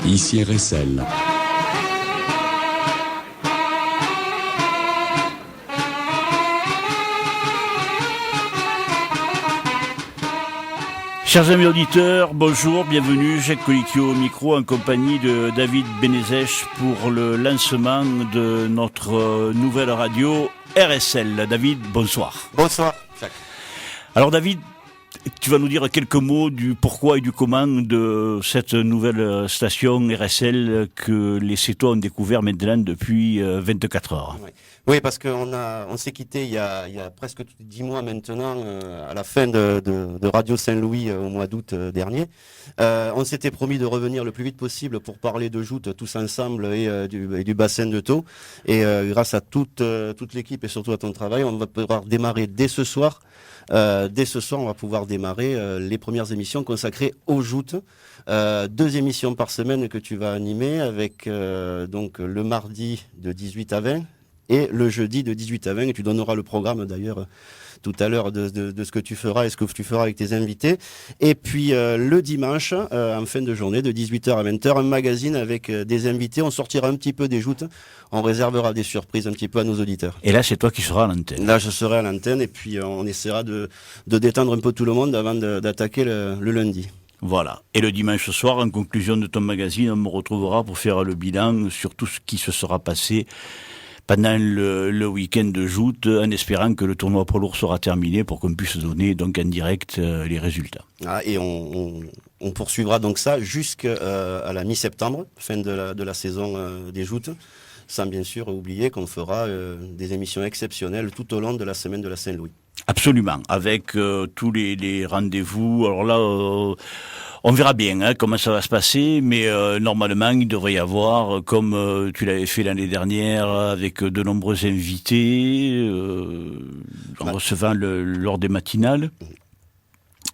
Ici RSL. Chers amis auditeurs, bonjour, bienvenue, Jacques Colicchio au micro en compagnie de David Benezech pour le lancement de notre nouvelle radio RSL. David, bonsoir. Bonsoir, Jacques. Alors David, tu vas nous dire quelques mots du pourquoi et du comment de cette nouvelle station RSL que les Sétois ont découvert maintenant depuis 24 heures. Oui, parce qu'on s'est quitté il y a presque 10 mois maintenant, à la fin de Radio Saint-Louis au mois d'août dernier. On s'était promis de revenir le plus vite possible pour parler de joutes tous ensemble et du bassin de Thau. Et grâce à toute l'équipe et surtout à ton travail, on va pouvoir démarrer dès ce soir. On va pouvoir démarrer les premières émissions consacrées aux joutes. 2 émissions par semaine que tu vas animer avec donc le mardi de 18 à 20 et le jeudi de 18 à 20. Et tu donneras le programme d'ailleurs tout à l'heure de ce que tu feras et ce que tu feras avec tes invités. Et puis le dimanche, en fin de journée, de 18h à 20h, un magazine avec des invités. On sortira un petit peu des joutes. On réservera des surprises un petit peu à nos auditeurs. Et là, c'est toi qui seras à l'antenne. Là, je serai à l'antenne et puis on essaiera de détendre un peu tout le monde avant d'attaquer le lundi. Voilà. Et le dimanche soir, en conclusion de ton magazine, on me retrouvera pour faire le bilan sur tout ce qui se sera passé pendant le week-end de joute, en espérant que le tournoi poids lourd sera terminé pour qu'on puisse donner donc en direct les résultats. Et on poursuivra donc ça jusqu'à la mi-septembre, fin de la saison des joutes, sans bien sûr oublier qu'on fera des émissions exceptionnelles tout au long de la semaine de la Saint-Louis. Absolument, avec tous les rendez-vous. Alors là, on verra bien comment ça va se passer, mais normalement, il devrait y avoir, comme tu l'avais fait l'année dernière, avec de nombreux invités, en recevant lors des matinales,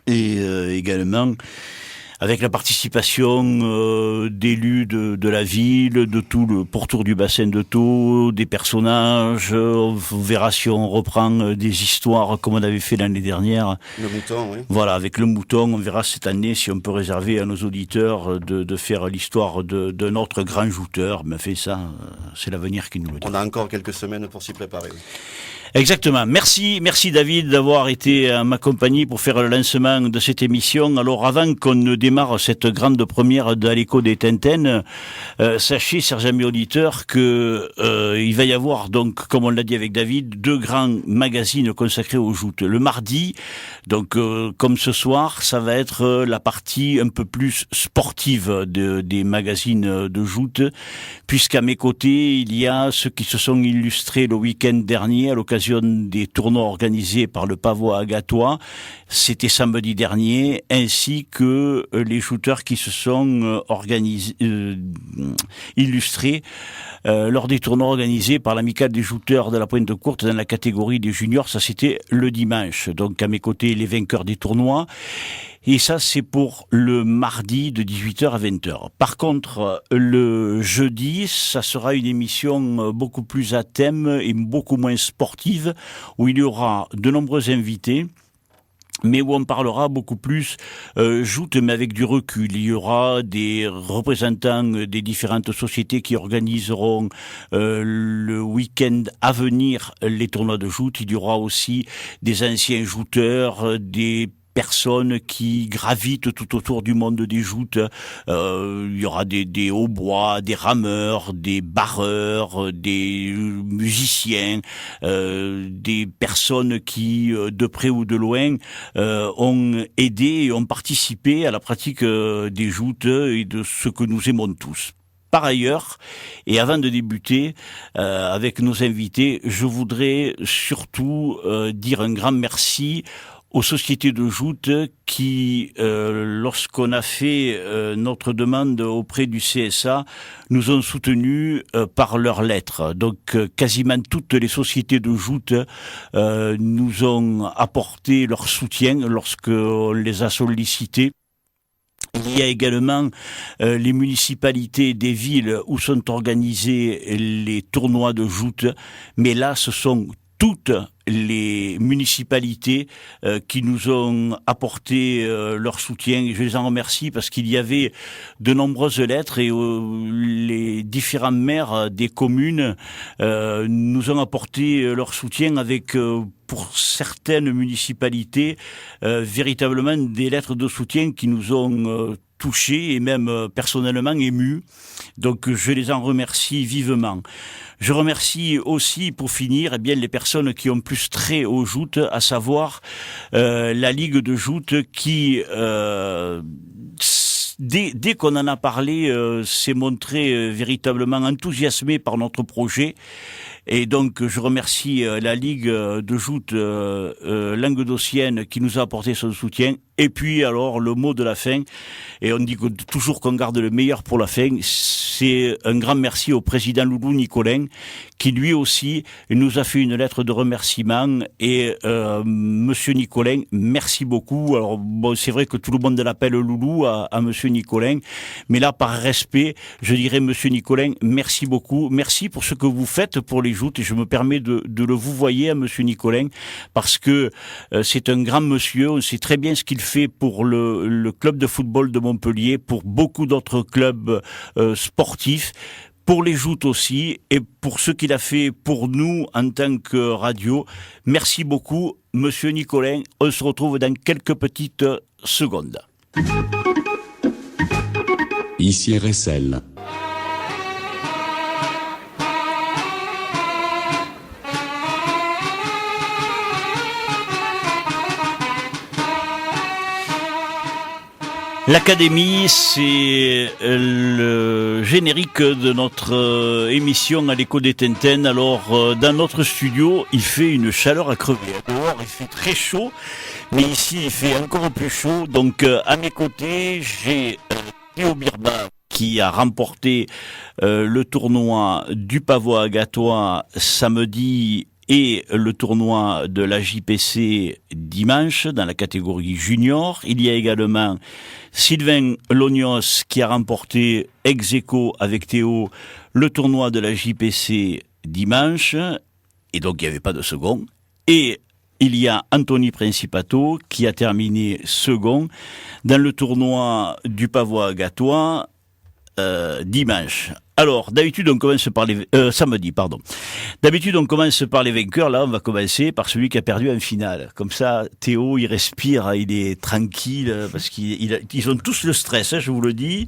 et également avec la participation d'élus de la ville, de tout le pourtour du bassin de Thau, des personnages. On verra si on reprend des histoires comme on avait fait l'année dernière. Le mouton, oui. Voilà, avec le mouton, on verra cette année si on peut réserver à nos auditeurs de faire l'histoire de notre grand jouteur. Mais fait ça, c'est l'avenir qui nous le dit. On a encore quelques semaines pour s'y préparer. Oui. Exactement. Merci David d'avoir été à ma compagnie pour faire le lancement de cette émission. Alors avant qu'on ne démarre cette grande première de l'écho des Tintin, sachez, chers amis auditeurs, que il va y avoir donc, comme on l'a dit avec David, 2 grands magazines consacrés aux joutes. Le mardi, donc comme ce soir, ça va être la partie un peu plus sportive des magazines de joutes, puisqu'à mes côtés, il y a ceux qui se sont illustrés le week-end dernier à l'occasion des tournois organisés par le Pavois Agatois, c'était samedi dernier, ainsi que les shooters qui se sont illustrés lors des tournois organisés par l'amicale des shooters de la Pointe-Courte dans la catégorie des juniors. Ça, c'était le dimanche. Donc, à mes côtés, les vainqueurs des tournois. Et ça, c'est pour le mardi de 18h à 20h. Par contre, le jeudi, ça sera une émission beaucoup plus à thème et beaucoup moins sportive, où il y aura de nombreux invités, mais où on parlera beaucoup plus joute, mais avec du recul. Il y aura des représentants des différentes sociétés qui organiseront le week-end à venir les tournois de joute. Il y aura aussi des anciens jouteurs, des personnes qui gravitent tout autour du monde des joutes. Il y aura des hautbois, des rameurs, des barreurs, des musiciens, des personnes qui, de près ou de loin, ont aidé et ont participé à la pratique des joutes et de ce que nous aimons tous. Par ailleurs, et avant de débuter avec nos invités, je voudrais surtout dire un grand merci aux sociétés de joute qui, lorsqu'on a fait notre demande auprès du CSA, nous ont soutenus par leurs lettres. Donc, quasiment toutes les sociétés de joute nous ont apporté leur soutien lorsqu'on les a sollicités. Il y a également les municipalités des villes où sont organisés les tournois de joute, mais là, ce sont toutes les municipalités qui nous ont apporté leur soutien. Je les en remercie parce qu'il y avait de nombreuses lettres et les différents maires des communes nous ont apporté leur soutien avec pour certaines municipalités véritablement des lettres de soutien qui nous ont touchés et même personnellement émus. Donc je les en remercie vivement. Je remercie aussi, pour finir, eh bien, les personnes qui ont plus trait au joutes, à savoir la Ligue de joutes qui, dès qu'on en a parlé, s'est montrée véritablement enthousiasmée par notre projet. Et donc, je remercie la Ligue de joutes languedocienne qui nous a apporté son soutien. Et puis, alors, le mot de la fin, et on dit toujours qu'on garde le meilleur pour la fin, c'est un grand merci au président Loulou Nicolin, qui lui aussi nous a fait une lettre de remerciement. Et Monsieur Nicolin, merci beaucoup. Alors, bon, c'est vrai que tout le monde l'appelle Loulou à Monsieur Nicolin, mais là, par respect, je dirais Monsieur Nicolin, merci beaucoup. Merci pour ce que vous faites pour les joutes, et je me permets de le vouvoyer à Monsieur Nicolin, parce que c'est un grand monsieur, on sait très bien ce qu'il fait pour le club de football de Montpellier, pour beaucoup d'autres clubs sportifs, pour les joutes aussi, et pour ce qu'il a fait pour nous en tant que radio. Merci beaucoup, Monsieur Nicolin. On se retrouve dans quelques petites secondes. Ici RSL. L'Académie, c'est le générique de notre émission à l'écho des Tintin. Alors, dans notre studio, il fait une chaleur à crever. Dehors, il fait très chaud, mais ici, il fait encore plus chaud. Donc, à mes côtés, j'ai Théo Birba qui a remporté le tournoi du Pavois à Gatois samedi et le tournoi de la JPC dimanche dans la catégorie junior. Il y a également Sylvain Lognos qui a remporté ex aequo avec Théo le tournoi de la JPC dimanche, et donc il n'y avait pas de second. Et il y a Anthony Principato qui a terminé second dans le tournoi du Pavois à Gatois dimanche. Alors, d'habitude, on commence par les samedi, pardon. D'habitude, on commence par les vainqueurs. Là, on va commencer par celui qui a perdu en finale. Comme ça, Théo, il respire, il est tranquille, parce qu'ils ont tous le stress, hein, je vous le dis,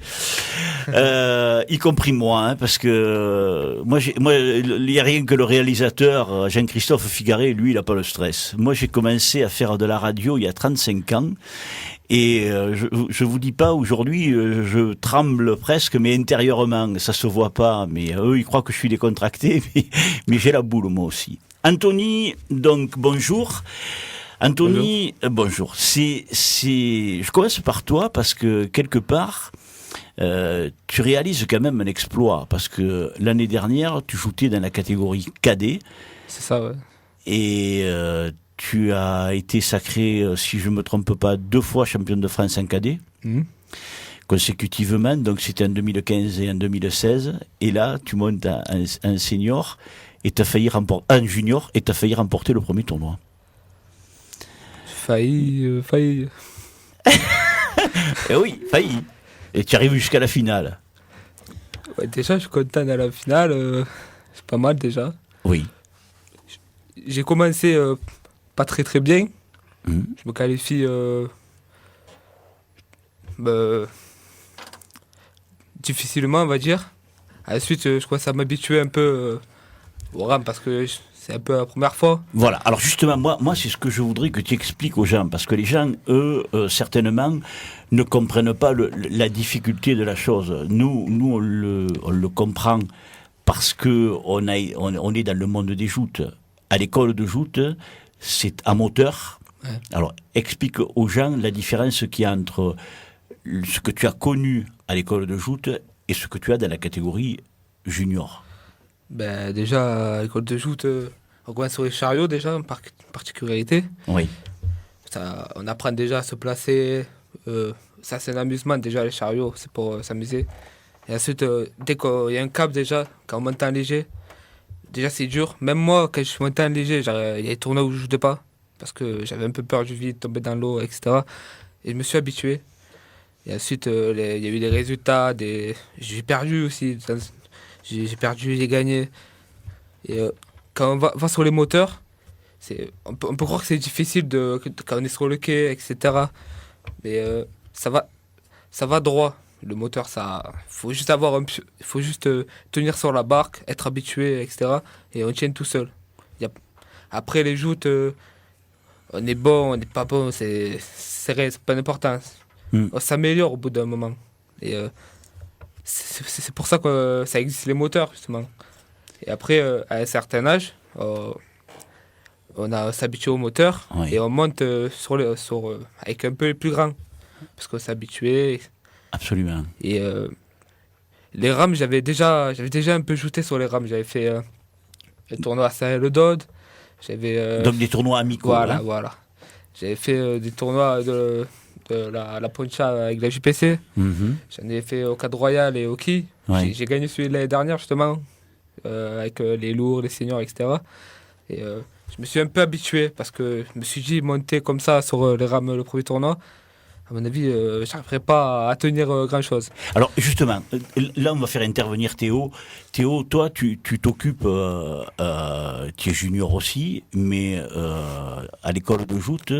y compris moi, hein, parce que moi, il n'y a rien que le réalisateur Jean-Christophe Figaret, lui, il a pas le stress. Moi, j'ai commencé à faire de la radio il y a 35 ans. Et je vous dis pas, aujourd'hui, je tremble presque, mais intérieurement, ça se voit pas. Mais eux, ils croient que je suis décontracté, mais j'ai la boule, moi aussi. Anthony, donc, bonjour. Anthony, bonjour. Je commence par toi parce que, quelque part, tu réalises quand même un exploit. Parce que l'année dernière, tu jouais dans la catégorie cadet. C'est ça, ouais. Et tu as été sacré, si je me trompe pas, 2 fois champion de France en cadet, consécutivement. Donc c'était en 2015 et en 2016. Et là, tu montes en senior et t'as failli remporter, en junior, et t'as failli remporter le premier tournoi. Failli. Et oui, failli. Et tu arrives jusqu'à la finale. Ouais, déjà, je suis content à la finale. C'est pas mal déjà. Oui. J'ai commencé pas très très bien. Je me qualifie difficilement, on va dire. À la suite, je commence à m'habituer un peu au RAM parce que c'est un peu la première fois. Voilà. Alors justement, moi, c'est ce que je voudrais que tu expliques aux gens, parce que les gens, eux, certainement, ne comprennent pas la difficulté de la chose. Nous, on le comprend parce que on est dans le monde des joutes. À l'école de joutes, c'est amateur. Ouais. Alors, explique aux gens la différence qu'il y a entre ce que tu as connu à l'école de joutes et ce que tu as dans la catégorie junior. Ben, déjà, à l'école de joutes, on commence sur les chariots, déjà, en particularité. Oui. Ça, on apprend déjà à se placer. Ça, c'est un amusement, déjà, les chariots, c'est pour s'amuser. Et ensuite, dès qu'il y a un cap, déjà, quand on monte en léger, déjà c'est dur. Même moi, quand je suis monté en léger, il y a des tournois où je jouais pas. Parce que j'avais un peu peur du vide, tomber dans l'eau, etc. Et je me suis habitué. Et ensuite, il y a eu des résultats. J'ai perdu aussi. J'ai perdu, j'ai gagné. Et quand on va sur les moteurs, on peut croire que c'est difficile quand on est sur le quai, etc. Mais ça va droit. Le moteur, faut juste faut juste tenir sur la barque, être habitué, etc. Et on tient tout seul. Après les joutes, on est bon, on n'est pas bon, c'est pas d'importance. On s'améliore au bout d'un moment. Et c'est pour ça que ça existe les moteurs, justement. Et après, à un certain âge, on s'habitue au moteur et on monte avec un peu les plus grands. Parce qu'on s'est habitué. Absolument. Et les rames, j'avais déjà un peu jouté sur les rames. J'avais fait le tournoi à Saint-Eldod. Donc des tournois amicaux. Voilà. J'avais fait des tournois de la Poncha avec la JPC. J'en ai fait au Cadre Royal et au Quai. J'ai gagné celui de l'année dernière, justement, avec les lourds, les seniors, etc. Et je me suis un peu habitué parce que je me suis dit, monter comme ça sur les rames le premier tournoi, à mon avis, je n'arriverai pas à tenir grand-chose. Alors justement, là on va faire intervenir Théo. Théo, toi tu t'occupes, tu es junior aussi, mais à l'école de joute,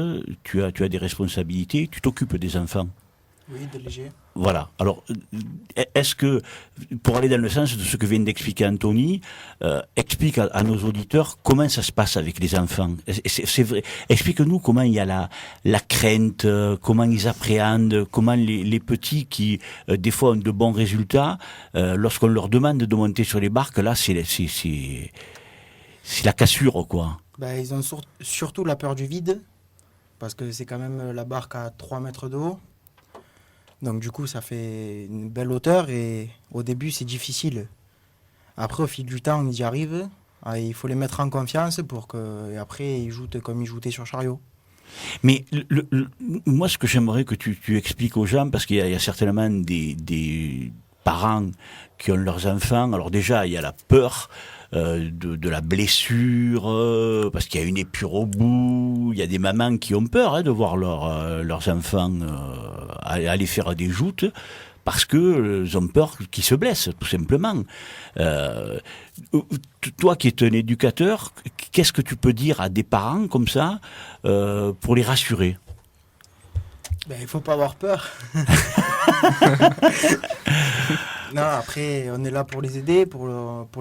tu as des responsabilités, tu t'occupes des enfants. Oui, des légers. Voilà. Alors, est-ce que, pour aller dans le sens de ce que vient d'expliquer Anthony, explique à nos auditeurs comment ça se passe avec les enfants. C'est vrai. Explique-nous comment il y a la crainte, comment ils appréhendent, comment les petits qui, des fois, ont de bons résultats, lorsqu'on leur demande de monter sur les barques, là, c'est la cassure, quoi. Ils ont surtout la peur du vide, parce que c'est quand même la barque à 3 mètres de haut. Donc du coup, ça fait une belle hauteur et au début, c'est difficile. Après, au fil du temps, on y arrive. Il faut les mettre en confiance et après, ils jouent comme ils jouaient sur chariot. Mais moi, ce que j'aimerais que tu expliques aux gens, parce qu'il y a certainement des parents qui ont leurs enfants. Alors déjà, il y a la peur de la blessure, parce qu'il y a une épure au bout. Il y a des mamans qui ont peur de voir leurs enfants aller faire des joutes, parce qu'ils ont peur qu'ils se blessent, tout simplement. Toi qui es un éducateur, qu'est-ce que tu peux dire à des parents comme ça pour les rassurer ? Il ne faut pas avoir peur. Non, après, on est là pour les aider, pour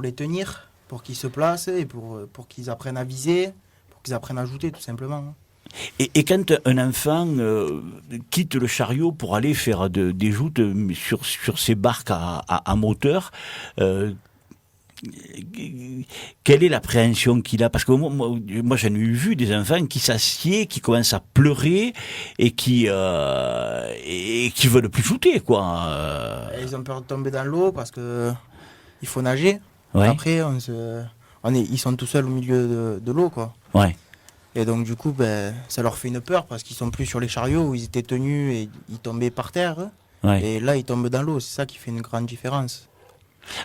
les tenir, pour qu'ils se placent et pour qu'ils apprennent à viser, pour qu'ils apprennent à jouer, tout simplement. Et quand un enfant quitte le chariot pour aller faire des joutes sur ses barques à moteur, quelle est l'appréhension qu'il a ? Parce que moi j'en ai vu des enfants qui s'assiedent, qui commencent à pleurer et qui veulent plus shooter, quoi. Ils ont peur de tomber dans l'eau parce que il faut nager. Ouais. Après ils sont tout seuls au milieu de l'eau, quoi. Ouais. Et donc du coup ça leur fait une peur parce qu'ils sont plus sur les chariots où ils étaient tenus et ils tombaient par terre. Ouais. Et là ils tombent dans l'eau, c'est ça qui fait une grande différence.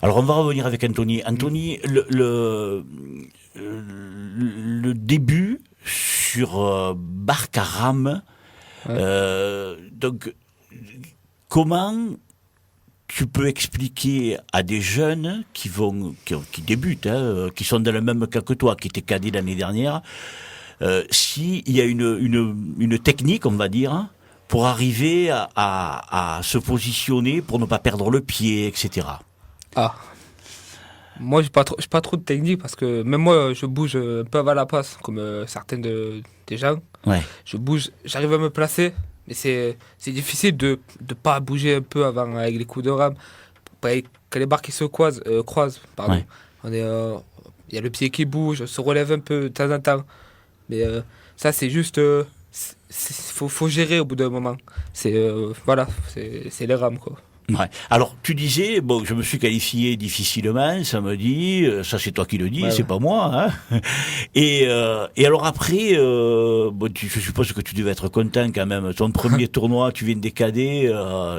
Alors on va revenir avec Anthony. Anthony, le début sur barque à rame, donc comment tu peux expliquer à des jeunes qui débutent, qui sont dans le même cas que toi, qui étaient cadets l'année dernière, s'il y a une technique, on va dire, pour arriver à se positionner, pour ne pas perdre le pied, etc. Moi, j'ai pas trop de technique parce que même moi, je bouge un peu à la passe, comme certains des gens. Ouais. Je bouge, j'arrive à me placer, mais c'est difficile de pas bouger un peu avant avec les coups de rame. Quand les barres qui se croisent, pardon. Ouais. Il y a le pied qui bouge, on se relève un peu de temps en temps. Mais ça, c'est juste, faut gérer au bout d'un moment. C'est les rames, quoi. Ouais. Alors, tu disais, je me suis qualifié difficilement, samedi, ça c'est toi qui le dis, c'est pas moi, hein. Et alors après, je suppose que tu devais être content quand même, ton premier tournoi, tu viens des cadets,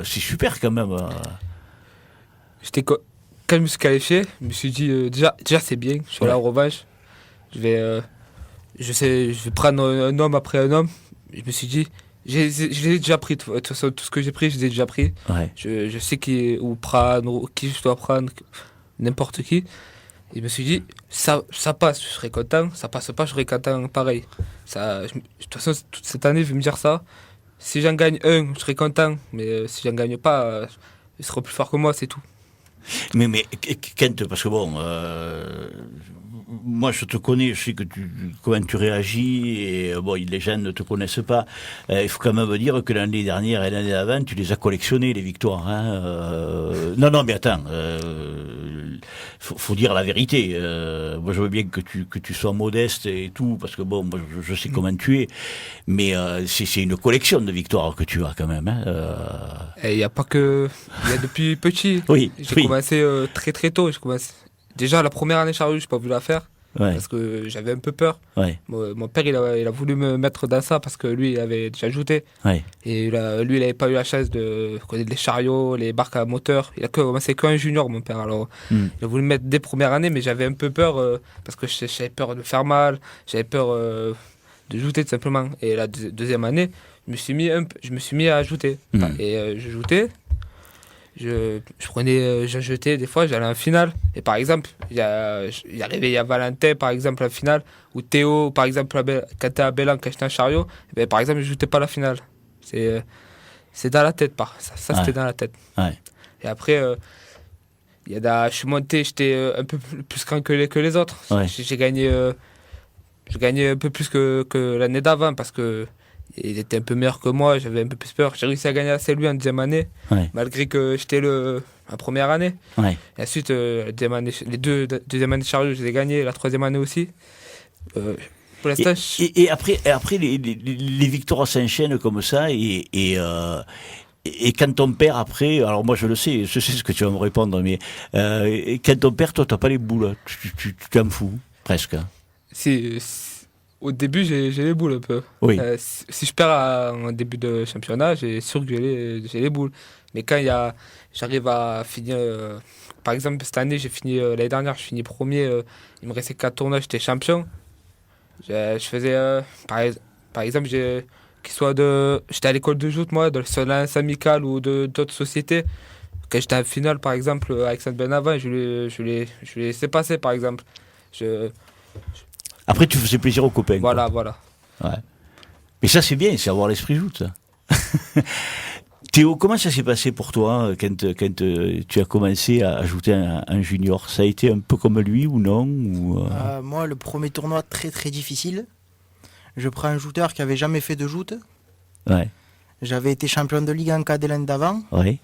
c'est super quand même. quand je me suis qualifié, je me suis dit déjà c'est bien, je suis là en revanche. Je vais prendre un homme après un homme. Je me suis dit, je l'ai déjà pris. De toute façon, tout ce que j'ai pris, je l'ai déjà pris. Ouais. Je sais où prendre, qui je dois prendre, n'importe qui. Et je me suis dit, ça passe, je serai content. Ça passe pas, je serai content pareil. De toute façon, toute cette année, je vais me dire ça. Si j'en gagne un, je serai content. Mais si j'en gagne pas, il sera plus fort que moi, c'est tout. Mais Kent, parce que bon, moi je te connais, je sais comment tu réagis, et bon, les gens ne te connaissent pas. Il faut quand même dire que l'année dernière et l'année d'avant, tu les as collectionnées, les victoires. Hein. Non, mais attends, faut dire la vérité. Moi je veux bien que tu sois modeste et tout, parce que bon, moi je sais comment tu es, mais c'est une collection de victoires que tu as quand même. Hein. Il n'y a pas que... Il y a depuis petit. Oui, J'ai commencé très très tôt. Déjà la première année chariot, je n'ai pas voulu la faire. Ouais. Parce que j'avais un peu peur. Ouais. Mon père, il a voulu me mettre dans ça parce que lui, il avait déjà ajouté. Ouais. Et lui, il n'avait pas eu la chance de connaître les chariots, les barques à moteur. Il a commencé qu'un junior, mon père. Alors, il a voulu me mettre dès première année, mais j'avais un peu peur parce que j'avais peur de faire mal, j'avais peur de jouter tout simplement. Et la deuxième année, je me suis mis à ajouter. Et je joutais. J'ajoutais des fois, j'allais en finale. Et par exemple, il y a Valentin, par exemple, en finale, ou Théo, par exemple, quand t'es à Bélan, quand j'étais en chariot, ben, par exemple, je joutais pas la finale. C'est dans la tête, c'était dans la tête. Ouais. Et après, je suis monté, j'étais un peu plus grand que les autres. Ouais. J'ai gagné un peu plus que l'année d'avant parce que il était un peu meilleur que moi, j'avais un peu plus peur. J'ai réussi à gagner assez lui en deuxième année, malgré que j'étais en première année. Ouais. Et ensuite, les deuxième année de chariot, je les ai gagnés, la troisième année aussi. Pour l'instant, et après les victoires s'enchaînent comme ça, et quand on perd après, alors moi je sais ce que tu vas me répondre, mais quand on perd, toi t'as pas les boules, tu t'en fous, presque. Au début, j'ai les boules un peu. Oui. Si je perds en début de championnat, j'ai sûr que j'ai les boules. Mais quand j'arrive à finir... par exemple, cette année, l'année dernière, je finis premier. Il me restait 4 tournois, j'étais champion. Je faisais... par exemple, j'étais à l'école de joute, moi, de l'Alliance amicale ou d'autres sociétés. Quand j'étais en finale, par exemple, avec Saint-Benavent, je l'ai laissé passer, par exemple. Après, tu faisais plaisir aux copains. Voilà. Ouais. Mais ça, c'est bien, c'est avoir l'esprit joute, ça. Théo, comment ça s'est passé pour toi quand tu as commencé à ajouter un junior? Ça a été un peu comme lui ou non Moi, le premier tournoi, très très difficile. Je prends un joueur qui avait jamais fait de joute. Ouais. J'avais été champion de ligue en cadet l'année d'avant. Ouais.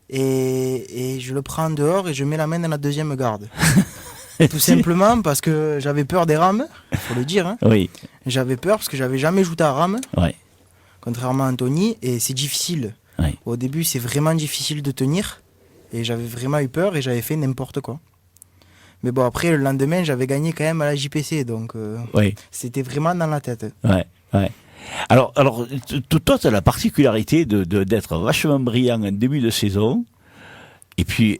Et je le prends en dehors et je mets la main dans la deuxième garde. Tout simplement parce que j'avais peur des rames, il faut le dire. Hein. Oui. J'avais peur parce que j'avais jamais joué à rame, ouais. Contrairement à Anthony, et c'est difficile. Ouais. Au début, c'est vraiment difficile de tenir, et j'avais vraiment eu peur et j'avais fait n'importe quoi. Mais bon, après, le lendemain, j'avais gagné quand même à la JPC, donc c'était vraiment dans la tête. Ouais. Alors toi, tu as la particularité d'être vachement brillant en début de saison. Et puis,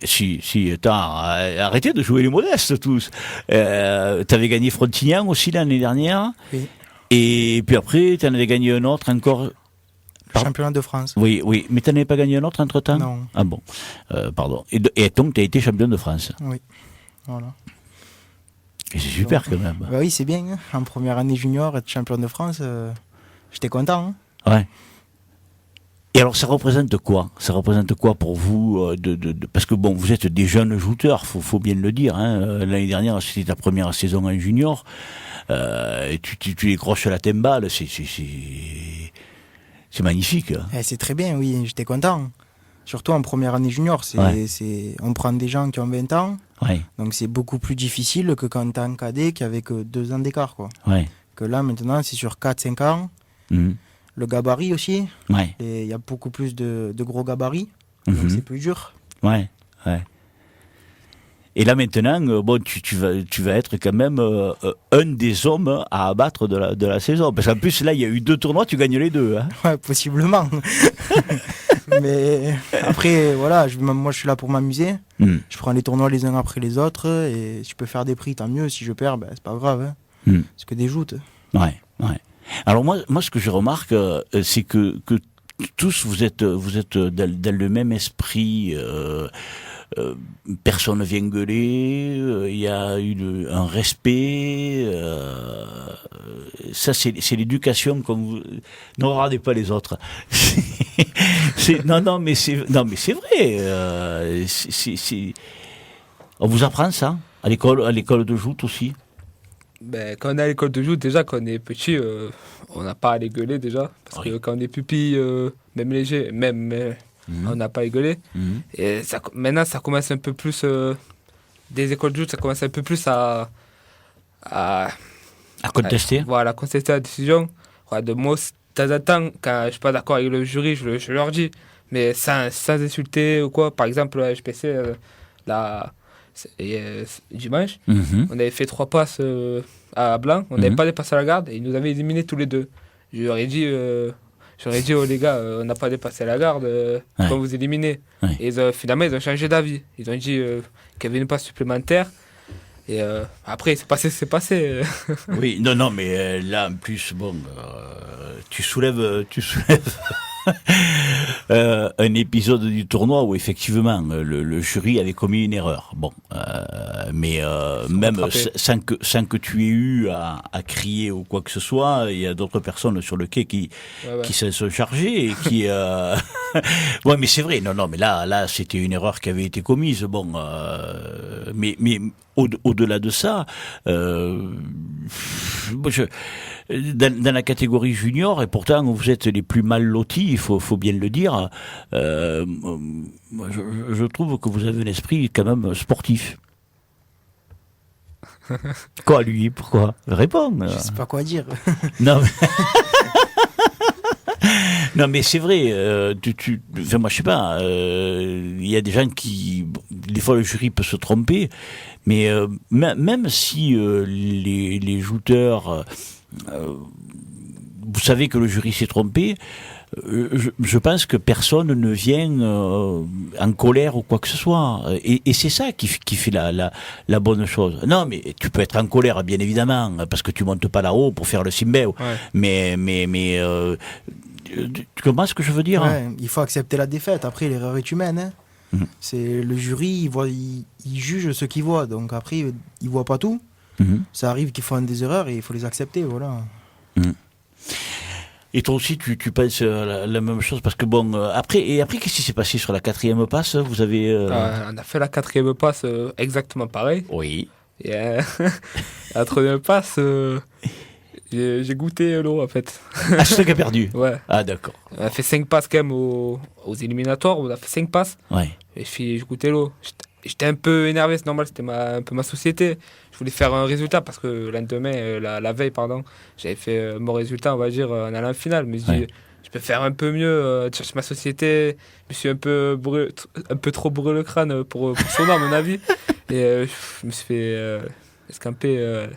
arrêtez de jouer les modestes tous. T'avais gagné Frontignan aussi l'année dernière. Oui. Et puis après, t'en avais gagné un autre encore. Championnat de France. Oui. Mais t'en avais pas gagné un autre entre-temps? Non. Ah bon. Pardon. Et donc, t'as été champion de France. Oui. Voilà. Et c'est super quand même. Bah oui, c'est bien. Hein. En première année junior, être champion de France, j'étais content. Hein. Ouais. Et alors, ça représente quoi? Ça représente quoi pour vous parce que bon, vous êtes des jeunes jouteurs, faut bien le dire. Hein. L'année dernière, c'était ta première saison en junior. Tu décroches la timbale, c'est magnifique. C'est très bien, oui, j'étais content. Surtout en première année junior, on prend des gens qui ont 20 ans, donc c'est beaucoup plus difficile que quand t'es en cadet qui avait que 2 ans d'écart. Quoi. Ouais. Que là, maintenant, c'est sur 4-5 ans. Le gabarit aussi. Ouais. Et il y a beaucoup plus de gros gabarits. Donc c'est plus dur. Ouais. Et là maintenant, tu vas être quand même un des hommes à abattre de la saison. Parce qu'en plus là, il y a eu 2 tournois, tu gagnes les 2. Hein. Ouais, possiblement. Mais après, voilà, moi je suis là pour m'amuser. Je prends les tournois les uns après les autres. Et si je peux faire des prix, tant mieux. Si je perds, c'est pas grave. C'est que des joutes. Ouais. Alors moi ce que je remarque, c'est que tous vous êtes dans le même esprit. Personne ne vient gueuler, il y a un respect. Ça, c'est l'éducation. Comme vous... Ne regardez pas les autres. Non, mais c'est vrai. On vous apprend ça à l'école de joute aussi. Quand on est à l'école de joute, déjà, quand on est petit, on n'a pas à les gueuler déjà. Parce que quand on est pupille, même léger, on n'a pas à les gueuler. Et maintenant, ça commence un peu plus... des écoles de joute, ça commence un peu plus à contester. Voilà, contester la décision. Ouais, de moi, de temps en temps, quand je suis pas d'accord avec le jury, je leur dis. Mais sans insulter ou quoi. Par exemple, à HPC, dimanche, on avait fait 3 passes à Blanc. On n'avait pas dépassé la garde et ils nous avaient éliminés tous les deux. J'aurais dit, oh les gars, on n'a pas dépassé la garde, quand vous éliminez. Ouais. Et finalement, ils ont changé d'avis. Ils ont dit qu'il y avait une passe supplémentaire. Et après, c'est passé. Oui, non, mais là, en plus, bon, tu soulèves un épisode du tournoi où effectivement le jury avait commis une erreur. Bon, mais même sans que tu aies eu à crier ou quoi que ce soit, il y a d'autres personnes sur le quai qui s'en sont chargées et qui. Ouais, mais c'est vrai. Non, mais là, c'était une erreur qui avait été commise. Bon, mais au-delà de ça, dans la catégorie junior, et pourtant vous êtes les plus mal lotis, il faut bien le dire, je trouve que vous avez un esprit quand même sportif. Quoi, lui? Pourquoi? Réponds. Je sais pas quoi dire. Non, mais... Non, mais c'est vrai. Enfin, moi, je sais pas. Il y a des gens qui, des fois, le jury peut se tromper, mais même si les jouteurs, vous savez que le jury s'est trompé. Je pense que personne ne vient en colère ou quoi que ce soit. Et c'est ça qui fait la bonne chose. Non, mais tu peux être en colère, bien évidemment, parce que tu montes pas là-haut pour faire le simbéo. Ouais. Mais tu comprends ce que je veux dire? Ouais, il faut accepter la défaite. Après, l'erreur est humaine. C'est le jury, il juge ce qu'il voit. Donc après, il voit pas tout. Ça arrive qu'ils font des erreurs et il faut les accepter. Voilà. Et toi aussi, tu penses la même chose, parce que bon, après, qu'est-ce qui s'est passé sur la 4e passe? Vous avez... on a fait la 4e passe exactement pareil. Oui. Et la 3e passe, j'ai goûté l'eau en fait. Ah, c'est toi qui as perdu? Ouais. Ah, d'accord. On a fait 5 passes quand même aux éliminatoires, on a fait 5 passes. Ouais. Et j'ai goûté l'eau. J'étais un peu énervé, c'est normal, c'était un peu ma société. Je voulais faire un résultat parce que le lendemain, la veille, j'avais fait mon résultat, on va dire, en allant en finale. Mais je dis, je peux faire un peu mieux, chercher ma société. Je me suis un peu trop brûlé le crâne pour son nom, à mon avis. Et je me suis fait escamper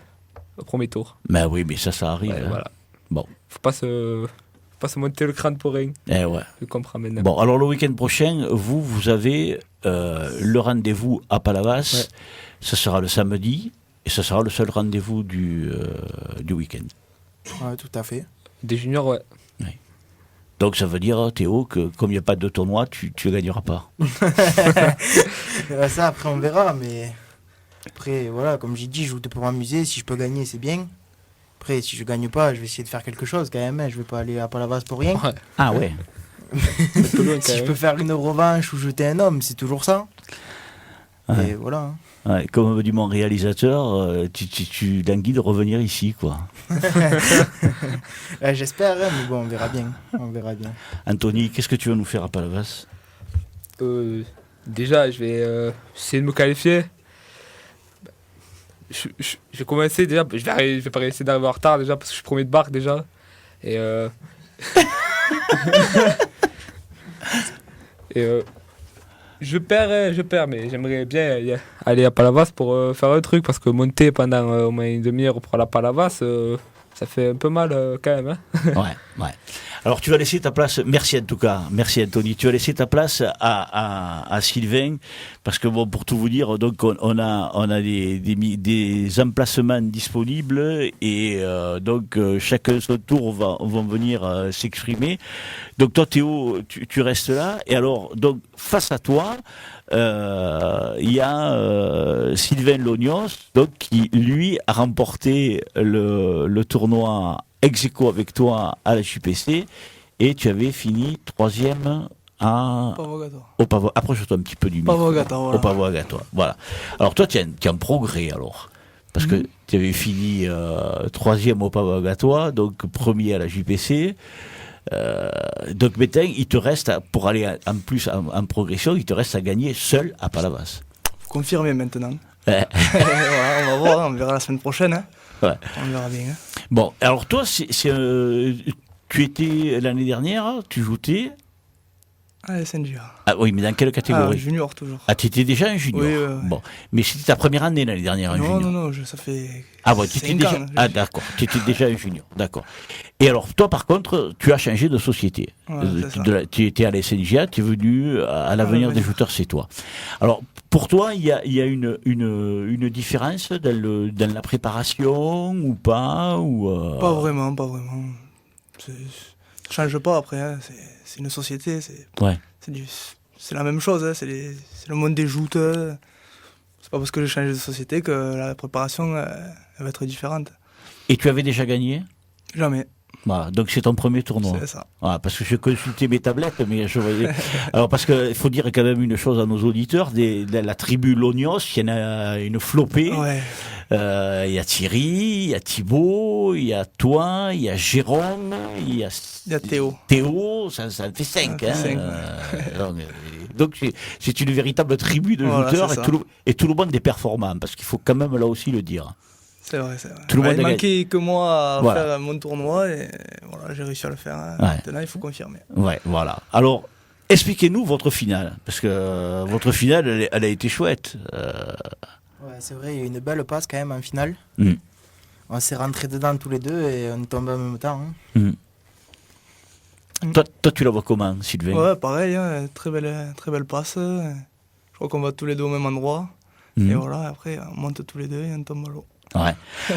au premier tour. Ben oui, mais ça arrive. Ouais, hein. Voilà. Bon. Faut pas se monter le crâne pour rien. Eh ouais. Je comprends maintenant. Bon, alors le week-end prochain, vous avez le rendez-vous à Palavas. Ouais. Ce sera le samedi et ce sera le seul rendez-vous du week-end. Ouais, tout à fait. Des juniors, ouais. Donc ça veut dire, Théo, que comme il n'y a pas de tournoi, tu ne gagneras pas. Ça, après, on verra. Mais après, voilà, comme j'ai dit, je joue pour m'amuser. Si je peux gagner, c'est bien. Après, si je gagne pas, je vais essayer de faire quelque chose quand même. Hein. Je vais pas aller à Palavas pour rien. Ouais. Ah ouais. Si je peux faire une revanche ou jeter un homme, c'est toujours ça. Ouais. Et voilà. Hein. Ouais, comme me dit mon réalisateur, tu languis de revenir ici, quoi. J'espère, hein, mais bon, on verra bien. Anthony, qu'est-ce que tu vas nous faire à Palavas? Déjà, je vais essayer de me qualifier. Je vais commencer déjà. Je vais pas essayer d'arriver en retard déjà parce que je suis premier de barque déjà. Et je perds, mais j'aimerais bien aller à Palavas pour faire un truc parce que monter pendant au moins une demi-heure pour la Palavas, ça fait un peu mal quand même. Hein. Ouais. Alors tu vas laisser ta place, merci en tout cas, merci Anthony, tu vas laisser ta place à Sylvain, parce que bon, pour tout vous dire, donc on a des emplacements disponibles et donc chacun son tour vont venir s'exprimer. Donc toi Théo, tu restes là, et alors donc face à toi, il y a Sylvain Lognos, donc qui lui a remporté le tournoi ex-aequo avec toi à la JPC, et tu avais fini 3e au Pavois. Approche-toi un petit peu du micro. Au Pavois à Gatois. Voilà. Alors toi, tu es en progrès alors, parce que tu avais fini 3e au Pavois à Gatois, donc premier à la JPC. Donc maintenant, il te reste pour aller en plus en progression, il te reste à gagner seul à Palavas. Faut confirmer maintenant. Ouais. Voilà, on va voir, on verra la semaine prochaine. Hein. Ouais. On verra bien. Hein. Bon, alors toi, tu étais l'année dernière, tu jouais. Allez, SNJA. Ah oui, mais dans quelle catégorie? Junior toujours. Ah, tu étais déjà un junior. Oui, Bon, mais c'était ta première année l'année dernière, un junior. Non, ça fait. Ah bon, tu étais déjà. Ah d'accord, tu étais déjà un junior, d'accord. Et alors toi, par contre, tu as changé de société. Ouais, tu étais à la SNJA, tu es venu à l'avenir des jouteurs, c'est toi. Alors pour toi, il y a une différence dans la préparation ou pas ou Pas vraiment. Ça change pas après. Hein. C'est une société. Ouais. C'est la même chose. Hein. C'est le monde des joutes. C'est pas parce que je change de société que la préparation elle va être différente. Et tu avais déjà gagné? Jamais. Voilà, donc c'est ton premier tournoi. C'est ça. Voilà, parce que je consultais mes tablettes, mais je voyais. Alors parce qu'il faut dire quand même une chose à nos auditeurs, de la tribu Lognos, il y en a une flopée. Ouais. Il y a Thierry, il y a Thibaut, il y a toi, il y a Jérôme, il y a Théo. Théo, ça fait 5. Ça fait 5, donc c'est une véritable tribu de jouteurs et tout le monde est performant, parce qu'il faut quand même là aussi le dire. C'est vrai. Tout le monde il manquait que moi à voilà. faire mon tournoi et voilà, j'ai réussi à le faire. Hein. Ouais. Maintenant, il faut confirmer. Ouais, voilà. Alors, expliquez-nous votre finale, parce que votre finale, elle a été chouette. Ouais, c'est vrai, il y a eu une belle passe quand même en finale. Mm. On s'est rentrés dedans tous les deux et on est tombés en même temps. Hein. Toi, tu la vois comment, Sylvain? Ouais, pareil, hein, très belle passe. Je crois qu'on va tous les deux au même endroit. Et voilà, après, on monte tous les deux et on tombe à l'eau. Ouais.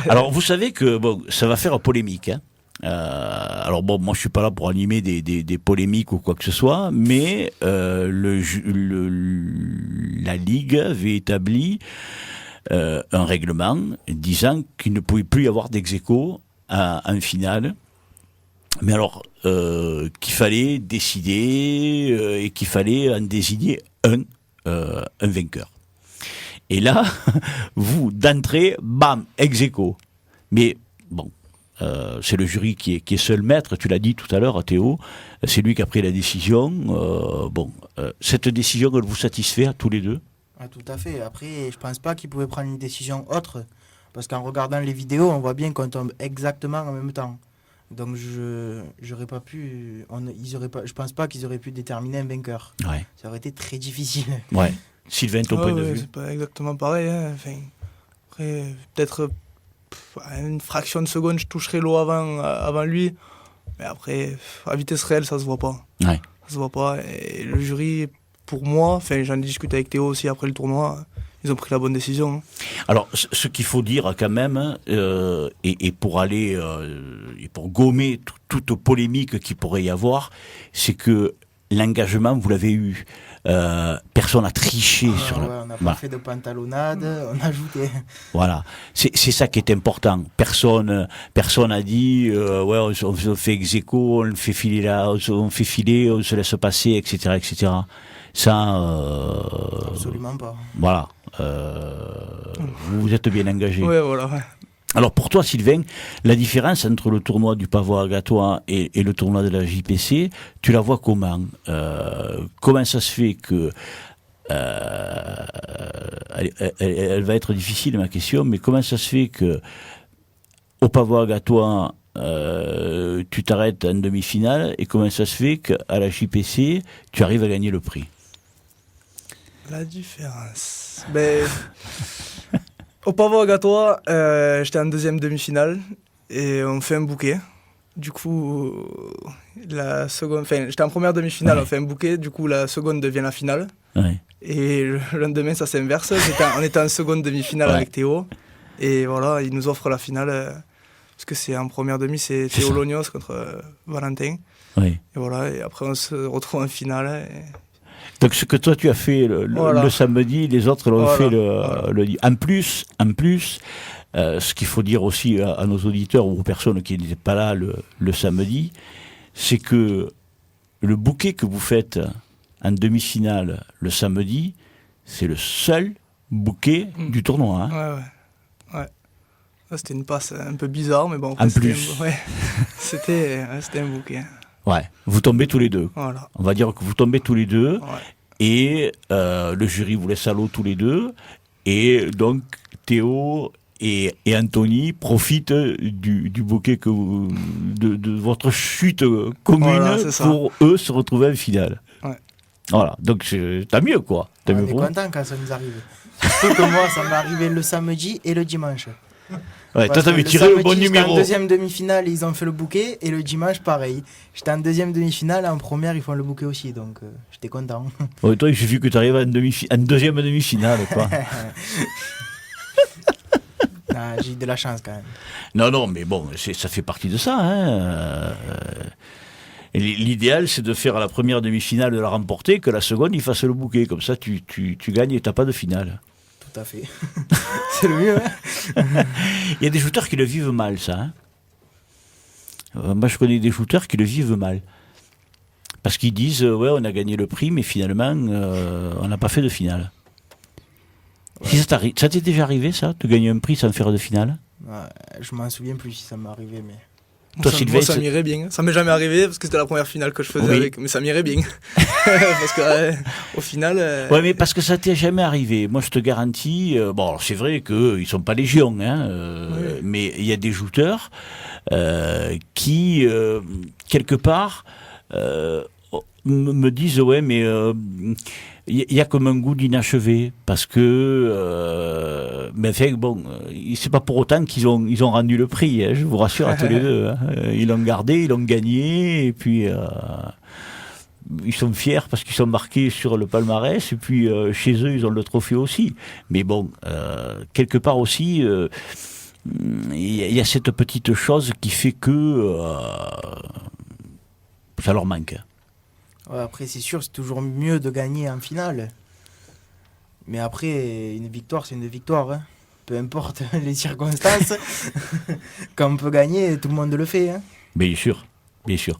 Alors, vous savez que bon, ça va faire polémique. Hein. Alors bon, moi je suis pas là pour animer des polémiques ou quoi que ce soit, mais la Ligue avait établi un règlement disant qu'il ne pouvait plus y avoir d'ex-aequo en finale. Mais alors, qu'il fallait décider et qu'il fallait en désigner un vainqueur. Et là, vous, d'entrée, bam, ex-aequo. Mais bon, c'est le jury qui est seul maître, tu l'as dit tout à l'heure, Théo, c'est lui qui a pris la décision. Cette décision, elle vous satisfait à tous les deux? Ah, tout à fait. Après, je pense pas qu'il pouvait prendre une décision autre, parce qu'en regardant les vidéos, on voit bien qu'on tombe exactement en même temps. Donc j'aurais pas pu, je pense pas qu'ils auraient pu déterminer un vainqueur. Ouais. Ça aurait été très difficile. Ouais. Sylvain, ton point de vue? C'est pas exactement pareil. Hein. Enfin, après, peut-être une fraction de seconde, je toucherai l'eau avant lui. Mais après, à vitesse réelle, ça se voit pas. Ouais. Ça se voit pas. Et le jury, pour moi, enfin, j'en ai discuté avec Théo aussi après le tournoi, ils ont pris la bonne décision. Alors, ce qu'il faut dire quand même, et pour aller, et pour gommer toute polémique qu'il pourrait y avoir, c'est que l'engagement, vous l'avez eu. Personne n'a triché sur le. On n'a pas fait de pantalonnade, on a ajouté. Voilà, c'est ça qui est important. Personne a dit ouais on fait ex-aequo, on fait filer là, on fait filer, on se laisse passer, etc. Ça. Absolument pas. Voilà. Vous êtes bien engagé. Ouais, voilà. Ouais. Alors pour toi, Sylvain, la différence entre le tournoi du Pavois à Gatois et le tournoi de la JPC, tu la vois comment? Comment ça se fait que elle va être difficile ma question, mais comment ça se fait que au Pavois à Gatois tu t'arrêtes en demi-finale, et comment ça se fait qu'à la JPC tu arrives à gagner le prix? La différence. Au Pavois à Gatois, j'étais en deuxième demi-finale et on fait un bouquet. Du coup, la seconde, enfin, j'étais en première demi-finale, on fait un bouquet, du coup la seconde devient la finale. Ouais. Et le lendemain, ça s'inverse. On était en seconde demi-finale avec Théo. Et voilà, il nous offre la finale. Parce que c'est en première demi, c'est Théo Lognos contre Valentin. Oui. Et voilà, et après on se retrouve en finale. Donc ce que toi tu as fait le samedi, les autres l'ont fait le. En plus, ce qu'il faut dire aussi à nos auditeurs ou aux personnes qui n'étaient pas là le samedi, c'est que le bouquet que vous faites en demi-finale le samedi, c'est le seul bouquet du tournoi. Hein. Ouais. C'était une passe un peu bizarre, mais bon. En plus. C'était un bouquet. Ouais, vous tombez tous les deux. Voilà. On va dire que vous tombez tous les deux. Ouais. Et le jury vous laisse à l'eau tous les deux. Et donc, Théo et Anthony profitent du bouquet de votre chute commune pour eux se retrouver en finale. Ouais. Voilà, donc t'as mieux quoi. On est content quand ça nous arrive. Surtout que moi, ça m'est arrivé le samedi et le dimanche. Ouais, toi t'avais tiré le bon numéro. En deuxième demi-finale, ils ont fait le bouquet et le dimanche, pareil. J'étais en deuxième demi-finale, en première, ils font le bouquet aussi, donc j'étais content. Ouais, toi, il suffit que tu arrives en deuxième demi-finale, quoi. J'ai eu de la chance quand même. Non, mais bon, ça fait partie de ça. Hein. L'idéal, c'est de faire à la première demi-finale de la remporter, que la seconde, il fasse le bouquet. Comme ça, tu gagnes et tu n'as pas de finale. Tout à fait. C'est le mieux. Hein. Il y a des shooters qui le vivent mal, ça. Hein. Moi, je connais des shooters qui le vivent mal. Parce qu'ils disent, ouais, on a gagné le prix, mais finalement, on n'a pas fait de finale. Ouais. Si ça t'est déjà arrivé, ça, de gagner un prix sans faire de finale? Ouais, je m'en souviens plus si ça m'est arrivé, mais... Toi, moi, ça m'irait bien. Ça m'est jamais arrivé parce que c'était la première finale que je faisais avec, mais ça m'irait bien. Parce que au final. Ouais, mais parce que ça t'est jamais arrivé. Moi, je te garantis. Bon, c'est vrai qu'ils sont pas légion, hein. Oui. Mais il y a des shooters qui quelque part me disent ouais, mais il y a comme un goût d'inachevé parce que mais enfin bon, c'est pas pour autant qu'ils ont rendu le prix, hein, je vous rassure à tous les deux, hein. Ils l'ont gardé, ils l'ont gagné et puis ils sont fiers parce qu'ils sont marqués sur le palmarès et puis chez eux ils ont le trophée aussi, mais bon quelque part aussi il y a cette petite chose qui fait que ça leur manque. Ouais, après, c'est sûr, c'est toujours mieux de gagner en finale. Mais après, une victoire, c'est une victoire. Hein. Peu importe les circonstances. Quand on peut gagner, tout le monde le fait. Hein. Bien sûr, bien sûr.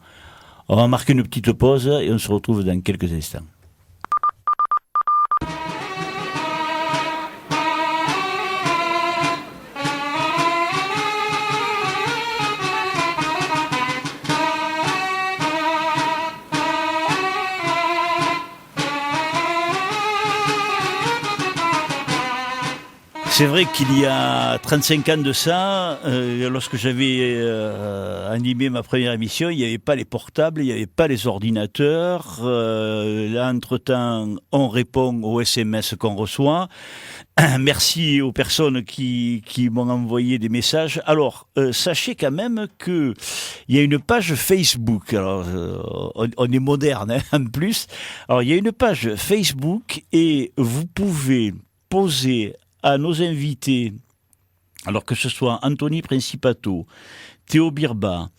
On va marquer une petite pause et on se retrouve dans quelques instants. C'est vrai qu'il y a 35 ans de ça, lorsque j'avais animé ma première émission, il n'y avait pas les portables, il n'y avait pas les ordinateurs. Là, entre-temps, on répond aux SMS qu'on reçoit. Merci aux personnes qui m'ont envoyé des messages. Alors, sachez quand même que il y a une page Facebook. Alors, on est moderne hein, en plus. Alors, il y a une page Facebook et vous pouvez poser à nos invités, alors que ce soit Anthony Principato, Théo Birba,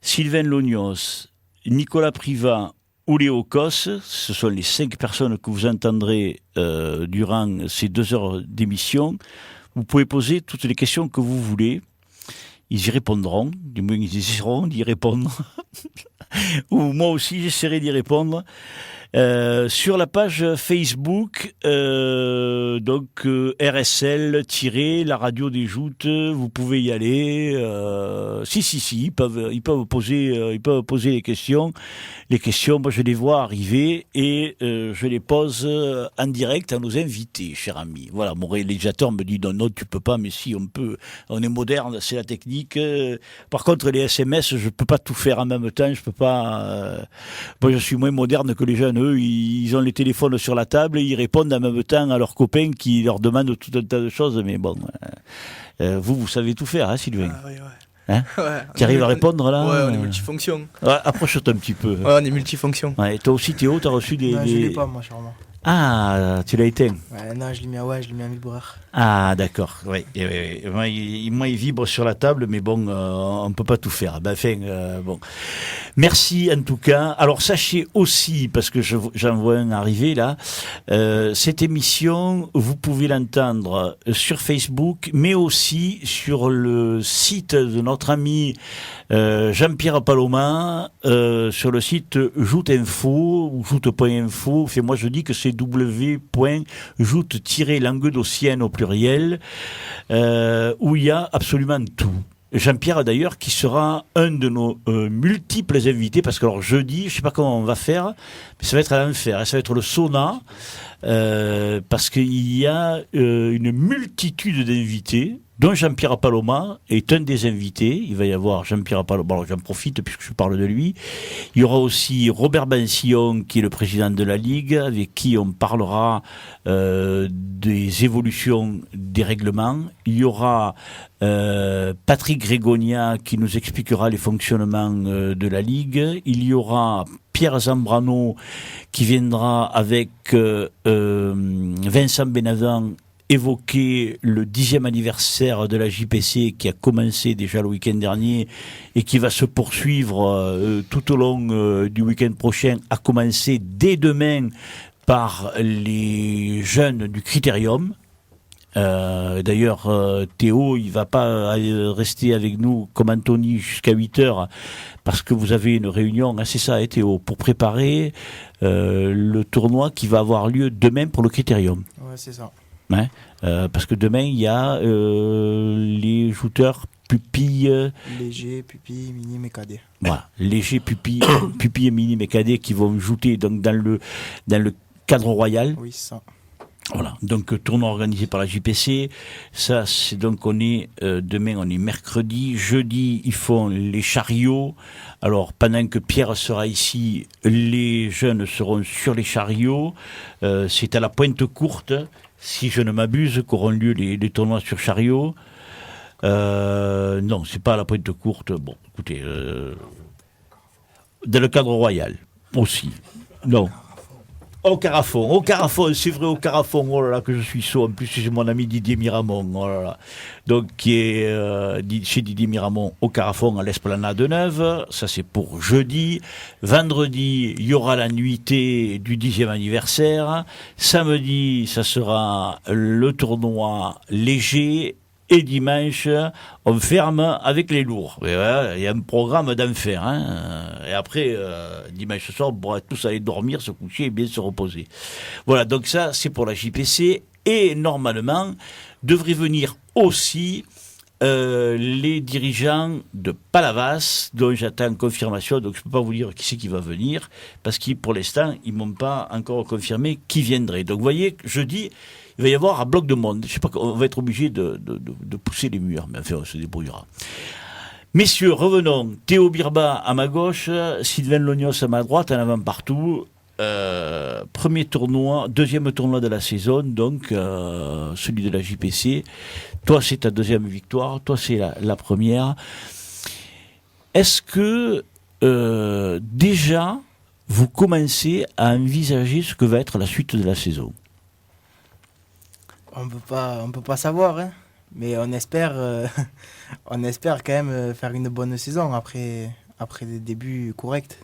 Sylvain Lognos, Nicolas Privat ou Léo Cos, ce sont les 5 personnes que vous entendrez durant ces 2 heures d'émission. Vous pouvez poser toutes les questions que vous voulez. Ils y répondront, du moins ils essaieront d'y répondre. Ou moi aussi j'essaierai d'y répondre. Sur la page Facebook, donc RSL la radio des joutes, vous pouvez y aller. Si, ils peuvent poser les questions. Les questions, moi je les vois arriver et je les pose en direct à nos invités, cher ami. Voilà, mon réalisateur me dit non, tu peux pas, mais si on peut. On est moderne, c'est la technique. Par contre, les SMS, je peux pas tout faire en même temps. Je peux pas. Moi, je suis moins moderne que les jeunes. Eux, ils ont les téléphones sur la table et ils répondent en même temps à leurs copains qui leur demandent tout un tas de choses. Mais bon, vous savez tout faire, hein, Sylvain? Oui. Hein Ouais, Tu arrives à répondre là? Ouais, on est multifonction. Ouais, approche-toi un petit peu. Ouais, on est multifonction. Ouais, toi aussi, Théo, tu as reçu des. Non, je l'ai pas, moi, sûrement. Ah, tu l'as éteint. Ouais, non, je l'ai mis à vibreur. Ah, d'accord. Oui. Moi, il vibre sur la table, mais bon, on ne peut pas tout faire. Bon. Merci en tout cas. Alors, sachez aussi, parce que j'en vois un arriver là, cette émission, vous pouvez l'entendre sur Facebook, mais aussi sur le site de notre ami Jean-Pierre Paloma, sur le site Joute-Info ou Joute.info. Moi, je dis que c'est w.joute-languedocienne au pluriel, où il y a absolument tout. Jean-Pierre d'ailleurs qui sera un de nos multiples invités, parce que alors jeudi, je sais pas comment on va faire, mais ça va être à l'enfer, ça va être le sauna, parce qu'il y a une multitude d'invités, dont Jean-Pierre Paloma est un des invités. Il va y avoir Jean-Pierre Paloma, alors j'en profite puisque je parle de lui. Il y aura aussi Robert Bansillon, qui est le président de la Ligue, avec qui on parlera des évolutions des règlements. Il y aura Patrick Grégonia qui nous expliquera les fonctionnements de la Ligue. Il y aura Pierre Zambrano qui viendra avec Vincent Benavent évoquer le 10e anniversaire de la JPC qui a commencé déjà le week-end dernier et qui va se poursuivre tout au long du week-end prochain, à commencer dès demain par les jeunes du Critérium. D'ailleurs, Théo, il va pas rester avec nous comme Anthony jusqu'à 8h parce que vous avez une réunion, c'est ça, Théo, pour préparer le tournoi qui va avoir lieu demain pour le Critérium. Ouais, c'est ça. Hein, parce que demain il y a les jouteurs pupilles, léger, pupille, minime et cadet. Voilà, léger, pupilles, pupilles, minime et cadet qui vont jouter donc dans le cadre royal. Oui, ça. Voilà, donc tournoi organisé par la JPC. Ça, c'est donc demain on est mercredi, jeudi ils font les chariots. Alors pendant que Pierre sera ici, les jeunes seront sur les chariots. C'est à la Pointe Courte, si je ne m'abuse, qu'auront lieu les tournois sur chariot. Non, c'est pas à la Pointe Courte. Bon, écoutez, dans le cadre royal aussi. Non. Au Carafon, c'est vrai, au Carafon, oh là là, que je suis sot. En plus, c'est mon ami Didier Miramont, oh là là. Donc, qui est chez Didier Miramont, au Carafon, à l'Esplanade de Neuve. Ça, c'est pour jeudi. Vendredi, il y aura la nuitée du 10e anniversaire. Samedi, ça sera le tournoi léger. Et dimanche, on ferme avec les lourds. Il y a un programme d'enfer. Hein. Et après, dimanche soir, on pourra tous aller dormir, se coucher et bien se reposer. Voilà, donc ça, c'est pour la JPC. Et normalement, devraient venir aussi les dirigeants de Palavas, dont j'attends confirmation. Donc je ne peux pas vous dire qui c'est qui va venir, parce que pour l'instant, ils ne m'ont pas encore confirmé qui viendrait. Donc vous voyez, jeudi, il va y avoir un bloc de monde. Je sais pas, on va être obligé de pousser les murs, mais enfin, on se débrouillera. Messieurs, revenons. Théo Birba à ma gauche, Sylvain Lognos à ma droite, en avant partout. Premier tournoi, deuxième tournoi de la saison, donc celui de la JPC. Toi, c'est ta deuxième victoire. Toi, c'est la première. Est-ce que déjà, vous commencez à envisager ce que va être la suite de la saison ? On peut pas savoir, hein. Mais on espère quand même faire une bonne saison après des débuts corrects.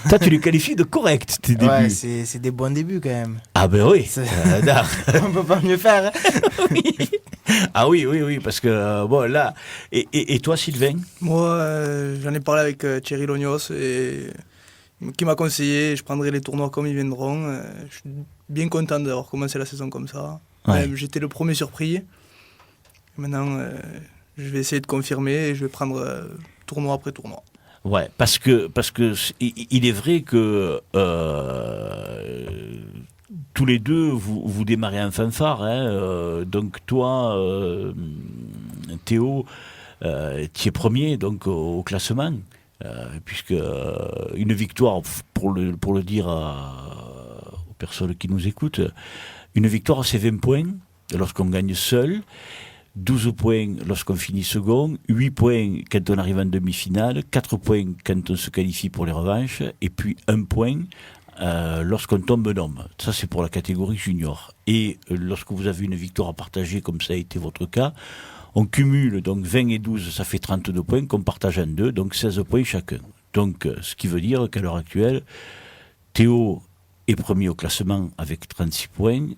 Toi, tu les qualifies de corrects, tes débuts. Ouais, c'est des bons débuts quand même. Ah ben oui. On peut pas mieux faire. Hein. Oui. Ah oui, parce que bon là. Et toi, Sylvain ? Moi, j'en ai parlé avec Thierry Lognos qui m'a conseillé. Je prendrai les tournois comme ils viendront. Je suis bien content d'avoir commencé la saison comme ça. Ouais. J'étais le premier surpris. Maintenant, je vais essayer de confirmer et je vais prendre tournoi après tournoi. Ouais, parce que il est vrai que tous les deux vous démarrez en fanfare, hein, donc toi, Théo, tu es premier donc au classement, puisque une victoire, pour le dire aux personnes qui nous écoutent, une victoire c'est 20 points lorsqu'on gagne seul. 12 points lorsqu'on finit second, 8 points quand on arrive en demi-finale, 4 points quand on se qualifie pour les revanches, et puis 1 point lorsqu'on tombe un homme. Ça, c'est pour la catégorie junior. Et lorsque vous avez une victoire à partager, comme ça a été votre cas, on cumule donc 20 et 12, ça fait 32 points qu'on partage en deux, donc 16 points chacun. Donc, ce qui veut dire qu'à l'heure actuelle, Théo est premier au classement avec 36 points,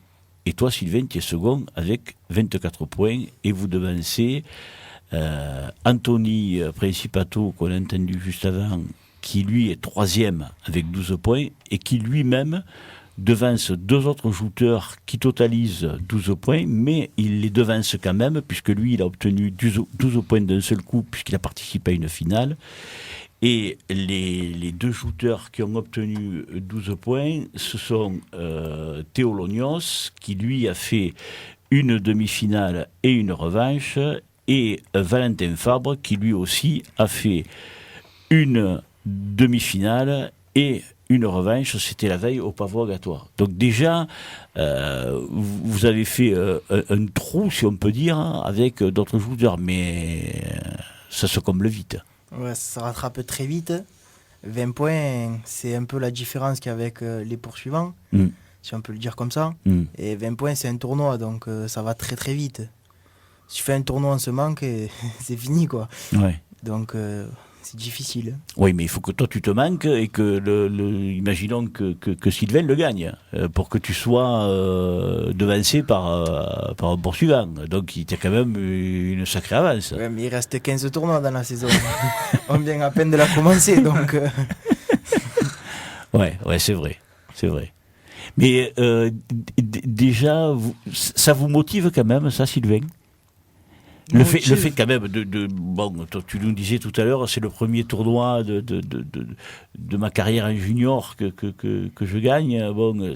et toi, Sylvain, tu es second avec 24 points, et vous devancez Anthony Principato, qu'on a entendu juste avant, qui lui est troisième avec 12 points, et qui lui-même devance deux autres jouteurs qui totalisent 12 points, mais il les devance quand même, puisque lui, il a obtenu 12 points d'un seul coup, puisqu'il a participé à une finale. Et les deux jouteurs qui ont obtenu 12 points, ce sont Théo Lognos, qui lui a fait une demi-finale et une revanche, et Valentin Fabre, qui lui aussi a fait une demi-finale et une revanche. C'était la veille au Pavot Gatois. Donc déjà, vous avez fait un trou, si on peut dire, avec d'autres joueurs, mais ça se comble vite. Ouais, ça se rattrape très vite. 20 points, c'est un peu la différence qu'avec les poursuivants, si on peut le dire comme ça. Et 20 points, c'est un tournoi, donc ça va très très vite. Si tu fais un tournoi, on se manque, et c'est fini, quoi. Ouais. Donc c'est difficile. Oui, mais il faut que toi tu te manques et que, imaginons que Sylvain le gagne, pour que tu sois devancé par un poursuivant. Donc il y a quand même une sacrée avance. Ouais, mais il reste 15 tournois dans la saison. On vient à peine de la commencer, donc... Ouais, c'est vrai. C'est vrai. Mais déjà, ça vous motive quand même, ça, Sylvain ? Le fait quand même bon, tu nous disais tout à l'heure, c'est le premier tournoi de ma carrière en junior que je gagne. Bon,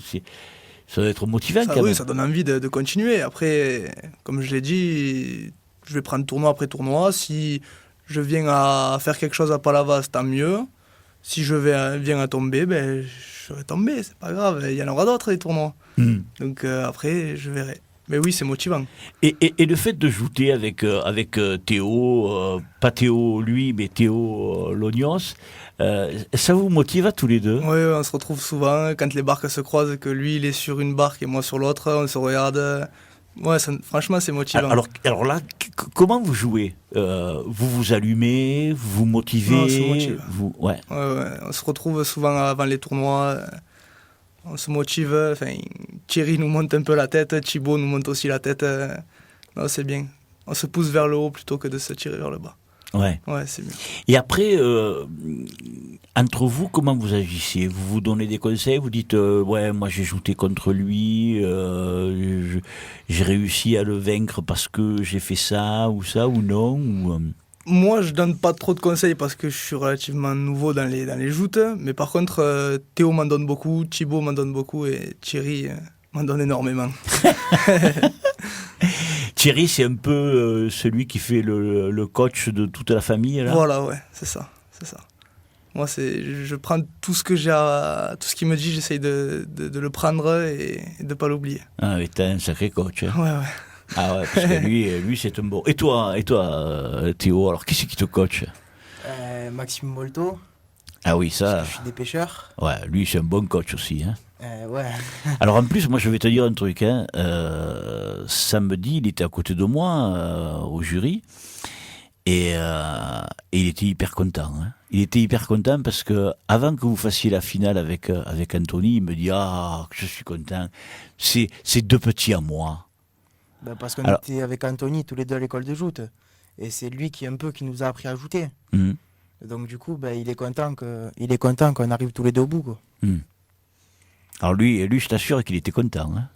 ça doit être motivant quand même. Oui, ça donne envie de continuer. Après, comme je l'ai dit, je vais prendre tournoi après tournoi. Si je viens à faire quelque chose à Palavas, tant mieux. Si je viens à tomber, ben, je vais tomber, c'est pas grave. Il y en aura d'autres, des tournois. Donc après, je verrai. Mais oui, c'est motivant. Et le fait de jouer avec Théo, pas Théo lui, mais Théo Lognos, ça vous motive à tous les deux ? Oui, on se retrouve souvent quand les barques se croisent, que lui il est sur une barque et moi sur l'autre, on se regarde. Ouais, franchement, c'est motivant. Alors là, comment vous jouez ? Vous vous allumez, vous vous motivez ? Non, on se motive. Ouais, on se retrouve souvent avant les tournois. On se motive, enfin, Thierry nous monte un peu la tête, Thibaut nous monte aussi la tête. Non, c'est bien. On se pousse vers le haut plutôt que de se tirer vers le bas. Ouais, c'est mieux. Et après, entre vous, comment vous agissez ? Vous vous donnez des conseils ? Vous dites, ouais, moi j'ai joué contre lui, j'ai réussi à le vaincre parce que j'ai fait ça ou non Moi, je donne pas trop de conseils parce que je suis relativement nouveau dans les joutes. Mais par contre, Théo m'en donne beaucoup, Thibaut m'en donne beaucoup et Thierry m'en donne énormément. Thierry, c'est un peu celui qui fait le coach de toute la famille, là. Voilà, ouais, c'est ça. Moi, je prends tout ce que tout ce qu'il me dit, j'essaye de le prendre et de pas l'oublier. Ah, mais t'es un sacré coach. Hein. Ouais. Ah ouais, parce que lui c'est un bon. Et toi, Théo, alors qui c'est qui te coach ? Maxime Molto. Ah oui, ça. Parce que je suis des pêcheurs. Ouais, lui c'est un bon coach aussi. Hein. Ouais. Alors en plus, moi je vais te dire un truc. Hein. Samedi, il était à côté de moi au jury et il était hyper content. Hein. Il était hyper content parce que avant que vous fassiez la finale avec Anthony, il me dit que je suis content. C'est deux petits à moi. Ben parce qu'on était avec Anthony tous les deux à l'école de joute. Et c'est lui qui nous a appris à jouter. Donc du coup, il est content qu'on arrive tous les deux au bout. Quoi. Alors lui, je t'assure qu'il était content. Hein.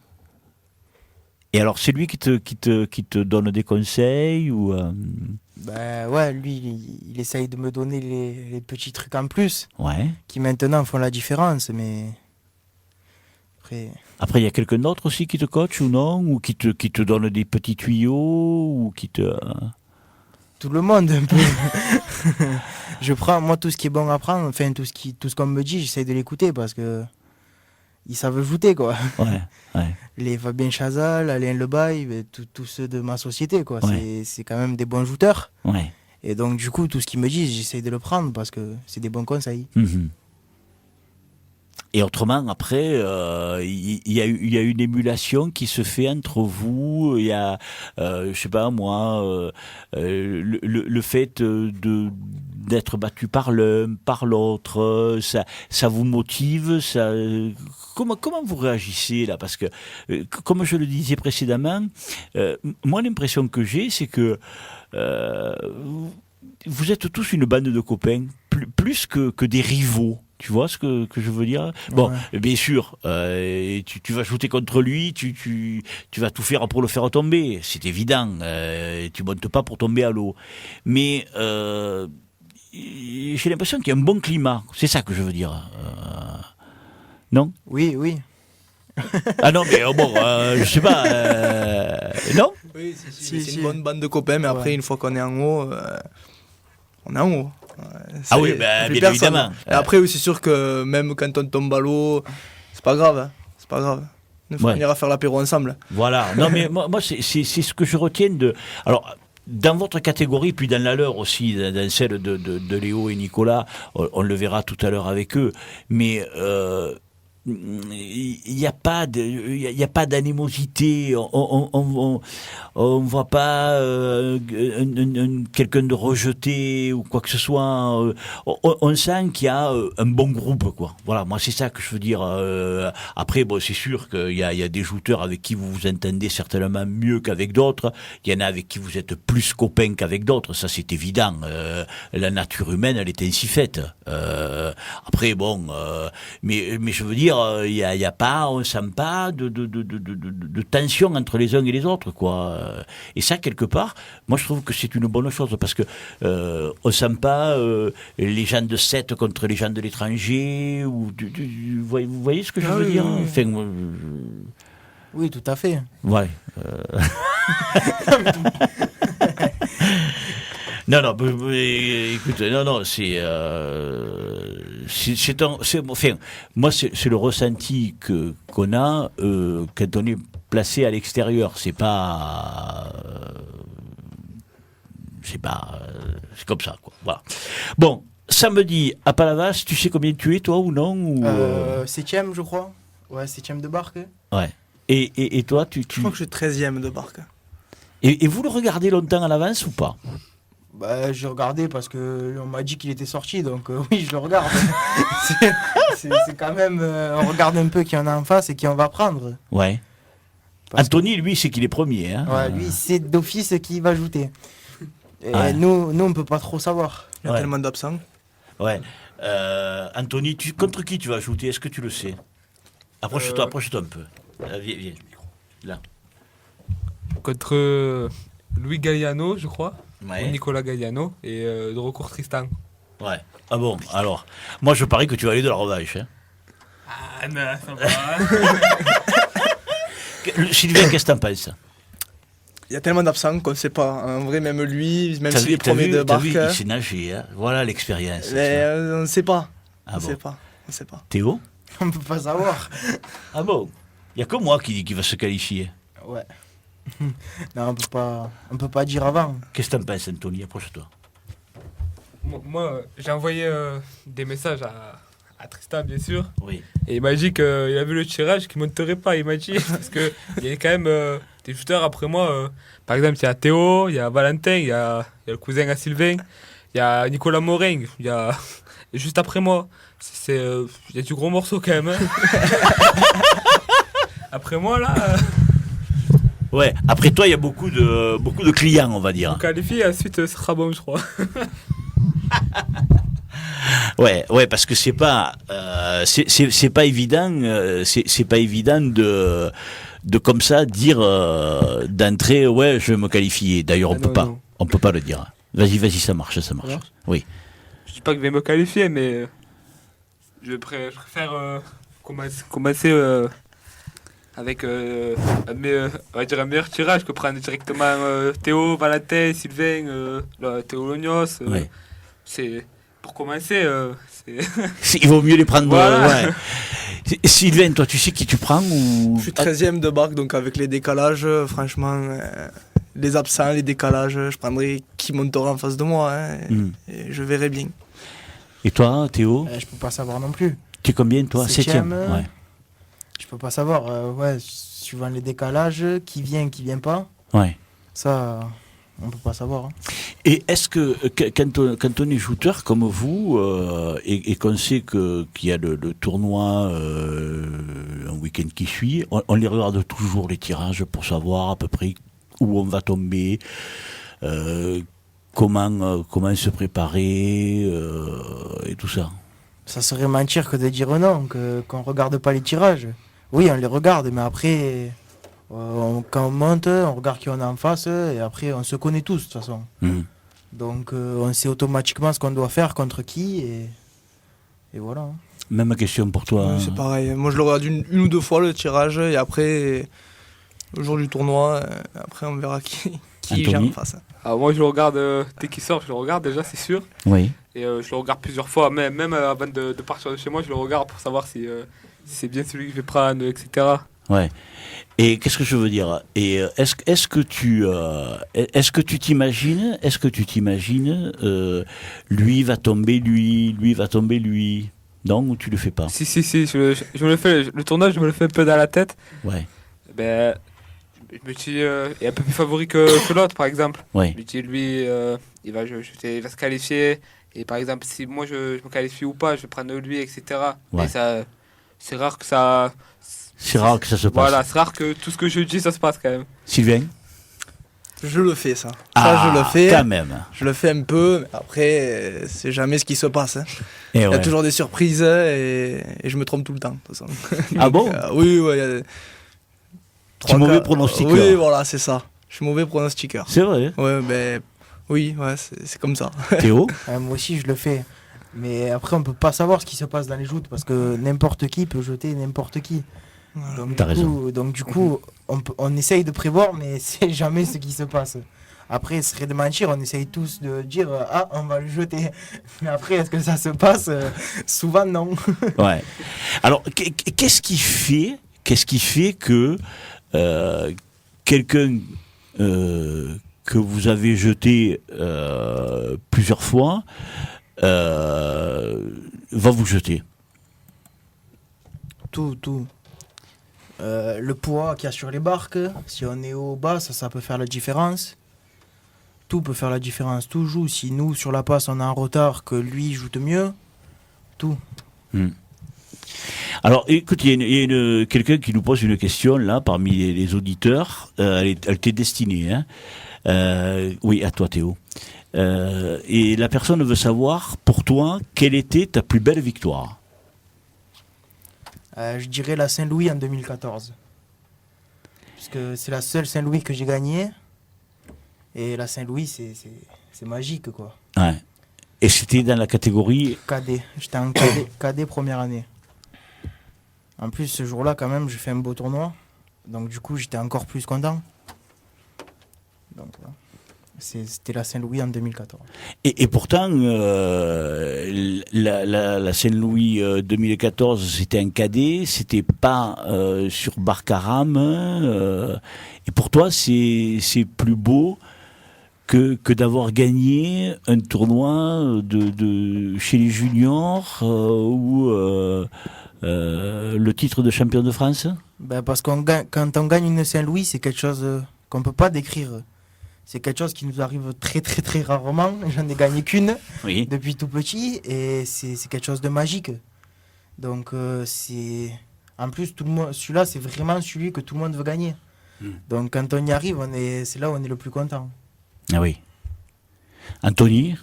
Et alors, c'est lui qui te donne des conseils ou ouais, lui, il essaye de me donner les petits trucs en plus. Ouais. Qui maintenant font la différence, mais... Après, il y a quelqu'un d'autre aussi qui te coach ou non ? Ou qui te donne des petits tuyaux ou qui te... Tout le monde, un peu. Je prends, moi, tout ce qui est bon à prendre, enfin, tout ce qu'on me dit, j'essaye de l'écouter parce que ils savent jouer, quoi. Ouais. les Fabien Chazal, Alain Lebaille, tous ceux de ma société, quoi. Ouais. C'est quand même des bons jouteurs. Ouais. Et donc, du coup, tout ce qu'ils me disent, j'essaye de le prendre parce que c'est des bons conseils. Mhm. Et autrement, après, il y a une émulation qui se fait entre vous. Il y a, je sais pas moi, le fait d'être battu par l'un, par l'autre, ça vous motive. Comment vous réagissez là? Parce que, comme je le disais précédemment, moi l'impression que j'ai, c'est que vous êtes tous une bande de copains, plus que des rivaux. Tu vois ce que je veux dire? Bon, Ouais. bien sûr, tu vas shooter contre lui, tu vas tout faire pour le faire tomber, c'est évident. Tu montes pas pour tomber à l'eau. Mais j'ai l'impression qu'il y a un bon climat. C'est ça que je veux dire. Non? Oui, oui. Ah non, mais bon, je sais pas. Non? Oui, Si, c'est si. une bonne bande de copains, mais après, Ouais. une fois qu'on est en haut, on est en haut. Ah oui, Il y bah, a plus bien personne. évidemment. Et après, oui, c'est sûr que même quand on tombe à l'eau, c'est pas grave. Hein. C'est pas grave. Une fois, Ouais. on ira faire l'apéro ensemble. Voilà. Non, mais moi c'est ce que je retiens de. Alors, dans votre catégorie, puis dans la leur aussi, dans celle de Léo et Nicolas, on le verra tout à l'heure avec eux, mais il n'y a pas d'animosité. On voit pas quelqu'un de rejeté ou quoi que ce soit. On sent qu'il y a un bon groupe, quoi. Voilà, moi c'est ça que je veux dire. Après, bon, c'est sûr qu'il y a des jouteurs avec qui vous vous entendez certainement mieux qu'avec d'autres. Il y en a avec qui vous êtes plus copains qu'avec d'autres. Ça, c'est évident. La nature humaine, elle est ainsi faite. Après, bon, mais je veux dire, il y a pas, on sent pas de tension entre les uns et les autres, quoi. Et ça, quelque part, moi, je trouve que c'est une bonne chose parce que on sent pas les gens de 7 contre les gens de l'étranger ou vous voyez ce que je Ah veux oui, dire? oui, oui. Enfin, Oui, tout à fait. ouais. Non, non, écoute, non, enfin, moi, c'est le ressenti qu'on a quand on est placé à l'extérieur. C'est comme ça, quoi. Voilà. Bon, samedi à Palavas, tu sais combien tu es, toi, ou non? Ou, 7ème, je crois. Ouais, 7ème de barque. ouais. Et toi, Je crois que je suis 13e de barque. et vous le regardez longtemps à l'avance ou pas? Bah, j'ai regardé parce que on m'a dit qu'il était sorti, donc oui, je le regarde. c'est quand même, on regarde un peu qui en a en face et qui on va prendre. Ouais. Parce Anthony, lui, c'est qu'il est premier. Hein. Ouais, lui, c'est d'office qui va ajouter. Et Ouais. nous, on peut pas trop savoir. Il y a Ouais. tellement d'absents. Ouais. Anthony, contre qui tu vas ajouter? Est-ce que tu le sais? Approche-toi un peu. Viens. Là. Contre Louis Galliano, je crois. Ou Ouais. Nicolas Galliano et de recours Tristan. Ouais. Ah bon, alors. Moi, je parie que tu vas aller de la revanche. Hein. Ah non, ça va. Sylvain, qu'est-ce que t'en penses? Il y a tellement d'absents qu'on ne sait pas. En vrai, même lui, même T'as s'il vu, est premier de t'as vu, barque, il s'est nagé. Hein. Voilà l'expérience. mais, on ne sait pas. Ah On ne bon. sait pas. On sait pas. Théo? On peut pas savoir. Ah bon? Il n'y a que moi qui va se qualifier. Ouais. Non, on peut pas dire avant. Qu'est-ce que t'en penses, Anthony? Approche-toi. Moi, j'ai envoyé des messages à Tristan, bien sûr. Oui. Et il m'a dit qu'il a vu le tirage, qu'il ne monterait pas. Il m'a dit, parce qu'il y a quand même des shooters après moi. Par exemple, il y a Théo, il y a Valentin, il y a le cousin à Sylvain, il y a Nicolas Morin, il y a et juste après moi. Il y a du gros morceau quand même. Hein. Après moi, là, Ouais. Après toi, il y a beaucoup de clients, on va on dire. qualifie, ensuite, ce sera bon, je crois. Ouais, parce que c'est pas évident, c'est pas évident de comme ça dire d'entrée, ouais, je vais me qualifier. D'ailleurs, Ah non. on peut pas le dire. Vas-y, ça marche. Ouais. Oui. Je dis pas que je vais me qualifier, mais je préfère commencer avec on va dire un meilleur tirage que prendre directement Théo, Valentin, Sylvain, Théo Lognos. Ouais. C'est pour commencer. Il vaut mieux les prendre. Voilà. Ouais. Sylvain, toi, tu sais qui tu prends ou... Je suis 13e de barque, donc avec les décalages, franchement, les absents, les décalages, je prendrai qui montera en face de moi. Et je verrai bien. Et toi, Théo, Je peux pas savoir non plus. tu es combien, toi? Septième. 7e. Ouais. Je peux pas savoir. Suivant les décalages, qui vient, qui vient pas. Ouais. Ça, on peut pas savoir. Hein. Et est-ce que quand on est shooter comme vous et qu'on sait qu'il y a le tournoi un week-end qui suit, on les regarde toujours les tirages pour savoir à peu près où on va tomber, comment se préparer et tout ça. Ça serait mentir que de dire non, qu'on regarde pas les tirages. Oui, on les regarde, mais après, quand on monte, on regarde qui on a en face, et après, on se connaît tous de toute façon. Donc, on sait automatiquement ce qu'on doit faire contre qui, et voilà. Hein. Même question pour toi. Ouais, c'est pareil. Moi, je le regarde une ou deux fois le tirage, et après, le jour du tournoi, après, on verra qui j'ai en face. Alors moi, je le regarde dès qu'il sort, je le regarde déjà, c'est sûr. Oui. Et je le regarde plusieurs fois, même avant de partir de chez moi, je le regarde pour savoir si c'est bien celui que je vais prendre, etc. Ouais. Et qu'est-ce que je veux dire? Et est-ce que tu t'imagines, lui va tomber lui va tomber lui, non, ou tu le fais pas? Si, je me le fais, le tournage, je me le fais un peu dans la tête. Ouais. Ben, je me dis, il est un peu plus favori que l'autre, par exemple. Ouais. Je me dis, lui, il va se qualifier. Et par exemple, si moi je me qualifie ou pas, je vais prendre lui, etc. Ouais. Et ça, c'est rare que ça. C'est rare que ça se passe. Voilà, c'est rare que tout ce que je dis, ça se passe quand même. Sylvain? Je le fais, ça. Ah, je le fais. Quand même. Je le fais un peu, mais après, c'est jamais ce qui se passe. Hein. Et Il y a ouais. toujours des surprises et je me trompe tout le temps. De toute façon. Ah bon? Oui, ouais. Tu es mauvais pronostiqueur. Oui, voilà, c'est ça. Je suis mauvais pronostiqueur. C'est vrai. Ouais, ben, oui, ouais, c'est comme ça. Théo? Moi aussi, je le fais. Mais après, on peut pas savoir ce qui se passe dans les joutes, parce que n'importe qui peut jeter n'importe qui. Donc du coup, on essaye de prévoir, mais c'est jamais ce qui se passe. Après, ce serait de mentir, on essaye tous de dire ah, on va le jeter. Mais après, est-ce que ça se passe? Souvent, non. Ouais. Alors, qu'est-ce qui fait que quelqu'un que vous avez jeté plusieurs fois va vous jeter? Tout. Le poids qu'il y a sur les barques, si on est haut ou bas, ça peut faire la différence. Tout peut faire la différence, tout joue. Si nous, sur la passe, on a un retard, que lui joue mieux, tout. Alors, écoute, il y a quelqu'un qui nous pose une question, là, parmi les auditeurs. Elle t'est destinée, hein. Oui, à toi, Théo. Et la personne veut savoir, pour toi, quelle était ta plus belle victoire? Je dirais la Saint-Louis en 2014. Parce que c'est la seule Saint-Louis que j'ai gagnée. Et la Saint-Louis, c'est magique, quoi. Ouais. Et c'était dans la catégorie... Cadet. J'étais en cadet première année. En plus, ce jour-là, quand même, j'ai fait un beau tournoi. Donc, du coup, j'étais encore plus content. Donc, voilà. C'était la Saint-Louis en 2014. Et pourtant, la Saint-Louis 2014, c'était un cadet, c'était pas sur Barcaram. Et pour toi, c'est plus beau que d'avoir gagné un tournoi chez les juniors ou le titre de champion de France? Ben parce quand on gagne une Saint-Louis, c'est quelque chose qu'on ne peut pas décrire. C'est quelque chose qui nous arrive très très très rarement. J'en ai gagné qu'une depuis tout petit et c'est quelque chose de magique. Donc c'est en plus tout le monde, celui-là c'est vraiment celui que tout le monde veut gagner. Donc quand on y arrive, c'est là où on est le plus content. Ah oui. Anthony?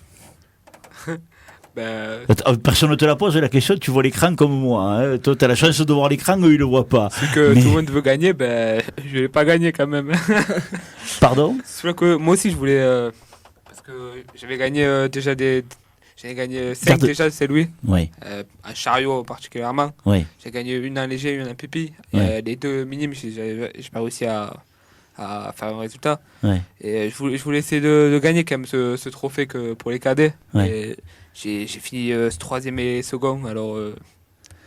Personne ne te la pose la question, tu vois l'écran comme moi. Hein. Toi, tu as la chance de voir l'écran, eux, ils ne le voient pas. Celui que tout le monde veut gagner, je ne l'ai pas gagné quand même. Pardon? Celui que moi aussi je voulais. Parce que j'avais gagné déjà J'avais gagné 5 déjà, c'est Louis. Oui. Un chariot particulièrement. Oui. J'ai gagné une en léger, une en pipi. Oui. Les deux minimes, j'ai pas réussi à faire un résultat. Oui. Et je voulais essayer de gagner quand même ce trophée pour les cadets. Oui. J'ai fini 3e et second, alors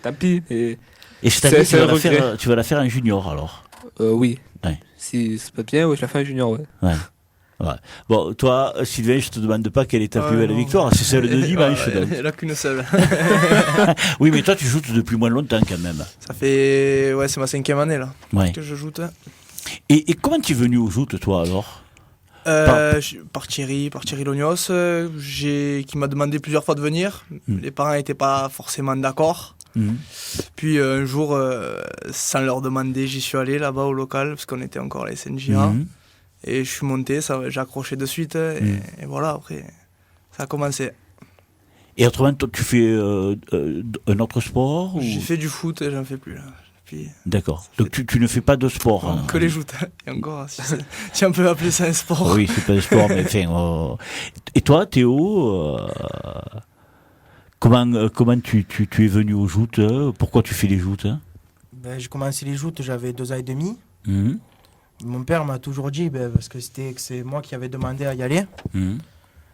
tant pis. Et Et cette année, C'est un regret. tu vas la faire en junior alors. Oui. Ouais. Si c'est pas bien, oui, je la fais en junior, ouais. Ouais. Ouais. Bon, toi, Sylvain, je te demande pas quelle est ta plus belle non. victoire, c'est celle de dimanche. Il donc. n'y en a qu'une seule. Oui, mais toi, tu joues depuis moins longtemps quand même. Ça fait. Ouais, c'est ma 5e année là Ouais. que je joue. Et comment tu es venu au joutes, toi, alors? Par Thierry Lognos, qui m'a demandé plusieurs fois de venir. Les parents n'étaient pas forcément d'accord. Puis un jour, sans leur demander, j'y suis allé là-bas au local, parce qu'on était encore à la SNJA. Et je suis monté, j'ai accroché de suite. Et voilà, après, ça a commencé. Et autrement, toi, tu fais un autre sport ou... J'ai fait du foot et j'en fais plus là. Puis, D'accord. Donc tu ne fais pas de sport hein. que les joutes. Et encore, si on peut appeler ça un sport. Oui, c'est pas un sport, mais enfin... Et toi, Théo, comment tu es venu aux joutes? Pourquoi tu fais les joutes? Ben, j'ai commencé les joutes, j'avais 2 ans et demi. Mhm. Mon père m'a toujours dit, parce que c'est moi qui avais demandé à y aller. Mhm.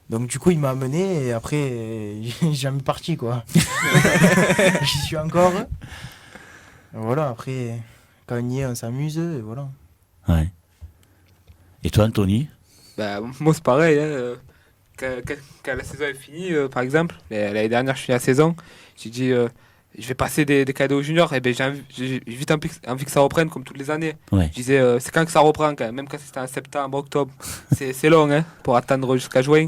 Donc du coup, il m'a amené et après, j'ai jamais parti, quoi. J'y suis encore. Voilà, après, quand on y est, on s'amuse, et voilà. Ouais. Et toi, Anthony? Bah, moi, c'est pareil. Hein. Quand la saison est finie, par exemple, l'année dernière, je finis la saison, j'ai dit, je vais passer des cadeaux aux juniors, et ben j'ai vite envie que ça reprenne, comme toutes les années. Ouais. Je disais, c'est quand que ça reprend, quand même quand c'était en septembre, octobre. C'est long, hein, pour attendre jusqu'à juin.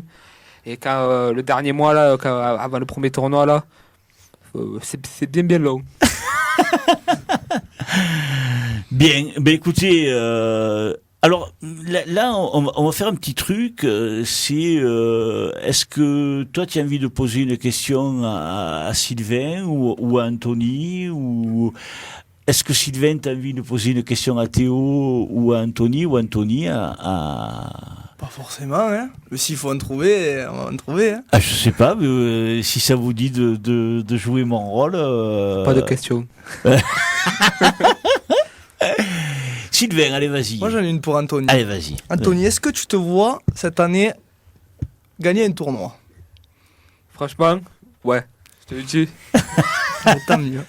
Et quand le dernier mois, là, avant le premier tournoi, là, c'est bien long. Bien, ben écoutez, alors là on va faire un petit truc, est-ce que toi tu as envie de poser une question à Sylvain ou à Anthony, ou est-ce que Sylvain t'a envie de poser une question à Théo ou à Anthony à... Pas forcément, hein. Mais s'il faut en trouver, on va en trouver. Hein. Ah, je sais pas, mais, si ça vous dit de jouer mon rôle... Pas de question. Sylvain, allez, vas-y. Moi j'en ai une pour Anthony. Allez, vas-y. Anthony, est-ce que tu te vois cette année gagner un tournoi? Franchement, ouais, je te le dis. Tant mieux.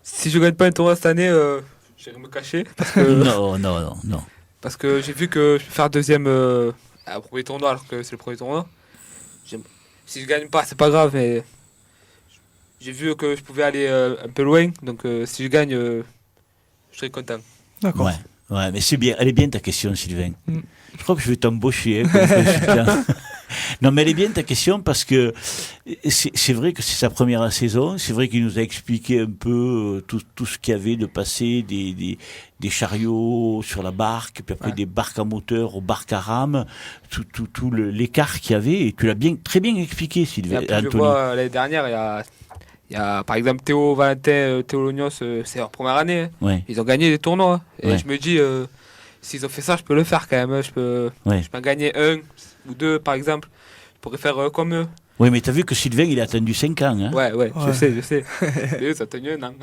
Si je gagne pas un tournoi cette année, j'irai me cacher. Parce que, Non. parce que j'ai vu que je peux faire deuxième au premier tournoi alors que c'est le premier tournoi. Si je gagne pas, c'est pas grave, mais j'ai vu que je pouvais aller un peu loin. Donc si je gagne, je serai content. D'accord. Ouais, mais c'est bien. Elle est bien ta question, Sylvain. Je crois que je vais t'embaucher comme consultant. Non, mais elle est bien ta question parce que c'est vrai que c'est sa première saison. C'est vrai qu'il nous a expliqué un peu tout ce qu'il y avait de passer des chariots sur la barque, puis après des barques à moteur aux barques à rame, tout l'écart qu'il y avait. Et tu l'as très bien expliqué, Sylvain. Après, je vois l'année dernière, il y a par exemple Théo Valentin, Théo Lognos, c'est leur première année. Hein. Ouais. Ils ont gagné des tournois. Et Ouais. je me dis, s'ils ont fait ça, je peux le faire quand même. Je peux en gagner un ou deux, par exemple. Je pourrais faire comme eux. Oui, mais t'as vu que Sylvain, il a attendu 5 ans. Hein. Ouais, je sais. Mais eux, ça a tenu un an.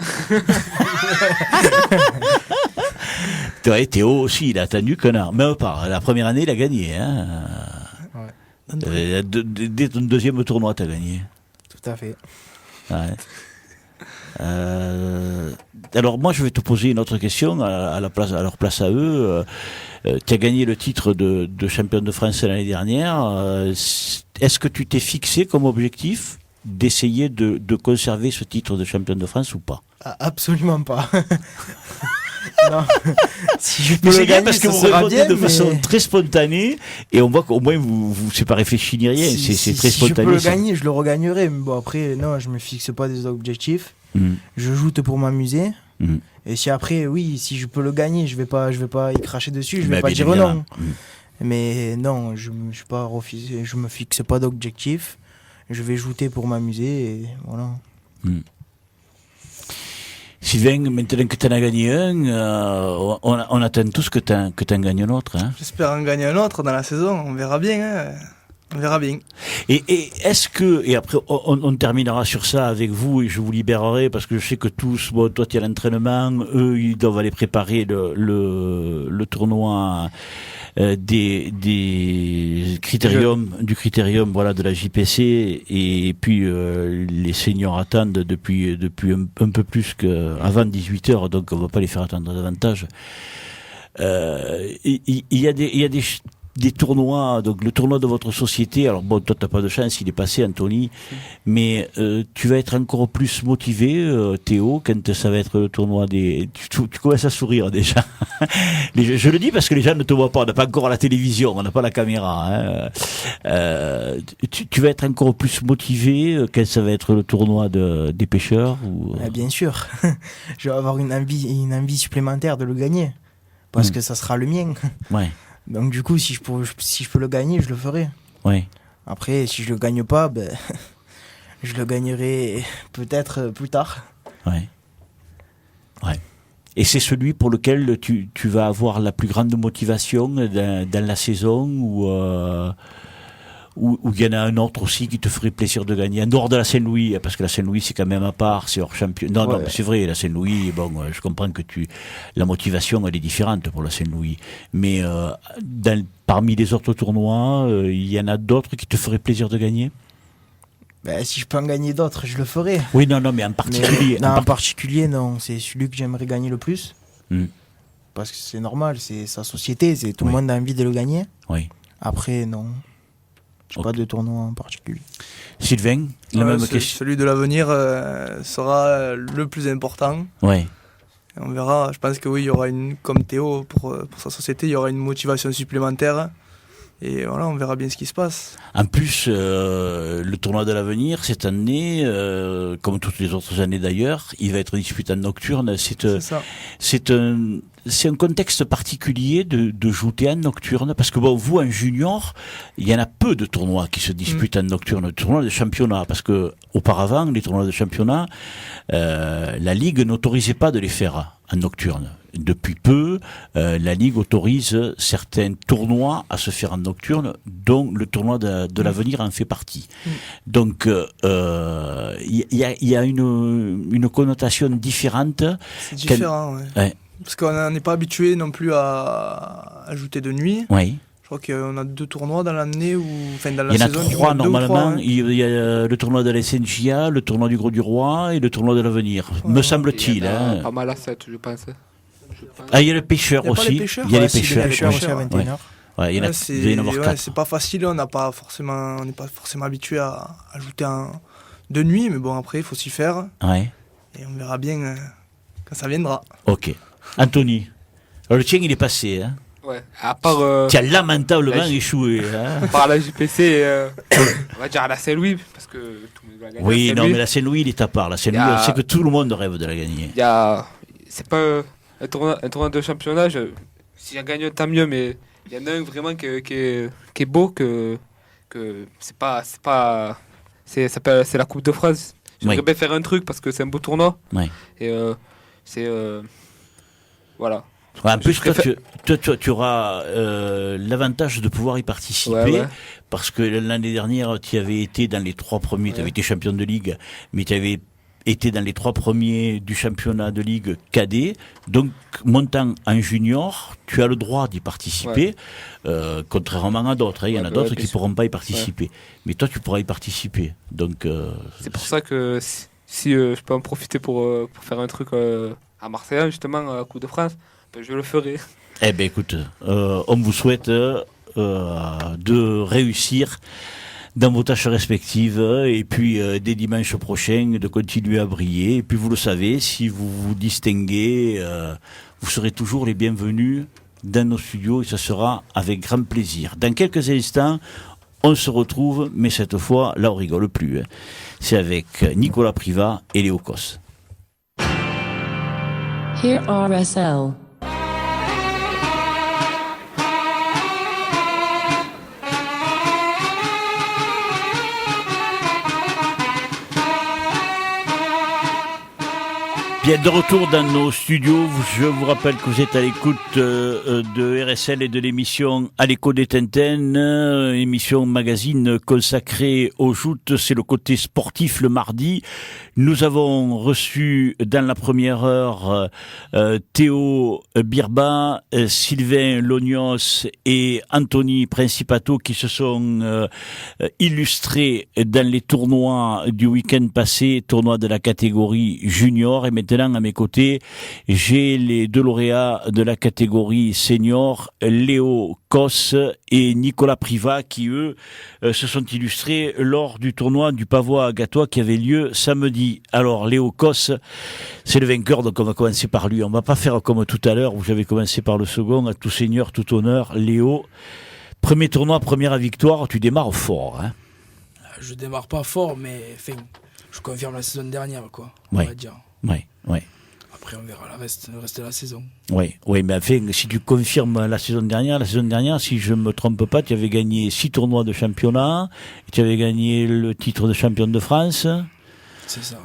Ouais, Théo aussi, il a attendu qu'un an. Mais pas, la première année, il a gagné. Hein. Dès ton deuxième tournoi, t'as gagné. Tout à fait. Ouais. Alors moi je vais te poser une autre question à leur place à eux. Tu as gagné le titre de champion de France l'année dernière. Est-ce que tu t'es fixé comme objectif d'essayer de conserver ce titre de champion de France ou pas? Ah, absolument pas. Non. Si je peux Mais le c'est bien gagner, parce que ça vous sera répondez bien, de mais façon très spontanée et on voit qu'au moins vous c'est pas réfléchi ni rien, c'est très si je spontané. peux le ça. gagner, je le regagnerai. Mais bon, après, non, je me fixe pas des objectifs. Mm. Je joue pour m'amuser. Mm. Et si après, oui, si je peux le gagner, je vais pas y cracher dessus, je vais Bah, pas bien dire évidemment. non. Mais non, je suis pas refusé, je me fixe pas d'objectif. Je vais jouer pour m'amuser et voilà. Mm. Sylvain, maintenant que tu en as gagné un, on attend tous que tu en gagnes un autre. Hein. J'espère en gagner un autre dans la saison, on verra bien. Hein. On verra bien. Et est-ce que, et après on terminera sur ça avec vous et je vous libérerai parce que je sais que tous, bon, toi tu as l'entraînement, eux ils doivent aller préparer le tournoi des critériums, du critérium voilà de la JPC, et puis les seniors attendent depuis un peu plus qu'avant 18h, donc on va pas les faire attendre davantage. Il y a des tournois, donc le tournoi de votre société, alors bon, toi t'as pas de chance, il est passé, Anthony, mais tu vas être encore plus motivé, Théo, quand ça va être le tournoi des... Tu commences à sourire déjà. Je le dis parce que les gens ne te voient pas, on n'a pas encore la télévision, on n'a pas la caméra. Tu vas être encore plus motivé quand ça va être le tournoi des pêcheurs ou... Bien sûr, je vais avoir une envie supplémentaire de le gagner, parce que ça sera le mien. Ouais. Donc du coup, si je peux le gagner, je le ferai. Ouais. Après, si je le gagne pas, je le gagnerai peut-être plus tard. Ouais. Ouais. Et c'est celui pour lequel tu vas avoir la plus grande motivation dans la saison, ou il y en a un autre aussi qui te ferait plaisir de gagner en dehors de la Saint-Louis, parce que la Saint-Louis c'est quand même à part, c'est hors champion. Non, mais c'est vrai, la Saint-Louis, bon, je comprends que la motivation elle est différente pour la Saint-Louis, mais parmi les autres tournois, il y en a d'autres qui te feraient plaisir de gagner? Si je peux en gagner d'autres, je le ferai. Oui, non, mais en particulier. En particulier, non, c'est celui que j'aimerais gagner le plus. Parce que c'est normal, c'est sa société, tout le monde a envie de le gagner. Oui. Après, non. Pas de tournoi en particulier. Sylvain, la même question. Celui de l'avenir sera le plus important. Ouais. On verra. Je pense que oui, il y aura comme Théo pour sa société, il y aura une motivation supplémentaire. Et voilà, on verra bien ce qui se passe. En plus, le tournoi de l'avenir, cette année, comme toutes les autres années d'ailleurs, il va être disputé en nocturne. C'est un contexte particulier de jouer en nocturne, parce que bon, vous, en junior, il y en a peu de tournois qui se disputent en nocturne. Tournois de championnat, parce que auparavant, les tournois de championnat, la Ligue n'autorisait pas de les faire en nocturne. Depuis peu, la Ligue autorise certains tournois à se faire en nocturne, dont le tournoi de l'avenir en fait partie. Donc, il y a une connotation différente. C'est différent, ouais. Parce qu'on n'est pas habitué non plus à ajouter de nuit. Oui. Je crois qu'on a 2 tournois dans l'année, dans la saison. Il y en a 3 normalement. 3, Il y a le tournoi de la SNJA, le tournoi du Gros du Roi et le tournoi de l'avenir, me semble-t-il. Il y en a pas mal à 7, je pense. Ah, il y a le pêcheur aussi. Il y a les pêcheurs. Aussi à 21h. Ouais, il doit y en avoir 4. C'est pas facile, on n'est pas forcément habitué à ajouter de nuit, mais bon, après, il faut s'y faire. Ouais. Et on verra bien quand ça viendra. Ok. Anthony, alors le tien, il est passé. Hein. Ouais, à part. Tu as lamentablement échoué. Hein. À part la JPC, on va dire à la Saint-Louis, parce que tout le monde va gagner. Oui, non, mais la Saint-Louis, il est à part. La Saint-Louis, on sait que tout le monde rêve de la gagner. C'est pas un tournoi de championnat, si j'en gagne, tant mieux, mais il y en a un vraiment qui est beau, que c'est la Coupe de France. J'aimerais bien faire un truc parce que c'est un beau tournoi. Ouais. Et voilà. Ouais, en plus, tu auras l'avantage de pouvoir y participer, parce que l'année dernière, tu avais été dans les 3 premiers, tu avais été champion de ligue, mais tu avais été dans les 3 premiers du championnat de ligue cadet. Donc, montant en junior, tu as le droit d'y participer, contrairement à d'autres. Il y en a d'autres qui ne pourront pas y participer. Mais toi, tu pourras y participer. Donc, c'est pour ça que si je peux en profiter pour faire un truc à Marseille, justement, à Coupe de France, je le ferai. Eh bien, écoute, on vous souhaite de réussir dans vos tâches respectives, et puis dès dimanche prochain de continuer à briller. Et puis vous le savez, si vous vous distinguez, vous serez toujours les bienvenus dans nos studios, et ça sera avec grand plaisir. Dans quelques instants, on se retrouve, mais cette fois, là on rigole plus. Hein. C'est avec Nicolas Privat et Léo Cos. Here RSL. Bien, de retour dans nos studios, je vous rappelle que vous êtes à l'écoute de RSL et de l'émission À l'écho des Tintin, émission magazine consacrée au joutes, c'est le côté sportif le mardi. Nous avons reçu dans la première heure Théo Birba, Sylvain Lognos et Anthony Principato qui se sont illustrés dans les tournois du week-end passé, tournois de la catégorie junior. Et maintenant, à mes côtés, j'ai les deux lauréats de la catégorie senior, Léo Cos et Nicolas Privat, qui eux se sont illustrés lors du tournoi du Pavois à Gatois qui avait lieu samedi. Alors Léo Cos, c'est le vainqueur, donc on va commencer par lui. On va pas faire comme tout à l'heure où j'avais commencé par le second, à tout seigneur, tout honneur. Léo, premier tournoi, première victoire, tu démarres fort, hein? Je démarre pas fort, mais enfin, je confirme la saison dernière, quoi. On Ouais. va dire. Ouais, ouais. Après, on verra le reste de la saison. Oui, oui, mais enfin, si tu confirmes la saison dernière, si je me trompe pas, tu avais gagné 6 tournois de championnat, et tu avais gagné le titre de champion de France. C'est ça.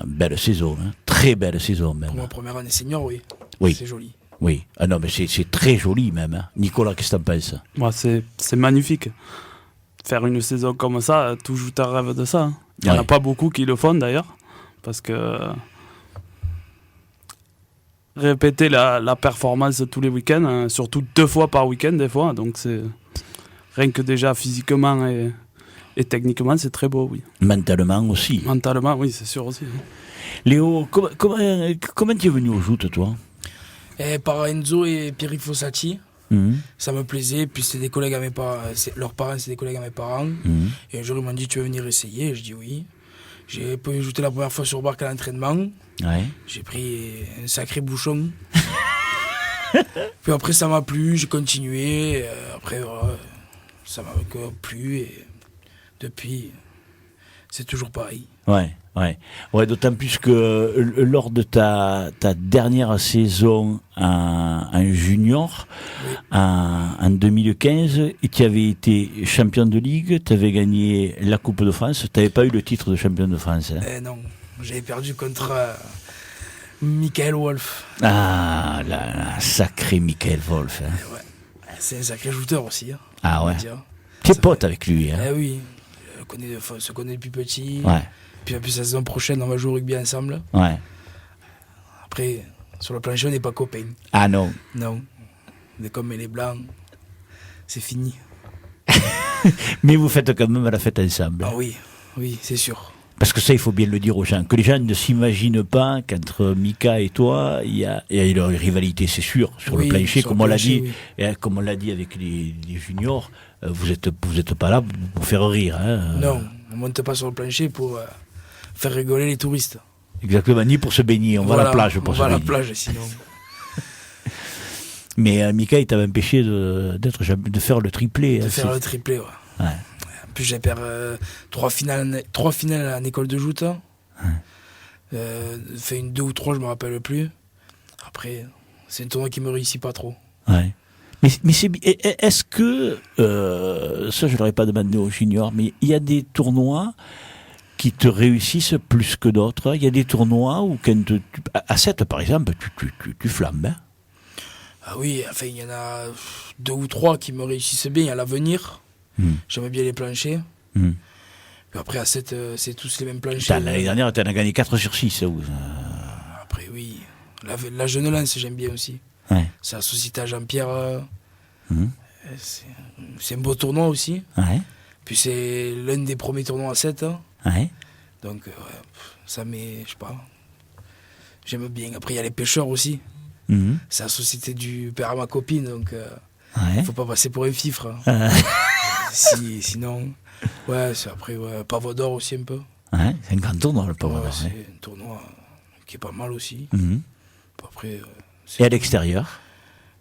Belle saison, hein. Très belle saison même. Pour ma première année senior, oui. Oui. C'est joli. Oui, ah non, mais c'est très joli même, hein. Nicolas, qu'est-ce que t'en penses? Moi, c'est magnifique. Faire une saison comme ça, tout joueur rêve de ça. Il n'y en Ouais. a pas beaucoup qui le font d'ailleurs, parce que répéter la performance tous les week-ends, hein, surtout 2 fois par week-end des fois, donc c'est rien que déjà physiquement et techniquement c'est très beau, oui. Mentalement aussi. Mentalement, oui, c'est sûr aussi. Léo, comment tu es venu au joutes, toi? Et par Enzo et Pierre Fossati, Mhm, ça me plaisait. Puis c'est des collègues à mes parents, leurs parents, c'est des collègues à mes parents. mhm. Et un jour, ils m'ont dit, tu veux venir essayer? Je dis oui. J'ai pu jouer la première fois sur barque à l'entraînement. Ouais. J'ai pris un sacré bouchon. Puis après, ça m'a plu, j'ai continué. Après, voilà, ça m'a encore plu. Et depuis, c'est toujours pareil. Ouais, ouais. Ouais, d'autant plus que lors de ta dernière saison en junior, Oui. en 2015, tu avais été champion de ligue, tu avais gagné la Coupe de France, tu n'avais pas eu le titre de champion de France. Hein. Non, j'avais perdu contre Michael Wolf. Ah, la sacré Michael Wolf. Hein. Ouais. C'est un sacré shooter aussi. Hein, Ah on va ouais. dire. T'es Ça pote avec lui. Hein. Eh oui, on se connaît depuis petit. Ouais, Puis en plus, la saison prochaine, on va jouer au rugby ensemble. ouais. Après, sur le plancher, on n'est pas copains. Ah non. Non. On est comme les blancs. C'est fini. Mais vous faites quand même la fête ensemble. Ah oui, oui, c'est sûr. Parce que ça, il faut bien le dire aux gens. Que les gens ne s'imaginent pas qu'entre Mika et toi, il y a une rivalité, c'est sûr, sur Oui, le plancher, sur comme le on l'a plancher, dit. oui. Et comme on l'a dit avec les juniors, vous êtes pas là pour faire rire. Hein. Non, on ne monte pas sur le plancher pour faire rigoler les touristes. Exactement, ni pour se baigner. On va à la plage pour se On va à la baigner. plage sinon. Mais Mika, il t'avait empêché de faire le triplé. De hein, faire c'est- le triplé, ouais. Ouais. En plus, j'ai perdu 3 finales en école de joute. Fait une 2 ou 3, je me rappelle plus. Après, c'est un tournoi qui me réussit pas trop. Ouais. Mais est-ce que, ça je ne l'aurais pas demandé aux juniors, mais il y a des tournois qui te réussissent plus que d'autres. Il y a des tournois où, à 7 par exemple, tu flambes. Hein. Ah oui, enfin, il y en a 2 ou 3 qui me réussissent bien. Il y a l'avenir. J'aimais bien les planchers. Mm. Puis après, à 7, c'est tous les mêmes planchers. Putain, l'année dernière, tu en as gagné 4 sur 6. Après, oui. La jeune lance, j'aime bien aussi. Ouais. C'est la société à Jean-Pierre. Mhm. C'est un beau tournoi aussi. Ouais. Puis c'est l'un des premiers tournois à 7. Ouais. Donc, ça met, je sais pas. J'aime bien. Après, il y a les pêcheurs aussi. Mhm. C'est la société du père à ma copine. Donc, Ouais. faut pas passer pour un fifre. Sinon, ouais, c'est après, ouais, Pavois d'or aussi un peu. Ouais. C'est un grand tournoi, le Pavois Ouais, d'Or, c'est ouais. un tournoi qui est pas mal aussi. Mhm. Après, Et à l'extérieur.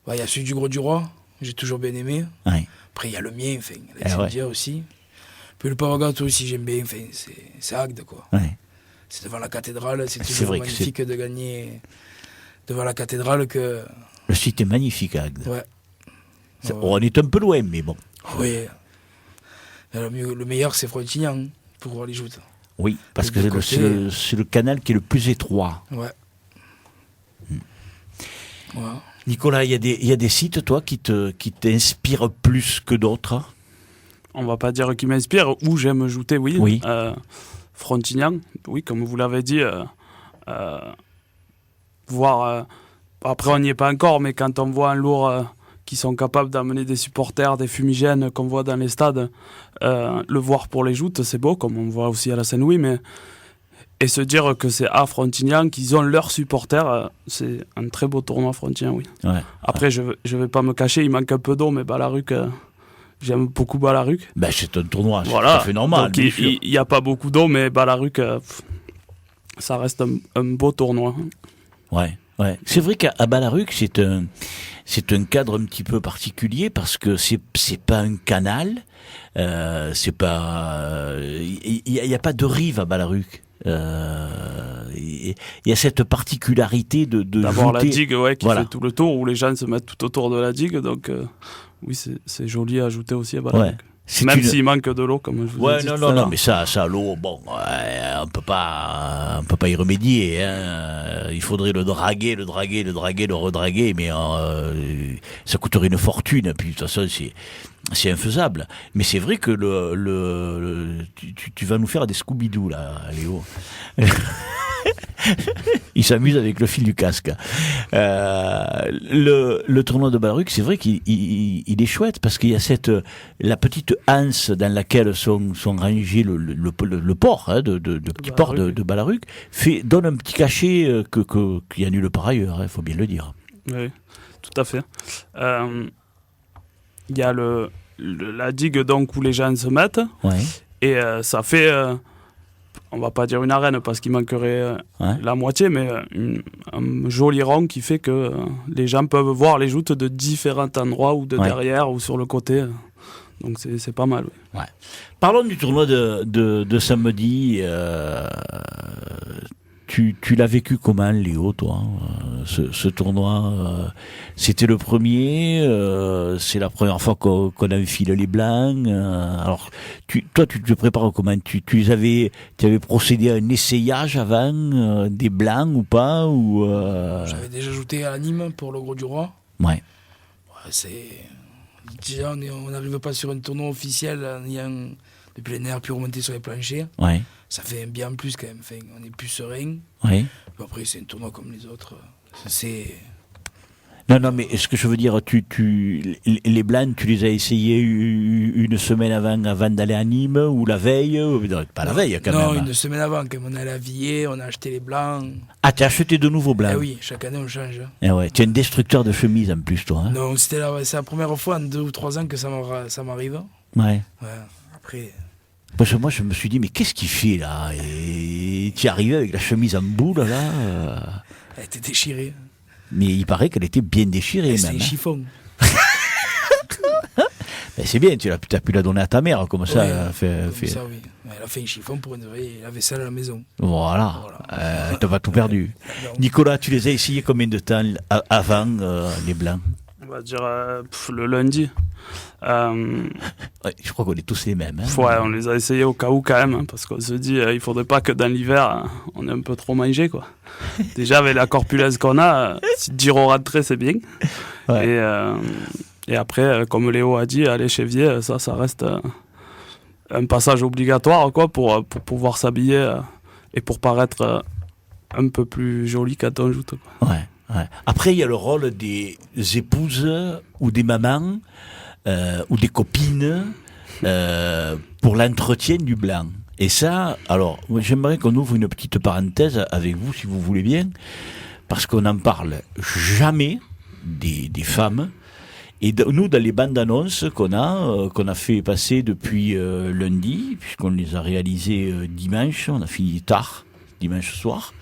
il y a celui du Gros du Roi, j'ai toujours bien aimé. Ouais. Après, il y a le mien, enfin, Ah ouais. l'India aussi. Puis le Pavois Gâteau aussi, j'aime bien. Enfin, c'est Agde, quoi. Ouais. C'est devant la cathédrale, c'est C'est toujours vrai que magnifique de gagner devant la cathédrale que. Le site est magnifique à Agde. Ouais. Ça- Ouais. On est un peu loin, mais bon. Oui. Le meilleur, c'est Frontignan pour voir les joutes. Oui, parce Les que deux c'est côtés. le canal qui est le plus étroit. Ouais. Voilà. Nicolas, il y a des sites, toi, qui t'inspirent plus que d'autres? On va pas dire qui m'inspire, où j'aime jouter, oui. Oui. Frontignan, oui, comme vous l'avez dit. Voir. Après, on n'y est pas encore, mais quand on voit un lourd qui sont capables d'amener des supporters, des fumigènes qu'on voit dans les stades, le voir pour les joutes, c'est beau, comme on voit aussi à la Saint-Louis, mais. Et se dire que c'est à Frontignan, qu'ils ont leurs supporters, c'est un très beau tournoi Frontignan, oui. Ouais. Après, je vais pas me cacher, il manque un peu d'eau, mais Ballaruc, j'aime beaucoup Ballaruc. Ben, c'est un tournoi, c'est Voilà. tout à fait normal. Donc, il n'y a pas beaucoup d'eau, mais Ballaruc, ça reste un beau tournoi. Ouais. C'est vrai qu'à Ballaruc, c'est un cadre un petit peu particulier parce que c'est pas un canal, c'est pas, il y a pas de rive à Ballaruc. Il y a cette particularité de D'abord la jouter. digue, qui Voilà. fait tout le tour, où les gens se mettent tout autour de la digue, donc oui, c'est joli à ajouter aussi à Ballaruc. Ouais. C'est Même une- s'il manque de l'eau, comme je vous ai Ouais, dit. non, mais ça, l'eau, bon, on peut pas y remédier, hein. Il faudrait le draguer, le redraguer, mais ça coûterait une fortune, puis de toute façon, c'est infaisable. Mais c'est vrai que tu vas nous faire des Scooby-Doo, là, Léo. Il s'amuse avec le fil du casque. Le tournoi de Ballaruc, c'est vrai qu'il est chouette parce qu'il y a la petite anse dans laquelle sont rangés le port, hein, de petits ports de Ballaruc, donne un petit cachet qu'il y a nulle part ailleurs, il faut bien le dire. Oui, tout à fait. Il y a la digue donc où les gens se mettent, Ouais. et ça fait, on va pas dire une arène parce qu'il manquerait la moitié, mais un joli rond qui fait que les gens peuvent voir les joutes de différents endroits, ou de derrière ou sur le côté. Donc c'est pas mal. Oui. Ouais. Parlons du tournoi de samedi. Tu l'as vécu comment, Léo, toi, ce tournoi? C'était le premier, c'est la première fois qu'on enfile les blancs. Alors, toi, tu te prépares comment? Tu avais procédé à un essayage avant des blancs ou pas, ou J'avais déjà ajouté à Nîmes pour le Gros du Roi. Ouais. Déjà, on n'arrive pas sur un tournoi officiel en ayant de plein air, puis remonter sur les planchers. Ouais. Ça fait un bien plus quand même. Enfin, on est plus serein. Ouais. Puis après, c'est un tournoi comme les autres. Non, mais ce que je veux dire, les blancs, tu les as essayés une semaine avant d'aller à Nîmes, ou la veille? Non, pas la veille, quand même. Non, une semaine avant, quand on est allé à Villers, on a acheté les blancs. Ah, t'as acheté de nouveaux blancs? Ah oui, chaque année on change. Eh ouais, tu es un destructeur de chemises en plus, toi. Hein? Non, c'est la première fois en 2 ou 3 ans que ça m'arrive. Ouais. Après. Parce que moi, je me suis dit, mais qu'est-ce qu'il fait là? Et tu es arrivé avec la chemise en boule là. Elle était déchirée. Mais il paraît qu'elle était bien déchirée, même. C'est un chiffon. Ben, c'est bien, tu as pu la donner à ta mère, comme ça. Comme ça, oui. Elle a fait un chiffon pour enlever la vaisselle à la maison. Voilà. T'as pas tout perdu. Nicolas, tu les as essayés combien de temps avant les blancs? On va dire le lundi. Je crois qu'on est tous les mêmes. Hein. Ouais, on les a essayés au cas où quand même, parce qu'on se dit il faudrait pas que dans l'hiver on ait un peu trop mangé, quoi. Déjà avec la corpulence qu'on a, si 10 euros rentrés c'est bien. Ouais. Et après, comme Léo a dit, aller chez Vier, ça reste un passage obligatoire, quoi, pour pouvoir s'habiller et pour paraître un peu plus joli quand on joue, quoi. Ouais. Après, il y a le rôle des épouses ou des mamans ou des copines pour l'entretien du blanc. Et ça, alors, j'aimerais qu'on ouvre une petite parenthèse avec vous, si vous voulez bien, parce qu'on n'en parle jamais des femmes. Et nous, dans les bandes annonces qu'on a fait passer depuis lundi, puisqu'on les a réalisées dimanche, on a fini tard, dimanche soir,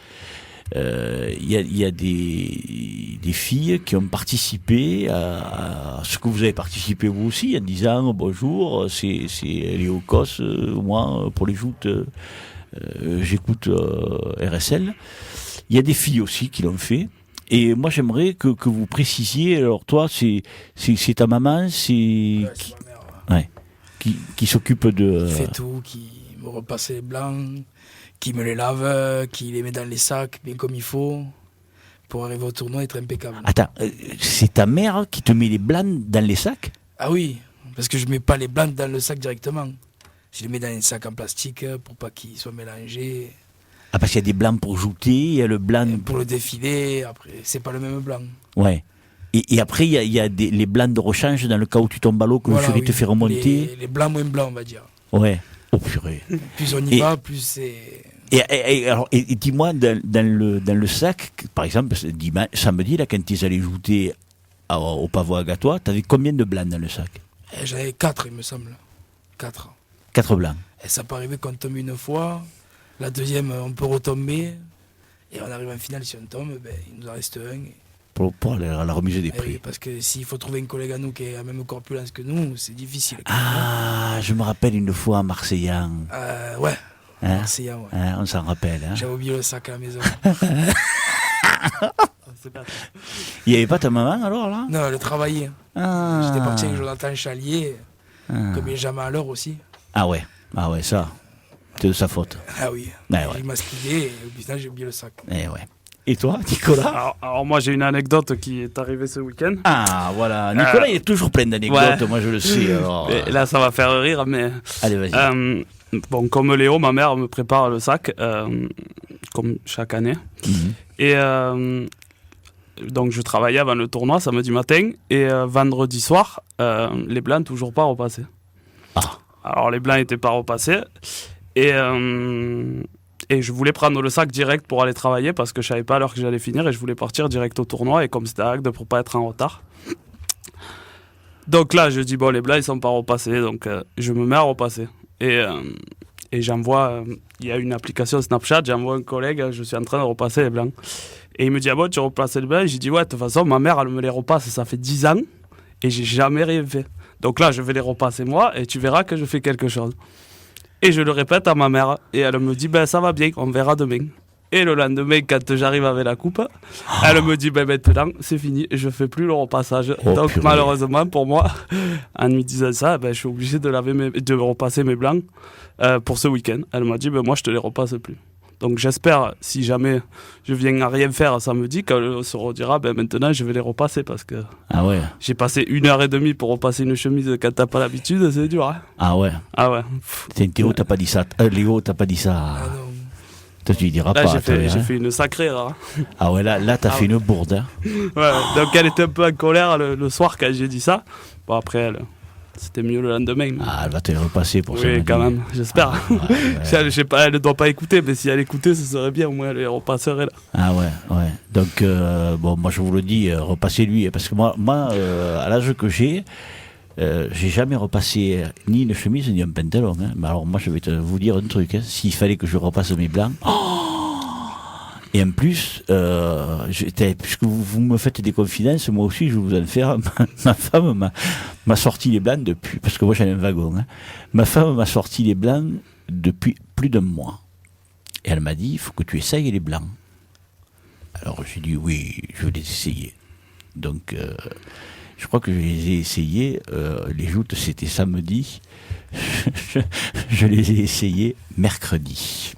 il y a des filles qui ont participé à ce que vous avez participé vous aussi, en disant bonjour, c'est Léo Cos, moi pour les joutes j'écoute RSL. Il y a des filles aussi qui l'ont fait. Et moi, j'aimerais que vous précisiez. Alors, toi, c'est ta maman, c'est ma mère, qui s'occupe de. Qui fait tout, qui me repasse les blancs, qui me les lave, qui les met dans les sacs bien comme il faut. pour arriver au tournoi et être impeccable. Attends, c'est ta mère qui te met les blancs dans les sacs? Ah oui, parce que je mets pas les blancs dans le sac directement. Je les mets dans un sac en plastique pour pas qu'ils soient mélangés. Ah, parce qu'il y a des blancs pour jouter, il y a le blanc... Et pour le défilé, après, c'est pas le même blanc. Ouais. Et après, il y a les blancs de rechange dans le cas où tu tombes à l'eau, que le jury te fait remonter. Les blancs moins blancs, on va dire. Ouais. Oh purée. Plus on y va, plus c'est... Et dis-moi, dans le sac, par exemple, samedi, là, quand ils allaient jouter au pavot à Gatois, t'avais combien de blancs dans le sac? J'avais 4, il me semble. 4. 4 blancs. Et ça peut arriver qu'on tombe une fois, la deuxième, on peut retomber, et on arrive en finale, si on tombe, ben, il nous en reste un. Pour aller à la remise des prix. Oui, parce que s'il faut trouver un collègue à nous qui a la même corpulence que nous, c'est difficile. Ah, je me rappelle une fois à Marseillan. Ouais. Hein? Marseillan, ouais. Hein, on s'en rappelle. Hein? J'avais oublié le sac à la maison. Il n'y avait pas ta maman alors là? Non, elle travaillait. Ah. J'étais parti avec Jonathan Chalier, comme il est jamais à l'heure aussi. Ah ouais, ça, c'est de sa faute. Ah oui, ouais. Il m'a skidé et au final j'ai oublié le sac. Ouais. Et toi, Nicolas? Alors moi j'ai une anecdote qui est arrivée ce week-end. Ah voilà, Nicolas il est toujours plein d'anecdotes, ouais. Moi je le sais. Alors... Là ça va faire rire, mais... Allez, vas-y. Bon, comme Léo, ma mère me prépare le sac, comme chaque année. Et donc je travaillais avant le tournoi samedi matin, et vendredi soir, les blancs toujours pas repassés. Ah. Alors les blancs n'étaient pas repassés, et je voulais prendre le sac direct pour aller travailler parce que je savais pas à l'heure que j'allais finir et je voulais partir direct au tournoi, et comme c'était à Agde pour pas être en retard. Donc là je dis bon, les blancs ils sont pas repassés, donc je me mets à repasser. Et j'envoie, il y a une application Snapchat, j'envoie un collègue, je suis en train de repasser les blancs. Et il me dit, ah bon, tu repasses les blancs? J'ai dit, ouais, de toute façon, ma mère, elle me les repasse, ça fait 10 ans, et j'ai jamais rien fait. Donc là, je vais les repasser moi, et tu verras que je fais quelque chose. Et je le répète à ma mère, et elle me dit, ben ça va bien, on verra demain. Et le lendemain, quand j'arrive avec la coupe, elle me dit, ben maintenant, c'est fini, je fais plus le repassage. Donc purée. Malheureusement, pour moi, en lui disant ça, ben, je suis obligé de repasser mes blancs pour ce week-end. Elle m'a dit, ben moi, je te les repasse plus. Donc j'espère, si jamais je viens à rien faire samedi, qu'elle se redira, ben maintenant, je vais les repasser, parce que j'ai passé 1h30 pour repasser une chemise quand t'as pas l'habitude, c'est dur. Hein. Ah ouais. Théo, t'as pas dit ça. Léo, t'as pas dit ça. Ah non. Toi, tu lui diras là, pas. J'ai fait une sacrée erreur. Ah ouais, là t'as fait une bourde. Hein. Ouais, donc elle était un peu en colère le soir quand j'ai dit ça. Bon, après, c'était mieux le lendemain. Ah, elle va te les repasser pour ça. Oui, quand même, j'espère. Je sais pas, elle ne doit pas écouter, mais si elle écoutait, ce serait bien, au moins elle les repasserait là. Ah ouais. Donc, bon, moi je vous le dis, repassez-lui. Parce que moi à l'âge que j'ai jamais repassé ni une chemise ni un pantalon. Hein. Mais alors moi je vais vous dire un truc. Hein. S'il fallait que je repasse mes blancs... Et en plus, puisque vous me faites des confidences, moi aussi je vais vous en faire. Ma femme m'a sorti les blancs depuis... Parce que moi j'ai un wagon. Hein. Ma femme m'a sorti les blancs depuis plus d'un mois. Et elle m'a dit, il faut que tu essayes les blancs. Alors j'ai dit, oui, je vais les essayer. Donc... je crois que je les ai essayés, les joutes c'était samedi, je les ai essayés mercredi.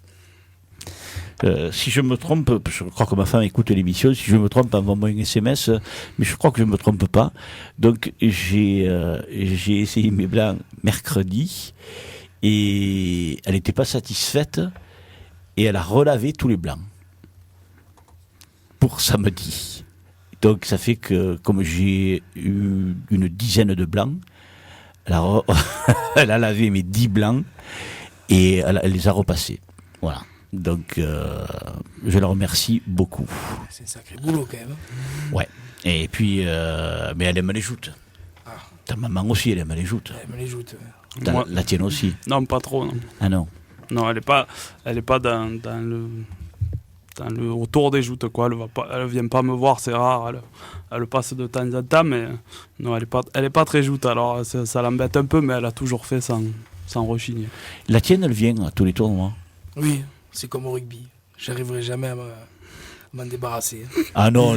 Si je me trompe, je crois que ma femme écoute l'émission, si je me trompe, envoie-moi un SMS, mais je crois que je ne me trompe pas. Donc j'ai essayé mes blancs mercredi, et elle n'était pas satisfaite, et elle a relavé tous les blancs pour samedi. Donc ça fait que, comme j'ai eu une dizaine de blancs, elle a lavé mes 10 blancs et elle les a repassés. Voilà. Donc je la remercie beaucoup. C'est un sacré boulot quand même. Ouais. Et puis, mais elle aime les joutes. Ah. Ta maman aussi, elle aime les joutes. Elle aime les joutes. La tienne aussi. Non, pas trop. Non. Ah non. Non, elle est pas dans le autour des joutes, quoi. Elle vient pas me voir, c'est rare. Elle passe de temps en temps, mais non, elle est pas très joute. Alors ça l'embête un peu, mais elle a toujours fait sans rechigner. La tienne, elle vient à tous les tournois. Oui, c'est comme au rugby. J'arriverai jamais à m'en débarrasser. Ah non,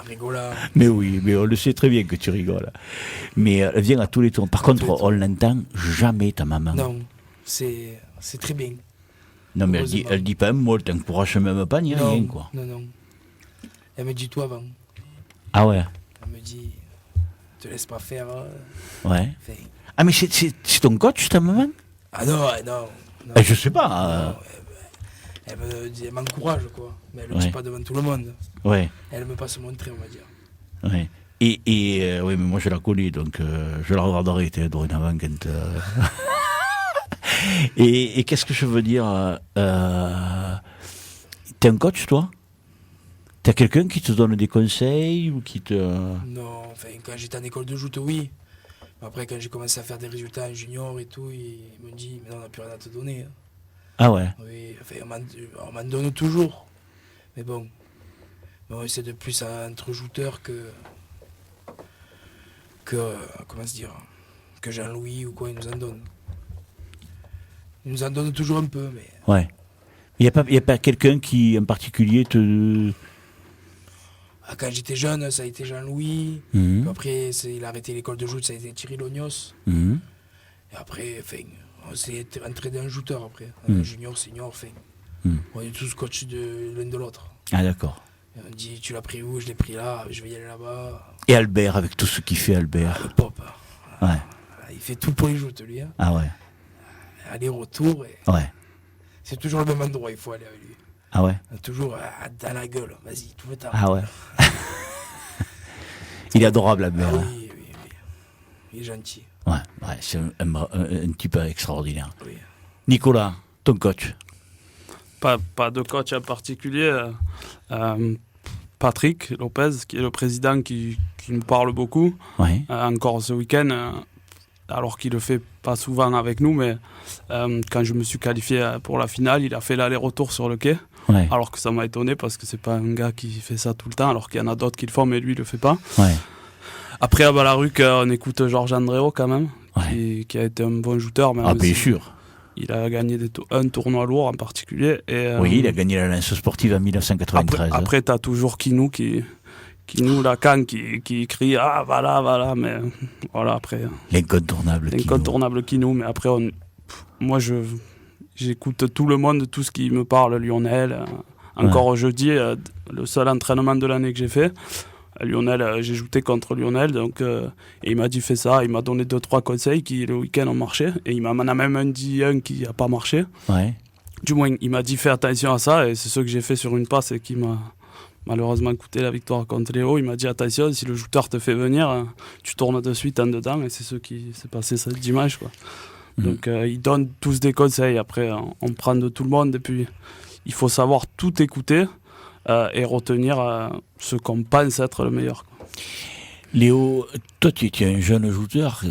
Rigola. Mais oui, mais on le sait très bien que tu rigoles. Mais elle vient à tous les tournois. Par contre, on l'entend jamais, ta maman. Non, c'est très bien. Non, mais Heureusement. elle dit pas un mot, elle t'encourage même pas ni Non, rien, quoi. Non. Elle me dit tout avant. Ah ouais, Elle me dit, te laisse pas faire. ouais. Enfin, Ah, mais c'est ton coach, ta maman? ah non. Non. Je sais pas. Non, elle m'encourage, quoi. Mais elle le Ouais. dit pas devant tout le monde. Ouais, Elle aime pas se montrer, on va dire. ouais. Et oui, mais moi je la connais, donc je la regarderai dorénavant quand. Et qu'est-ce que je veux dire t'es un coach, toi? T'as quelqu'un qui te donne des conseils ou qui te. Non, enfin, quand j'étais en école de joute, oui. Après, quand j'ai commencé à faire des résultats en junior et tout, il me dit, mais non, on n'a plus rien à te donner. Hein. Ah ouais. Oui, enfin, on m'en donne toujours. Mais bon, c'est de plus entre jouteurs comment se dire, que Jean-Louis ou quoi, il nous en donne. Il nous en donne toujours un peu, mais... Ouais. Il n'y a pas quelqu'un qui, en particulier, te. Ah, quand j'étais jeune, ça a été Jean-Louis. Mhm. Puis après, il a arrêté l'école de joute, ça a été Thierry Lognos. Mhm. Et après, enfin, on s'est entraîné un jouteur après. Junior, senior, enfin. On est tous coachs de l'un de l'autre. Ah d'accord. Et on dit, tu l'as pris où? Je l'ai pris là, je vais y aller là-bas. Et Albert, avec tout ce qu'il fait, Albert. Le pop. Ouais. Il fait tout pour les joutes, lui. Hein. Ah ouais. Aller-retour. Ouais. C'est toujours le même endroit, il faut aller avec lui. Ah ouais. Toujours dans la gueule. Vas-y, tout le temps. Ah ouais. Il est adorable, Albert. Ah hein. oui. Il est gentil. Ouais, c'est un type extraordinaire. Oui. Nicolas, ton coach. Pas de coach en particulier. Patrick Lopez, qui est le président, qui me parle beaucoup. Ouais. Encore ce week-end, alors qu'il le fait pas souvent avec nous, mais quand je me suis qualifié pour la finale, il a fait l'aller-retour sur le quai. Ouais. Alors que ça m'a étonné parce que c'est pas un gars qui fait ça tout le temps, alors qu'il y en a d'autres qui le font, mais lui il le fait pas. Ouais. Après à Balaruc, on écoute Georges Andréo quand même, Ouais. qui a été un bon joueur. Même Ah bien si sûr. Il a gagné un tournoi lourd en particulier. Et, Oui, il a gagné la lance sportive en 1993. Après t'as toujours Kinou qui nous Lacan qui crie ah voilà, mais voilà après. L'incontournable Kinou, mais après moi j'écoute tout le monde, tout ce qui me parle, Lionel. Encore jeudi, le seul entraînement de l'année que j'ai fait, Lionel, j'ai joué contre Lionel, donc, et il m'a dit fais ça, il m'a donné 2-3 conseils qui le week-end ont marché, et il m'en a même dit un qui n'a pas marché. Ouais. Du moins, il m'a dit fais attention à ça, et c'est ce que j'ai fait sur une passe et qui m'a malheureusement coûté la victoire contre Léo. Il m'a dit attention, si le joueur te fait venir, tu tournes de suite en dedans, et c'est ce qui s'est passé ce dimanche, quoi. Donc ils donnent tous des conseils, après on prend de tout le monde, et puis il faut savoir tout écouter et retenir ce qu'on pense être le meilleur, quoi. Léo, toi tu es un jeune joueur,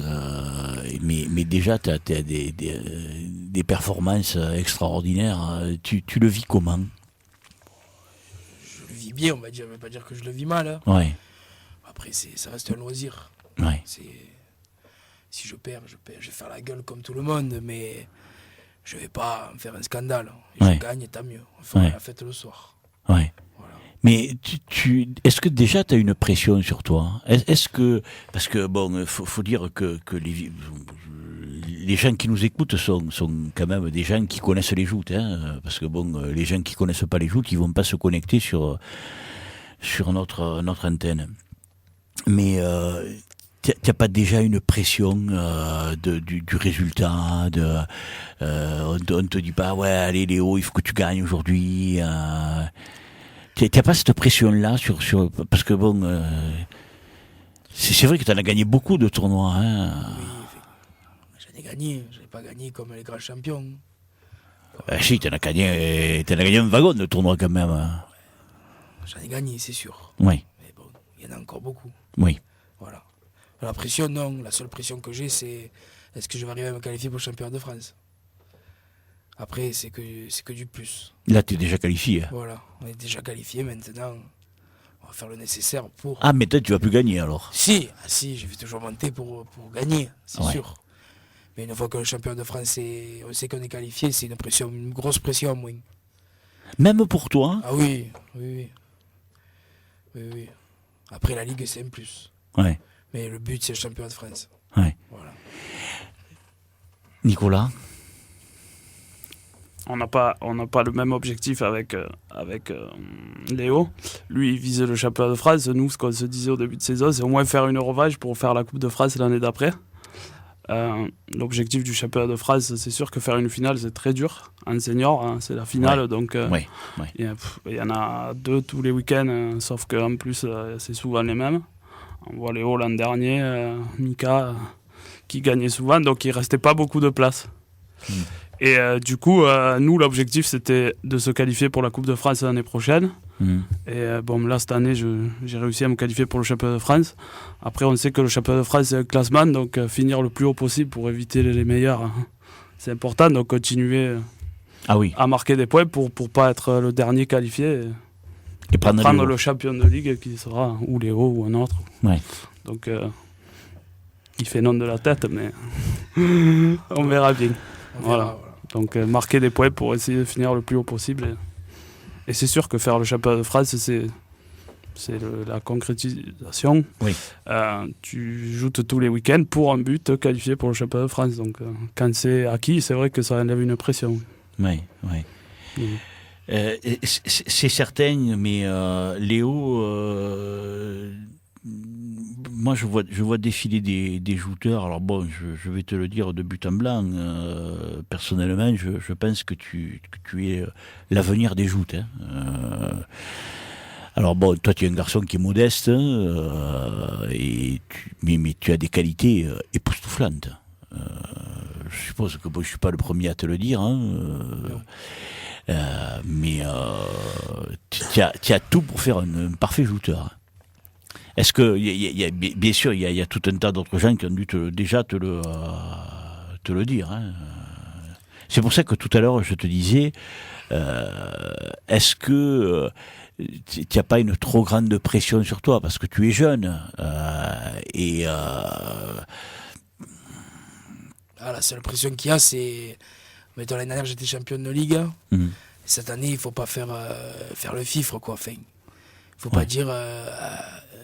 mais déjà tu as des performances extraordinaires. Tu le vis comment? Je le vis bien, on va dire. Je ne veux pas dire que je le vis mal. Hein. Ouais. Après, ça reste un loisir. Ouais. Si je perds, je vais faire la gueule comme tout le monde, mais je vais pas me faire un scandale. Et Ouais. je gagne, tant mieux. On fera la fête le soir. Ouais. Voilà. Mais est-ce que déjà tu as une pression sur toi? Est-ce que, parce que bon, faut dire que les gens qui nous écoutent sont quand même des gens qui connaissent les joutes, hein, parce que bon, les gens qui connaissent pas les joutes, ils vont pas se connecter sur notre antenne. Mais t'as pas déjà une pression du résultat, on te dit pas ouais allez Léo, il faut que tu gagnes aujourd'hui. T'as pas cette pression-là sur parce que bon, c'est vrai que t'en as gagné beaucoup de tournois. Hein. Oui, j'en ai gagné. Je n'ai pas gagné comme les grands champions. Si, t'en as gagné un wagon de tournois quand même. Hein. J'en ai gagné, c'est sûr. Oui. Mais bon, il y en a encore beaucoup. Oui. Voilà. La pression, non. La seule pression que j'ai, c'est est-ce que je vais arriver à me qualifier pour le championnat de France? Après, c'est que du plus. Là, t'es déjà qualifié. Hein. Voilà, on est déjà qualifié maintenant. On va faire le nécessaire pour... Ah, mais toi, tu vas plus gagner alors. Si, je vais toujours monter pour gagner, c'est Ouais. sûr. Mais une fois que le championnat de France, on sait qu'on est qualifié, c'est une grosse pression en moins. Même pour toi. Ah oui. Après, la Ligue, c'est un plus. Ouais. Mais le but, c'est le championnat de France. Ouais. Voilà. Nicolas. on n'a pas le même objectif avec Léo. Lui, il visait le championnat de France. Nous, ce qu'on se disait au début de saison, c'est au moins faire une Eurovage pour faire la Coupe de France l'année d'après. L'objectif du championnat de France, c'est sûr que faire une finale, c'est très dur. En senior, hein, c'est la finale, donc il y en a 2 tous les week-ends, sauf qu'en plus, c'est souvent les mêmes. On voit Léo l'an dernier, Mika, qui gagnait souvent, donc il ne restait pas beaucoup de place. Et du coup, nous, l'objectif, c'était de se qualifier pour la Coupe de France l'année prochaine. Et là, cette année, j'ai réussi à me qualifier pour le championnat de France. Après, on sait que le championnat de France, c'est un classement, donc finir le plus haut possible pour éviter les meilleurs, hein, c'est important. Donc, continuer à marquer des points pour ne pas être le dernier qualifié et prendre le champion de ligue qui sera ou Léo ou un autre. Ouais. Donc, il fait nom de la tête, mais on verra bien. Voilà. Donc marquer des points pour essayer de finir le plus haut possible. Et c'est sûr que faire le championnat de France, c'est la concrétisation. Oui. Tu joues tous les week-ends pour un but, te qualifier pour le championnat de France. Donc quand c'est acquis, c'est vrai que ça enlève une pression. Oui. C'est certain, mais Léo... moi, je vois défiler des jouteurs. Alors bon, je vais te le dire de but en blanc. Personnellement, je pense que tu es l'avenir des joutes. Hein. Alors bon, toi, tu es un garçon qui est modeste, mais tu as des qualités époustouflantes. Je suppose que je suis pas le premier à te le dire. Hein, mais tu as tout pour faire un parfait jouteur. Est-ce que, bien sûr, il y a tout un tas d'autres gens qui ont dû déjà te le dire. Hein. C'est pour ça que tout à l'heure, je te disais, est-ce que tu n'as pas une trop grande pression sur toi parce que tu es jeune La seule pression qu'il y a, c'est... Mettons, l'année dernière, j'étais champion de Ligue. Cette année, il ne faut pas faire le fifre, quoi. Enfin, il ne faut pas dire...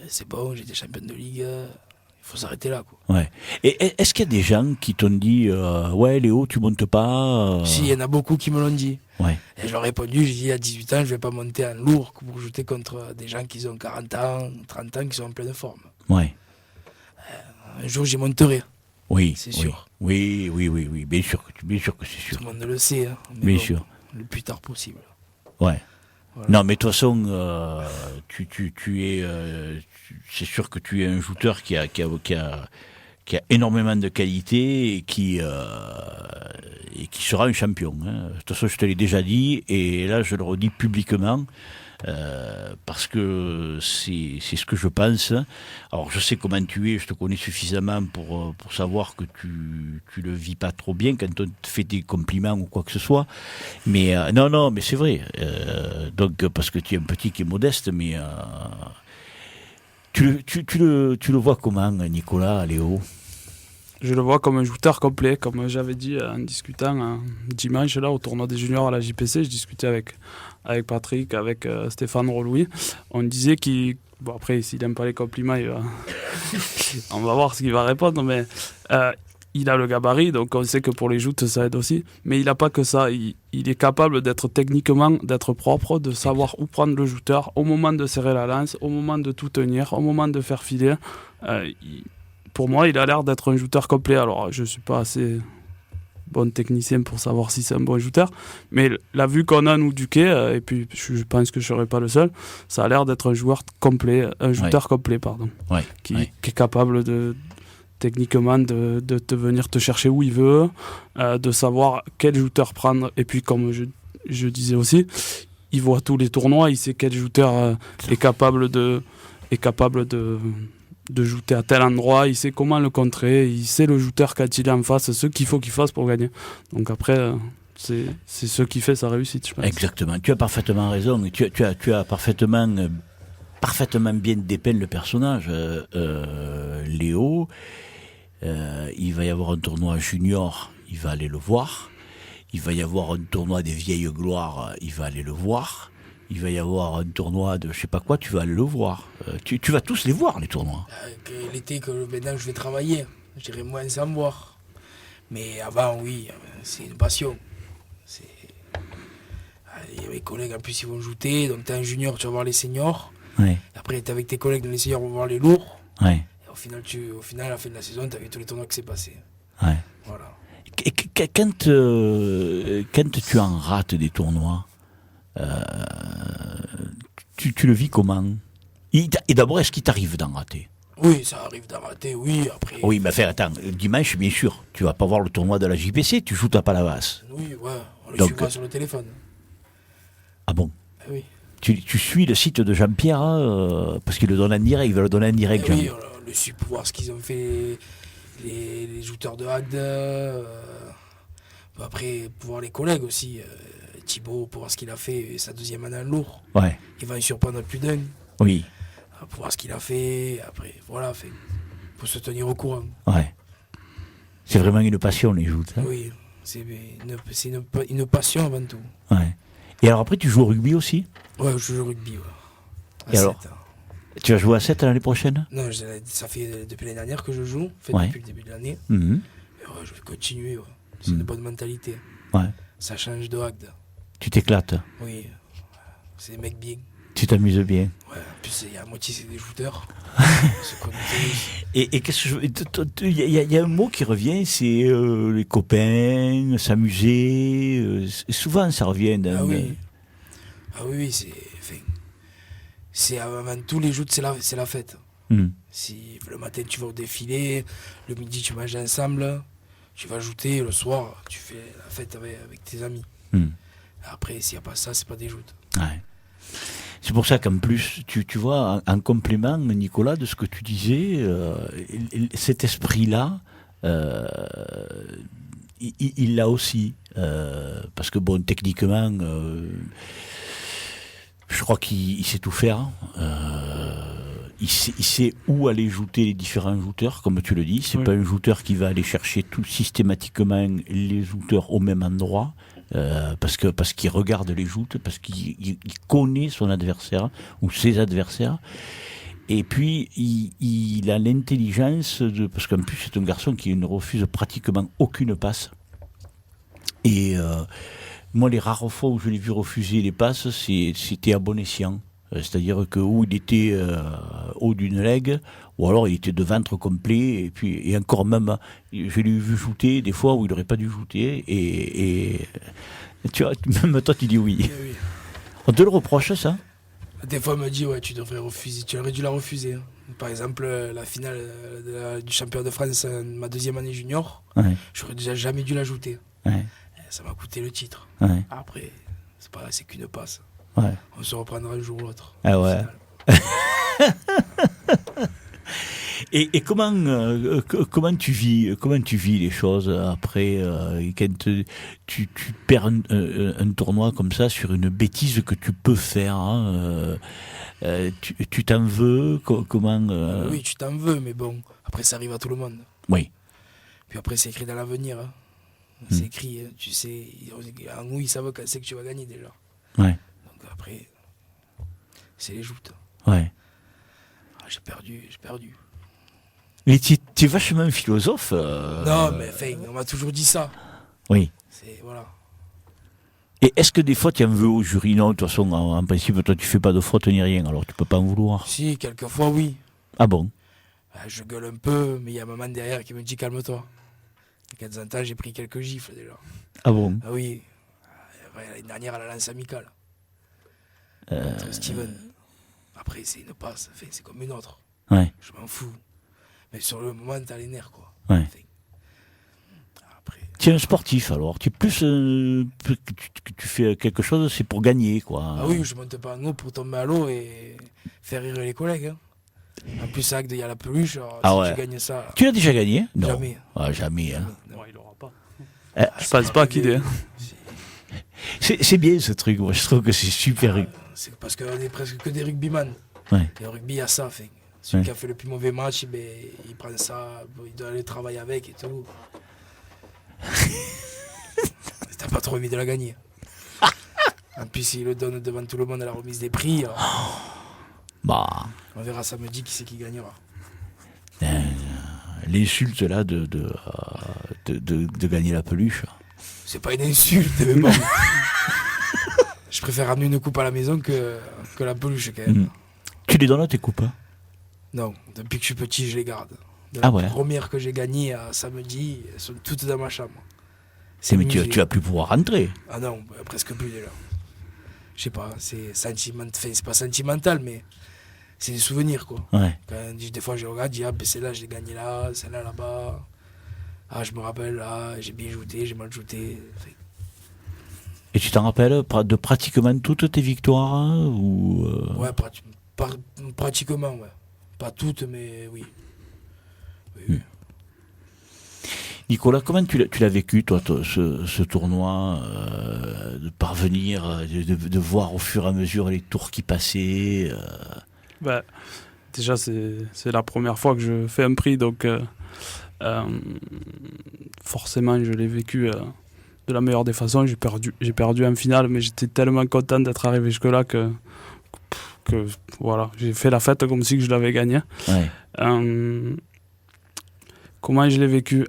c'est bon, j'étais champion de Ligue, il faut s'arrêter là, quoi. Ouais. Et est-ce qu'il y a des gens qui t'ont dit ouais Léo, tu montes pas Si, il y en a beaucoup qui me l'ont dit. Ouais. Et je leur ai répondu, j'ai dit à 18 ans, je vais pas monter en lourd pour jouer contre des gens qui ont 40 ans, 30 ans, qui sont en pleine forme. Ouais. Un jour, j'y monterai. Oui, c'est sûr. Oui, bien sûr que c'est sûr. Tout le monde le sait, hein, bien sûr. Le plus tard possible. Ouais. Voilà. Non, mais de toute façon, tu es, c'est sûr que tu es un joueur qui a énormément de qualité et qui sera un champion. Hein. De toute façon, je te l'ai déjà dit et là, je le redis publiquement. Parce que c'est ce que je pense. Alors je sais comment tu es, je te connais suffisamment pour savoir que tu le vis pas trop bien quand on te fait des compliments ou quoi que ce soit. Mais non, mais c'est vrai. Donc parce que tu es un petit qui est modeste, mais tu le vois comment, Nicolas, Léo? Je le vois comme un joueur complet, comme j'avais dit en discutant dimanche là au tournoi des juniors à la JPC. Je discutais avec Patrick, avec Stéphane Rolouis. On disait qu'il... Bon après, s'il n'aime pas les compliments, on va voir ce qu'il va répondre, mais il a le gabarit, donc on sait que pour les joutes, ça aide aussi. Mais il n'a pas que ça. Il est capable d'être techniquement, d'être propre, de savoir où prendre le joueur, au moment de serrer la lance, au moment de tout tenir, au moment de faire filer. Pour moi, il a l'air d'être un joueur complet. Alors, je ne suis pas assez bon technicien pour savoir si c'est un bon joueur, mais la vue qu'on a, nous, du quai, et puis je pense que je ne serai pas le seul, ça a l'air d'être un joueur complet, complet, pardon, qui est capable techniquement de venir te chercher où il veut, de savoir quel joueur prendre, et puis comme je disais aussi, il voit tous les tournois, il sait quel joueur est capable de jouer à tel endroit, il sait comment le contrer, il sait le joueur quand il est en face, ce qu'il faut qu'il fasse pour gagner. Donc après, c'est ce qui fait sa réussite, je pense. Exactement, tu as parfaitement raison, tu as parfaitement bien dépeint le personnage. Léo, il va y avoir un tournoi junior, il va aller le voir. Il va y avoir un tournoi des vieilles gloires, il va aller le voir. Il va y avoir un tournoi de je sais pas quoi, tu vas aller le voir. Tu vas tous les voir, les tournois. L'été, maintenant je vais travailler, j'irai moins sans voir. Mais avant, oui, c'est une passion. Et mes collègues, en plus, ils vont jouer. Donc, t'es un junior, tu vas voir les seniors. Ouais. Après, t'es avec tes collègues, dans les seniors, on va voir les lourds. Ouais. Et au final, à la fin de la saison, t'as vu tous les tournois qui s'est passé. Ouais. Voilà. Quand tu en rates des tournois, tu le vis comment? Et d'abord, est-ce qu'il t'arrive d'en rater? Oui, ça arrive d'en rater, oui. Après. Oui, mais attends, dimanche, bien sûr, tu vas pas voir le tournoi de la JPC, tu joues à Palavas. Oui, ouais, on le Donc, suit pas sur le téléphone. Ah bon? Oui. Tu suis le site de Jean-Pierre, parce qu'il le donne en direct, il va le donner en direct. Oui, on le suit pour voir ce qu'ils ont fait, les jouteurs de Agde. Après, pour voir les collègues aussi. Thibaut, pour voir ce qu'il a fait, sa deuxième année en lourd. Ouais. Il va y surprendre plus d'un. Oui. Pour voir ce qu'il a fait. Après, voilà, faut se tenir au courant. Ouais. C'est vraiment une passion, les joutes. Hein. Oui, c'est une passion avant tout. Ouais. Et alors après, tu joues au rugby aussi? Ouais, je joue au rugby, ouais. Et alors, tu vas jouer à 7 l'année prochaine? Non, ça fait depuis l'année dernière que je joue, Ouais. depuis le début de l'année. Mhm. Et ouais, je vais continuer, ouais. C'est une bonne mentalité. Ouais. Ça change de Agde. Tu t'éclates? Oui, c'est des mecs bien. Tu t'amuses bien? Ouais, en plus, il y a la moitié, c'est des jouteurs. Et qu'est-ce que il y a un mot qui revient, c'est les copains, s'amuser. Souvent, ça revient. Ah oui. Ah oui, c'est avant tous les joutes, c'est la fête. Si le matin tu vas au défilé, le midi tu manges ensemble, tu vas ajouter, le soir tu fais la fête avec tes amis. Après, s'il n'y a pas ça, c'est pas des joutes. Ouais. C'est pour ça qu'en plus, tu vois, en complément, Nicolas, de ce que tu disais, cet esprit-là, il l'a aussi. Parce que, bon, techniquement, je crois qu'il sait tout faire. Il sait où aller jouter les différents jouteurs, comme tu le dis. C'est pas un jouteur qui va aller chercher tout systématiquement les jouteurs au même endroit. Parce qu'il regarde les joutes, parce qu'il connaît son adversaire ou ses adversaires, et puis il a l'intelligence parce qu'en plus c'est un garçon qui ne refuse pratiquement aucune passe. Et moi, les rares fois où je l'ai vu refuser les passes, c'était à bon escient. C'est-à-dire que où il était haut d'une leg, ou alors il était de ventre complet, et encore même, je l'ai vu jouter des fois où il n'aurait pas dû jouter, et tu vois, même toi tu dis oui. Oui. On te le reproche, ça? Des fois on me dit, ouais, tu devrais refuser, tu aurais dû la refuser. Par exemple, la finale du championnat de France, ma deuxième année junior, j'aurais déjà jamais dû l'ajouter. Ouais. Ça m'a coûté le titre. Ouais. Après, c'est qu'une passe. Ouais. On se reprendra un jour ou l'autre. Ah ouais. Et comment tu vis les choses après quand tu perds un tournoi comme ça sur une bêtise que tu peux faire, hein, tu t'en veux comment Oui, tu t'en veux, mais bon, après ça arrive à tout le monde. Oui. Puis après c'est écrit dans l'avenir. Hein. C'est écrit, tu sais, en où ils savent quand c'est que tu vas gagner déjà. Ouais. Donc après, c'est les joutes. Ouais. Ah, j'ai perdu. Mais tu es vachement philosophe. Non, mais enfin, on m'a toujours dit ça. Oui. Voilà. Et est-ce que des fois tu en veux au jury? Non, de toute façon, en principe, toi tu fais pas de faute ni rien, alors tu peux pas en vouloir. Si, quelquefois oui. Ah bon? Je gueule un peu, mais il y a maman derrière qui me dit calme-toi. Et de temps en temps, j'ai pris quelques gifles déjà. Ah bon? Ah oui. L'année dernière à la lance amicale. Entre Steven. Après, c'est une passe, enfin, c'est comme une autre. Ouais. Je m'en fous. Mais sur le moment, t'as les nerfs, quoi. Ouais. Enfin, après... Tu es un sportif, alors. Tu es plus... que tu fais quelque chose, c'est pour gagner, quoi. Ah oui, je monte pas en eau pour tomber à l'eau et faire rire les collègues. Hein. En plus, il y a la peluche, alors si tu gagnes ça... Tu l'as déjà gagné? Non. Jamais. Ah, jamais, hein. Non, il l'aura pas. Je pense pas qu'il est... C'est bien, ce truc. Moi, je trouve que c'est super. C'est parce qu'on est presque que des rugbyman. Ouais. Et le rugby, il y a ça, fait. Celui qui a fait le plus mauvais match, ben, il prend ça, il doit aller travailler avec et tout. T'as pas trop envie de la gagner. En plus, il le donne devant tout le monde à la remise des prix. Bah. On verra samedi qui c'est qui gagnera. L'insulte là de gagner la peluche. C'est pas une insulte, mais bon. Je préfère ramener une coupe à la maison que la peluche quand même. Tu les donnes tes coupes? Non, depuis que je suis petit, je les garde. Ah ouais. La première que j'ai gagnée à samedi, elles sont toutes dans ma chambre. Mais tu vas plus pouvoir rentrer. Ah non, presque plus déjà. Je sais pas, c'est pas sentimental, mais c'est des souvenirs quoi. Ouais. Des fois je regarde, je dis celle-là je l'ai gagnée là, celle-là là-bas. Ah je me rappelle là, j'ai bien joué, j'ai mal joué. Et tu t'en rappelles de pratiquement toutes tes victoires ou Ouais, pratiquement, ouais. Pas toutes, mais oui. Oui. Nicolas, comment tu l'as vécu, toi, ce tournoi, de parvenir, de voir au fur et à mesure les tours qui passaient Déjà, c'est la première fois que je fais un prix, donc forcément, je l'ai vécu de la meilleure des façons. J'ai perdu en finale, mais j'étais tellement content d'être arrivé jusque-là que voilà, j'ai fait la fête comme si je l'avais gagné. Ouais. Comment je l'ai vécu?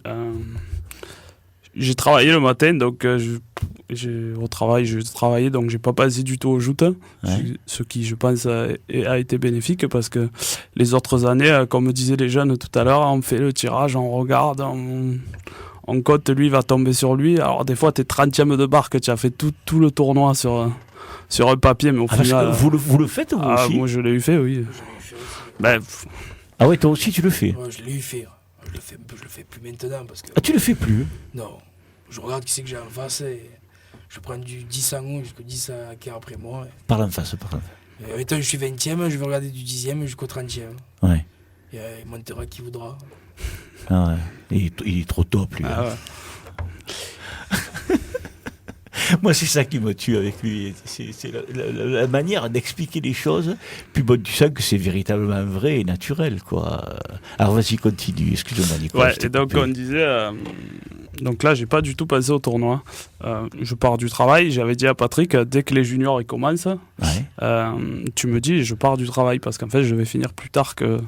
J'ai travaillé le matin, donc au travail, je travaillais, donc j'ai pas passé du tout au joutes, ce qui, je pense, a été bénéfique parce que les autres années, comme disaient les jeunes tout à l'heure, on fait le tirage, on regarde, on cote, lui va tomber sur lui. Alors des fois, t'es 30e de barque, tu as fait tout le tournoi sur un papier, mais au final... Vous le faites, vous aussi? Moi, je l'ai eu fait, oui. Ah ouais, toi aussi, tu le fais? Ouais, je l'ai eu fait. Je le fais plus maintenant parce que... Ah, tu le fais plus? Non. Je regarde qui c'est que j'ai en face et je prends du 10 en haut jusqu'au 10 qui est après moi. Par l'en face. Étant je suis 20e, je vais regarder du 10e jusqu'au 30e. Ouais. Et il montera qui voudra. Ah ouais. Il est trop top, lui. Ah ouais. Moi, c'est ça qui me tue avec lui. C'est la manière d'expliquer les choses. Puis bon, tu sens que c'est véritablement vrai et naturel, quoi. Alors vas-y, continue. Excuse-moi, Nicolas. Ouais, et donc on disait... donc là, j'ai pas du tout passé au tournoi. Je pars du travail. J'avais dit à Patrick, dès que les juniors ils commencent, tu me dis, je pars du travail parce qu'en fait, je vais finir plus tard que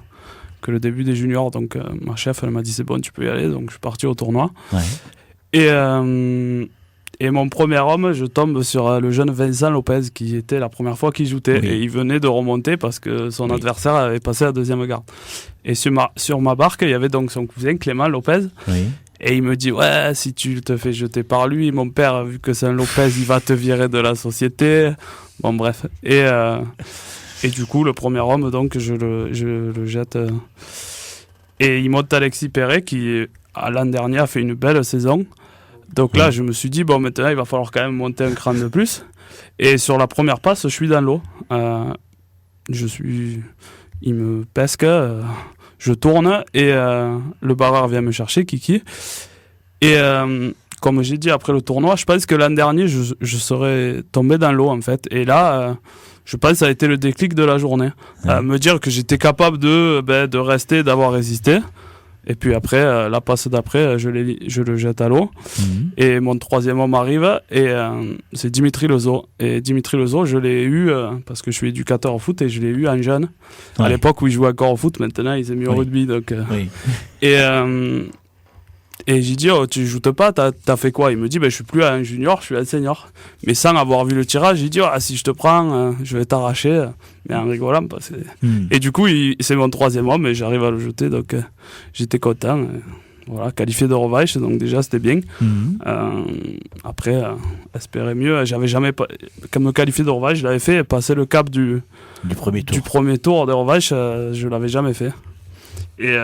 le début des juniors. Donc ma chef, elle m'a dit, c'est bon, tu peux y aller. Donc je suis parti au tournoi. Ouais. Et mon premier homme, je tombe sur le jeune Vincent Lopez, qui était la première fois qu'il jouait. Oui. Et il venait de remonter parce que son adversaire avait passé la deuxième garde. Et sur ma barque, il y avait donc son cousin Clément Lopez. Oui. Et il me dit, ouais, si tu te fais jeter par lui, mon père, vu que c'est un Lopez, il va te virer de la société. Bon, bref. Et du coup, le premier homme, donc, je le jette. Et il monte Alexis Perret, qui, l'an dernier, a fait une belle saison. Donc là, je me suis dit, bon, maintenant, il va falloir quand même monter un cran de plus. Et sur la première passe, je suis dans l'eau. Il me pesque, je tourne et le barreur vient me chercher, Kiki. Et comme j'ai dit après le tournoi, je pense que l'an dernier, je serais tombé dans l'eau, en fait. Et là, je pense que ça a été le déclic de la journée. Me dire que j'étais capable de rester, d'avoir résisté. Et puis après, la passe d'après, je le jette à l'eau. Et mon troisième homme arrive, et c'est Dimitri Lezo. Et Dimitri Lezo, je l'ai eu, parce que je suis éducateur au foot, et je l'ai eu en jeune. À l'époque où il jouait encore au foot, maintenant il s'est mis au rugby. Donc, et j'ai dit, oh, tu joues pas, t'as fait quoi? Il me dit, je suis plus un junior, je suis un senior. Mais sans avoir vu le tirage, j'ai dit, si je te prends, je vais t'arracher. Mais en rigolant, parce que... Et du coup, c'est mon troisième homme, et j'arrive à le jeter, donc j'étais content. Voilà, qualifié de revanche, donc déjà c'était bien. Après, espérer mieux, j'avais jamais... Comme me qualifier de revanche, je l'avais fait, passer le cap du premier tour de revanche, je l'avais jamais fait. Et...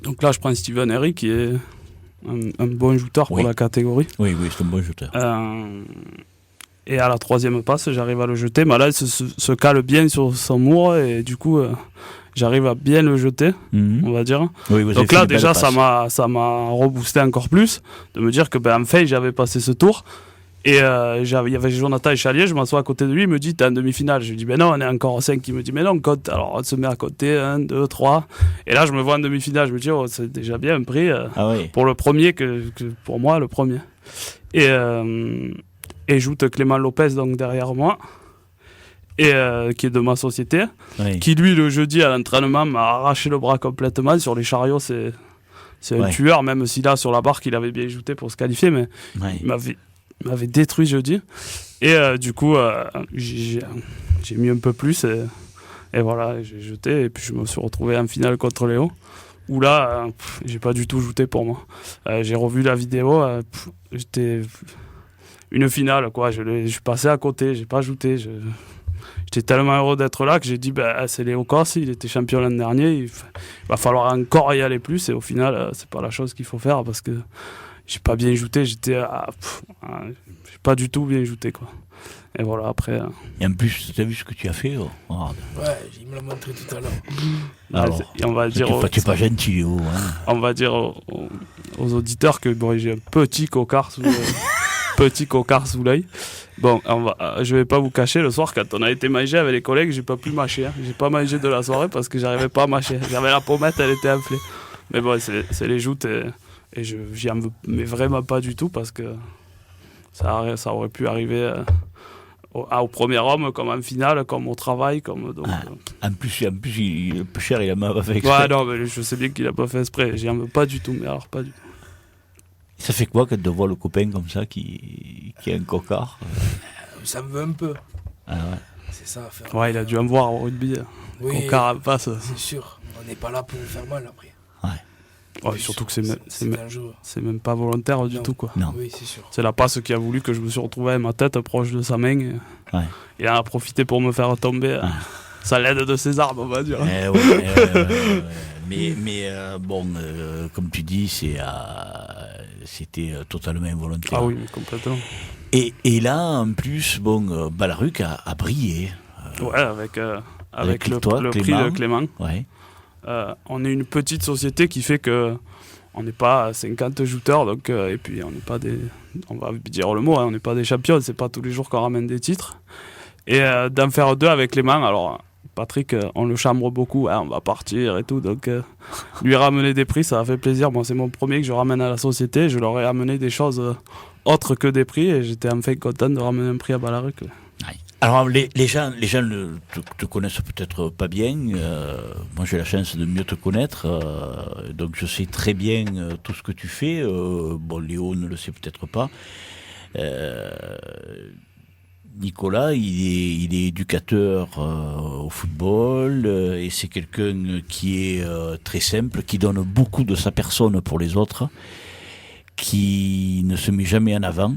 donc là, je prends Steven Henry, qui est un bon joueur pour la catégorie. Oui, c'est un bon joueur. Et à la troisième passe, j'arrive à le jeter. Mais là, il se cale bien sur son mur et du coup, j'arrive à bien le jeter, on va dire. Oui, donc là, déjà, ça m'a reboosté encore plus de me dire que enfin, j'avais passé ce tour. Et il y avait Jonathan Chalier, je m'assois à côté de lui, il me dit, t'es en demi-finale. Je lui dis, non, on est encore en 5. Il me dit, mais non, compte. Alors on se met à côté, 1, 2, 3. Et là, je me vois en demi-finale, je me dis, oh, c'est déjà bien un prix pour le premier, pour moi, le premier. Et joute Clément Lopez, donc derrière moi, et qui est de ma société, qui lui, le jeudi à l'entraînement, m'a arraché le bras complètement. Sur les chariots, c'est un tueur, même si là, sur la barque, il avait bien joué pour se qualifier, mais il m'avait m'avait détruit jeudi. Et du coup, j'ai mis un peu plus et voilà, j'ai jeté. Et puis je me suis retrouvé en finale contre Léo, où là, j'ai pas du tout jouté pour moi. J'ai revu la vidéo, j'étais une finale, quoi. Je suis passé à côté, j'ai pas jouté. J'étais tellement heureux d'être là que j'ai dit, c'est Léo Kos, il était champion l'an dernier, il va falloir encore y aller plus. Et au final, c'est pas la chose qu'il faut faire parce que j'ai pas bien joué, j'ai pas du tout bien joué, quoi. Et voilà, après. Et en plus, tu as vu ce que tu as fait, regarde. Ouais, il me l'a montré tout à l'heure. Alors, on va dire. Tu n'es pas gentil, Léo. Hein. On va dire aux auditeurs que j'ai un petit cocard sous l'œil. Bon, je vais pas vous cacher, le soir, quand on a été manger avec les collègues, j'ai pas pu mâcher. Hein. J'ai pas mangé de la soirée parce que j'arrivais pas à mâcher. J'avais la pommette, elle était enflée. Mais bon, c'est les joutes et j'y en veux mais vraiment pas du tout parce que ça aurait pu arriver au premier homme, comme en finale, comme au travail. Donc, en plus, le plus cher, il a mal fait exprès. Ouais, non, mais je sais bien qu'il a pas fait exprès. J'y en veux pas du tout, mais alors pas du tout. Ça fait quoi quand tu vois le copain comme ça qui est un cocard? Ça me veut un peu. Ah ouais. C'est ça. Ouais, il a dû en voir au rugby. Oui, cocard passe. C'est sûr. On n'est pas là pour vous faire mal après. Ouais, surtout que c'est même pas volontaire du tout, quoi. Non. Oui, c'est sûr. C'est la passe qui a voulu que je me suis retrouvé avec ma tête proche de sa main. Il en a profité pour me faire tomber. Ça l'aide de ses armes, on va dire. Mais bon, comme tu dis, c'était totalement involontaire. Ah oui, complètement. Et là, en plus, Balaruc a brillé. Ouais, avec le prix de Clément. Ouais. On est une petite société qui fait que on n'est pas 50 shooters, donc, et puis on n'est pas on va dire le mot, on n'est pas des champions, c'est pas tous les jours qu'on ramène des titres. Et d'en faire 2 avec Clément, alors Patrick, on le chambre beaucoup, on va partir et tout, donc lui ramener des prix, ça a fait plaisir. Moi, c'est mon premier que je ramène à la société, je leur ai amené des choses autres que des prix, et j'étais enfin content de ramener un prix à Balaruc. Alors les gens ne te connaissent peut-être pas bien. Moi j'ai la chance de mieux te connaître, donc je sais très bien tout ce que tu fais. Léo ne le sait peut-être pas. Nicolas, il est éducateur au football et c'est quelqu'un qui est très simple, qui donne beaucoup de sa personne pour les autres, qui ne se met jamais en avant.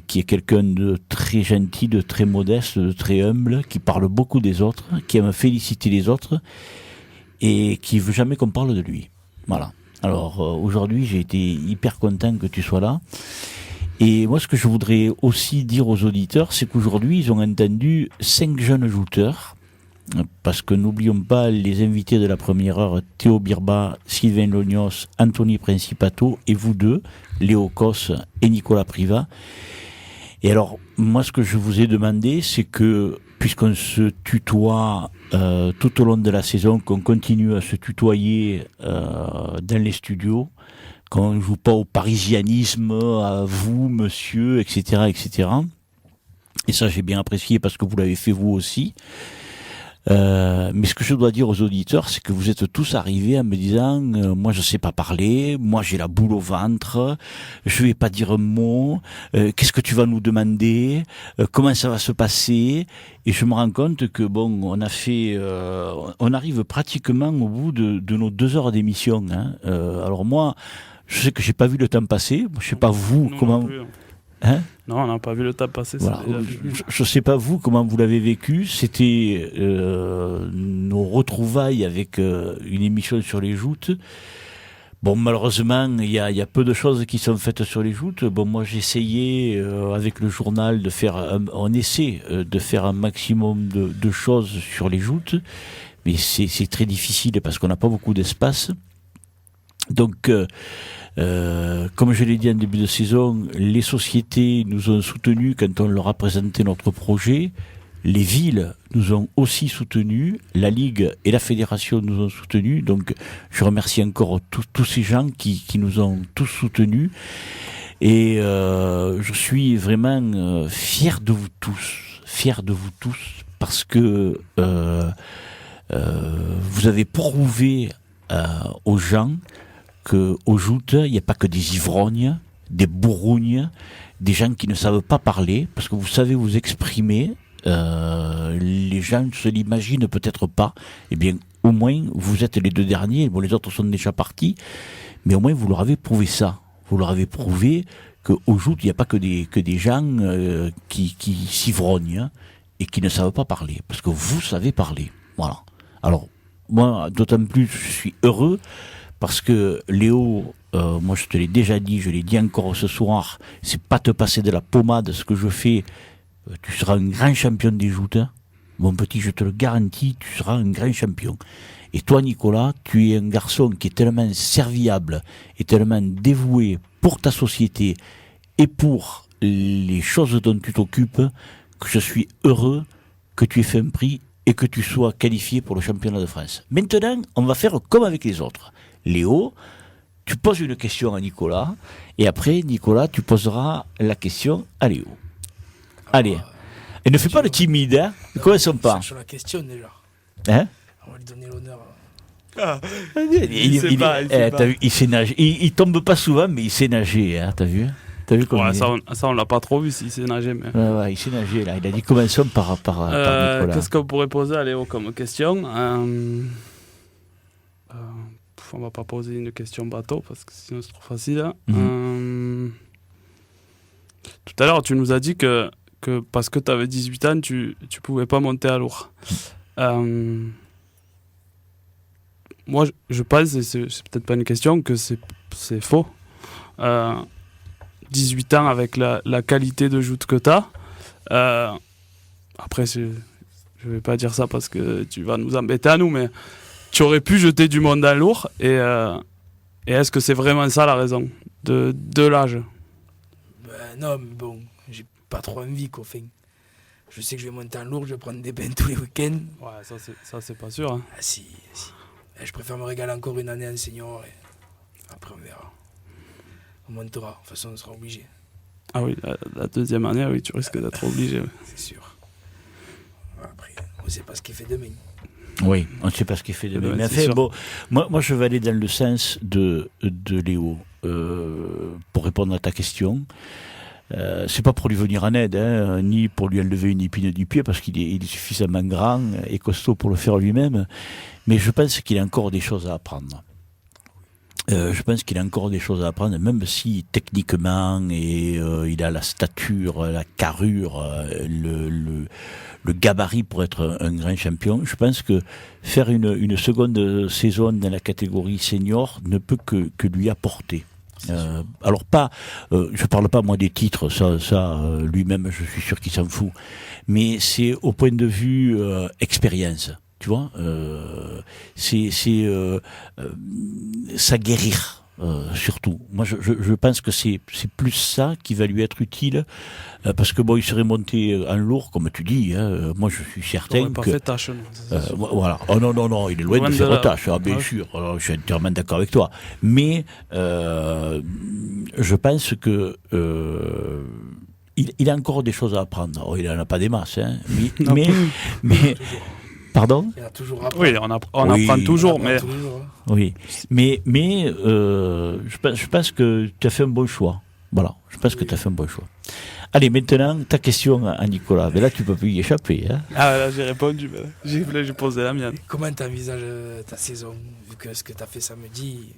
Qui est quelqu'un de très gentil, de très modeste, de très humble, qui parle beaucoup des autres, qui aime féliciter les autres et qui veut jamais qu'on parle de lui. Voilà. Alors aujourd'hui, j'ai été hyper content que tu sois là. Et moi, ce que je voudrais aussi dire aux auditeurs, c'est qu'aujourd'hui, ils ont entendu 5 jeunes jouteurs, parce que n'oublions pas les invités de la première heure, Théo Birba, Sylvain Lognos, Anthony Principato et vous deux, Léo Kos et Nicolas Privat. Et alors, moi, ce que je vous ai demandé, c'est que, puisqu'on se tutoie tout au long de la saison, qu'on continue à se tutoyer dans les studios, qu'on ne joue pas au parisianisme, à vous, monsieur, etc., etc. Et ça, j'ai bien apprécié parce que vous l'avez fait vous aussi. Mais ce que je dois dire aux auditeurs, c'est que vous êtes tous arrivés en me disant moi je sais pas parler, moi j'ai la boule au ventre, je vais pas dire un mot, qu'est-ce que tu vas nous demander, comment ça va se passer. Et je me rends compte que on arrive pratiquement au bout de nos 2 heures d'émission, hein. Alors moi je sais que j'ai pas vu le temps passer, je sais pas vous comment. Hein? Non, on n'a pas vu le temps passer. Voilà. Je ne sais pas vous comment vous l'avez vécu. C'était nos retrouvailles avec une émission sur les joutes. Bon, malheureusement, il y a peu de choses qui sont faites sur les joutes. Bon, moi, j'essayais avec le journal on essaie de faire un maximum de choses sur les joutes, mais c'est très difficile parce qu'on n'a pas beaucoup d'espace. Donc, comme je l'ai dit en début de saison, les sociétés nous ont soutenus quand on leur a présenté notre projet. Les villes nous ont aussi soutenus, la Ligue et la Fédération nous ont soutenus. Donc, je remercie encore tous ces gens qui nous ont tous soutenus. Et je suis vraiment fier de vous tous, parce que vous avez prouvé aux gens qu'aux joutes, il n'y a pas que des ivrognes, des bourrougnes, des gens qui ne savent pas parler, parce que vous savez vous exprimer, les gens ne se l'imaginent peut-être pas, eh bien au moins vous êtes les 2 derniers, bon les autres sont déjà partis, mais au moins vous leur avez prouvé ça, vous leur avez prouvé qu'au joute il n'y a pas que des gens qui s'ivrognent, hein, et qui ne savent pas parler, parce que vous savez parler, voilà. Alors moi d'autant plus je suis heureux, parce que Léo, moi je te l'ai déjà dit, je l'ai dit encore ce soir, c'est pas te passer de la pommade ce que je fais, tu seras un grand champion des joutes, hein. Mon petit, je te le garantis, tu seras un grand champion. Et toi Nicolas, tu es un garçon qui est tellement serviable et tellement dévoué pour ta société et pour les choses dont tu t'occupes, que je suis heureux que tu aies fait un prix et que tu sois qualifié pour le championnat de France. Maintenant, on va faire comme avec les autres. Léo, tu poses une question à Nicolas, et après, Nicolas, tu poseras la question à Léo. Allez. Et ne fais pas le timide, hein. Ne commençons pas. Sur la question déjà. Hein? On va lui donner l'honneur. Il sait nager. Il tombe pas souvent, mais il sait nager, hein. T'as vu? T'as vu comment ça, on l'a pas trop vu s'il sait nager. Mais... Ouais, il sait nager, là. Il a dit commençons par Nicolas. Qu'est-ce qu'on pourrait poser à Léo comme question? On va pas poser une question bateau parce que sinon c'est trop facile. Tout à l'heure, tu nous as dit que parce que tu avais 18 ans, tu pouvais pas monter à lourd. Moi, je pense, et c'est peut-être pas une question, que c'est faux. 18 ans avec la qualité de joute que tu as. Après, je vais pas dire ça parce que tu vas nous embêter à nous, mais tu aurais pu jeter du monde à lourd. Et est-ce que c'est vraiment ça la raison de l'âge? Non, mais bon, j'ai pas trop envie quoi. Enfin, je sais que je vais monter en lourd, je vais prendre des bains tous les week-ends. Ouais, ça c'est pas sûr. Hein. Ah si. Je préfère me régaler encore une année en senior et après on verra. On montera, de toute façon on sera obligé. Ah oui, la deuxième année, oui, tu risques d'être obligé. Ouais. C'est sûr. Après, on sait pas ce qu'il fait demain. Oui, on ne sait pas ce qu'il fait demain. Mais enfin, bon, moi je vais aller dans le sens de Léo pour répondre à ta question. C'est pas pour lui venir en aide, hein, ni pour lui enlever une épine du pied, parce qu'il est suffisamment grand et costaud pour le faire lui-même. Mais je pense qu'il a encore des choses à apprendre. Je pense qu'il a encore des choses à apprendre, même si techniquement il a la stature, la carrure, le gabarit pour être un grand champion. Je pense que faire une seconde saison dans la catégorie senior ne peut que lui apporter. Alors pas, je parle pas moi des titres, ça lui-même je suis sûr qu'il s'en fout, mais c'est au point de vue expérience. Tu vois, c'est s'aguerrir surtout. Moi, je pense que c'est plus ça qui va lui être utile, parce que bon, il serait monté en lourd, comme tu dis. Hein, moi, je suis certain pas que. fait tâche, voilà. Oh non, il est loin de faire tâche. Ah, bien sûr. Alors, je suis entièrement d'accord avec toi. Mais je pense que il a encore des choses à apprendre. Oh, il en a pas des masses, hein. Mais pardon? Il y a toujours appris. Oui, on apprend toujours, mais... Oui, mais je pense que tu as fait un bon choix. Voilà, je pense que tu as fait un bon choix. Allez, maintenant, ta question à Nicolas. Mais là, tu peux plus y échapper. Hein. Ah, là, j'ai répondu. J'ai posé la mienne. Comment tu envisages ta saison? Vu que ce que tu as fait samedi,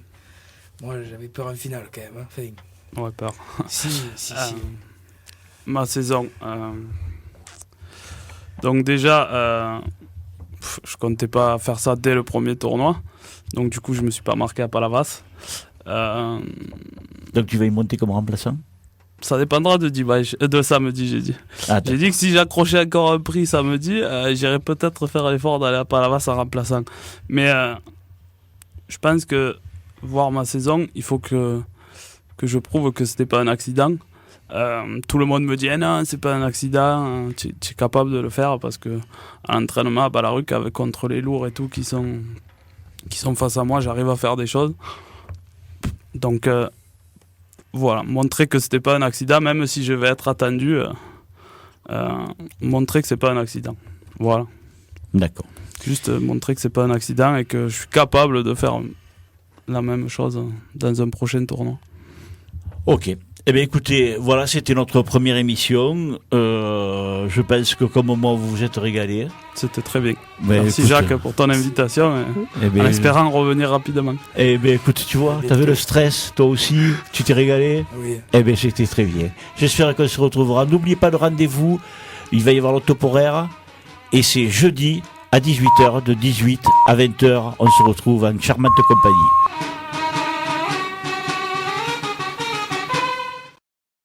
moi, j'avais peur en finale quand même. Hein. Enfin, ouais, peur. Si. Ma saison... Donc déjà... je comptais pas faire ça dès le premier tournoi, donc du coup je me suis pas marqué à Palavas. Donc tu vas y monter comme remplaçant? Ça dépendra de samedi, j'ai dit. J'ai dit que si j'accrochais encore un prix samedi, j'irais peut-être faire l'effort d'aller à Palavas en remplaçant. Mais je pense que voir ma saison, il faut que je prouve que c'était pas un accident. Tout le monde me dit non, c'est pas un accident, tu es capable de le faire, parce que à l'entraînement à Balaruc, contre les lourds et tout qui sont face à moi, j'arrive à faire des choses. Donc voilà, montrer que c'était pas un accident, même si je vais être attendu, montrer que c'est pas un accident. Voilà. D'accord. Juste montrer que c'est pas un accident et que je suis capable de faire la même chose dans un prochain tournoi. Ok. Eh bien écoutez, voilà, c'était notre première émission. Je pense que comme moi, vous vous êtes régalés. C'était très bien. Ben, Merci écoute, Jacques pour ton invitation, eh ben, en espérant revenir rapidement. Eh bien écoute, tu vois, t'avais le stress, toi aussi, tu t'es régalé. Oui. Eh bien c'était très bien. J'espère qu'on se retrouvera. N'oubliez pas le rendez-vous, il va y avoir le top horaire. Et c'est jeudi à 18h, de 18 à 20h, on se retrouve en charmante compagnie.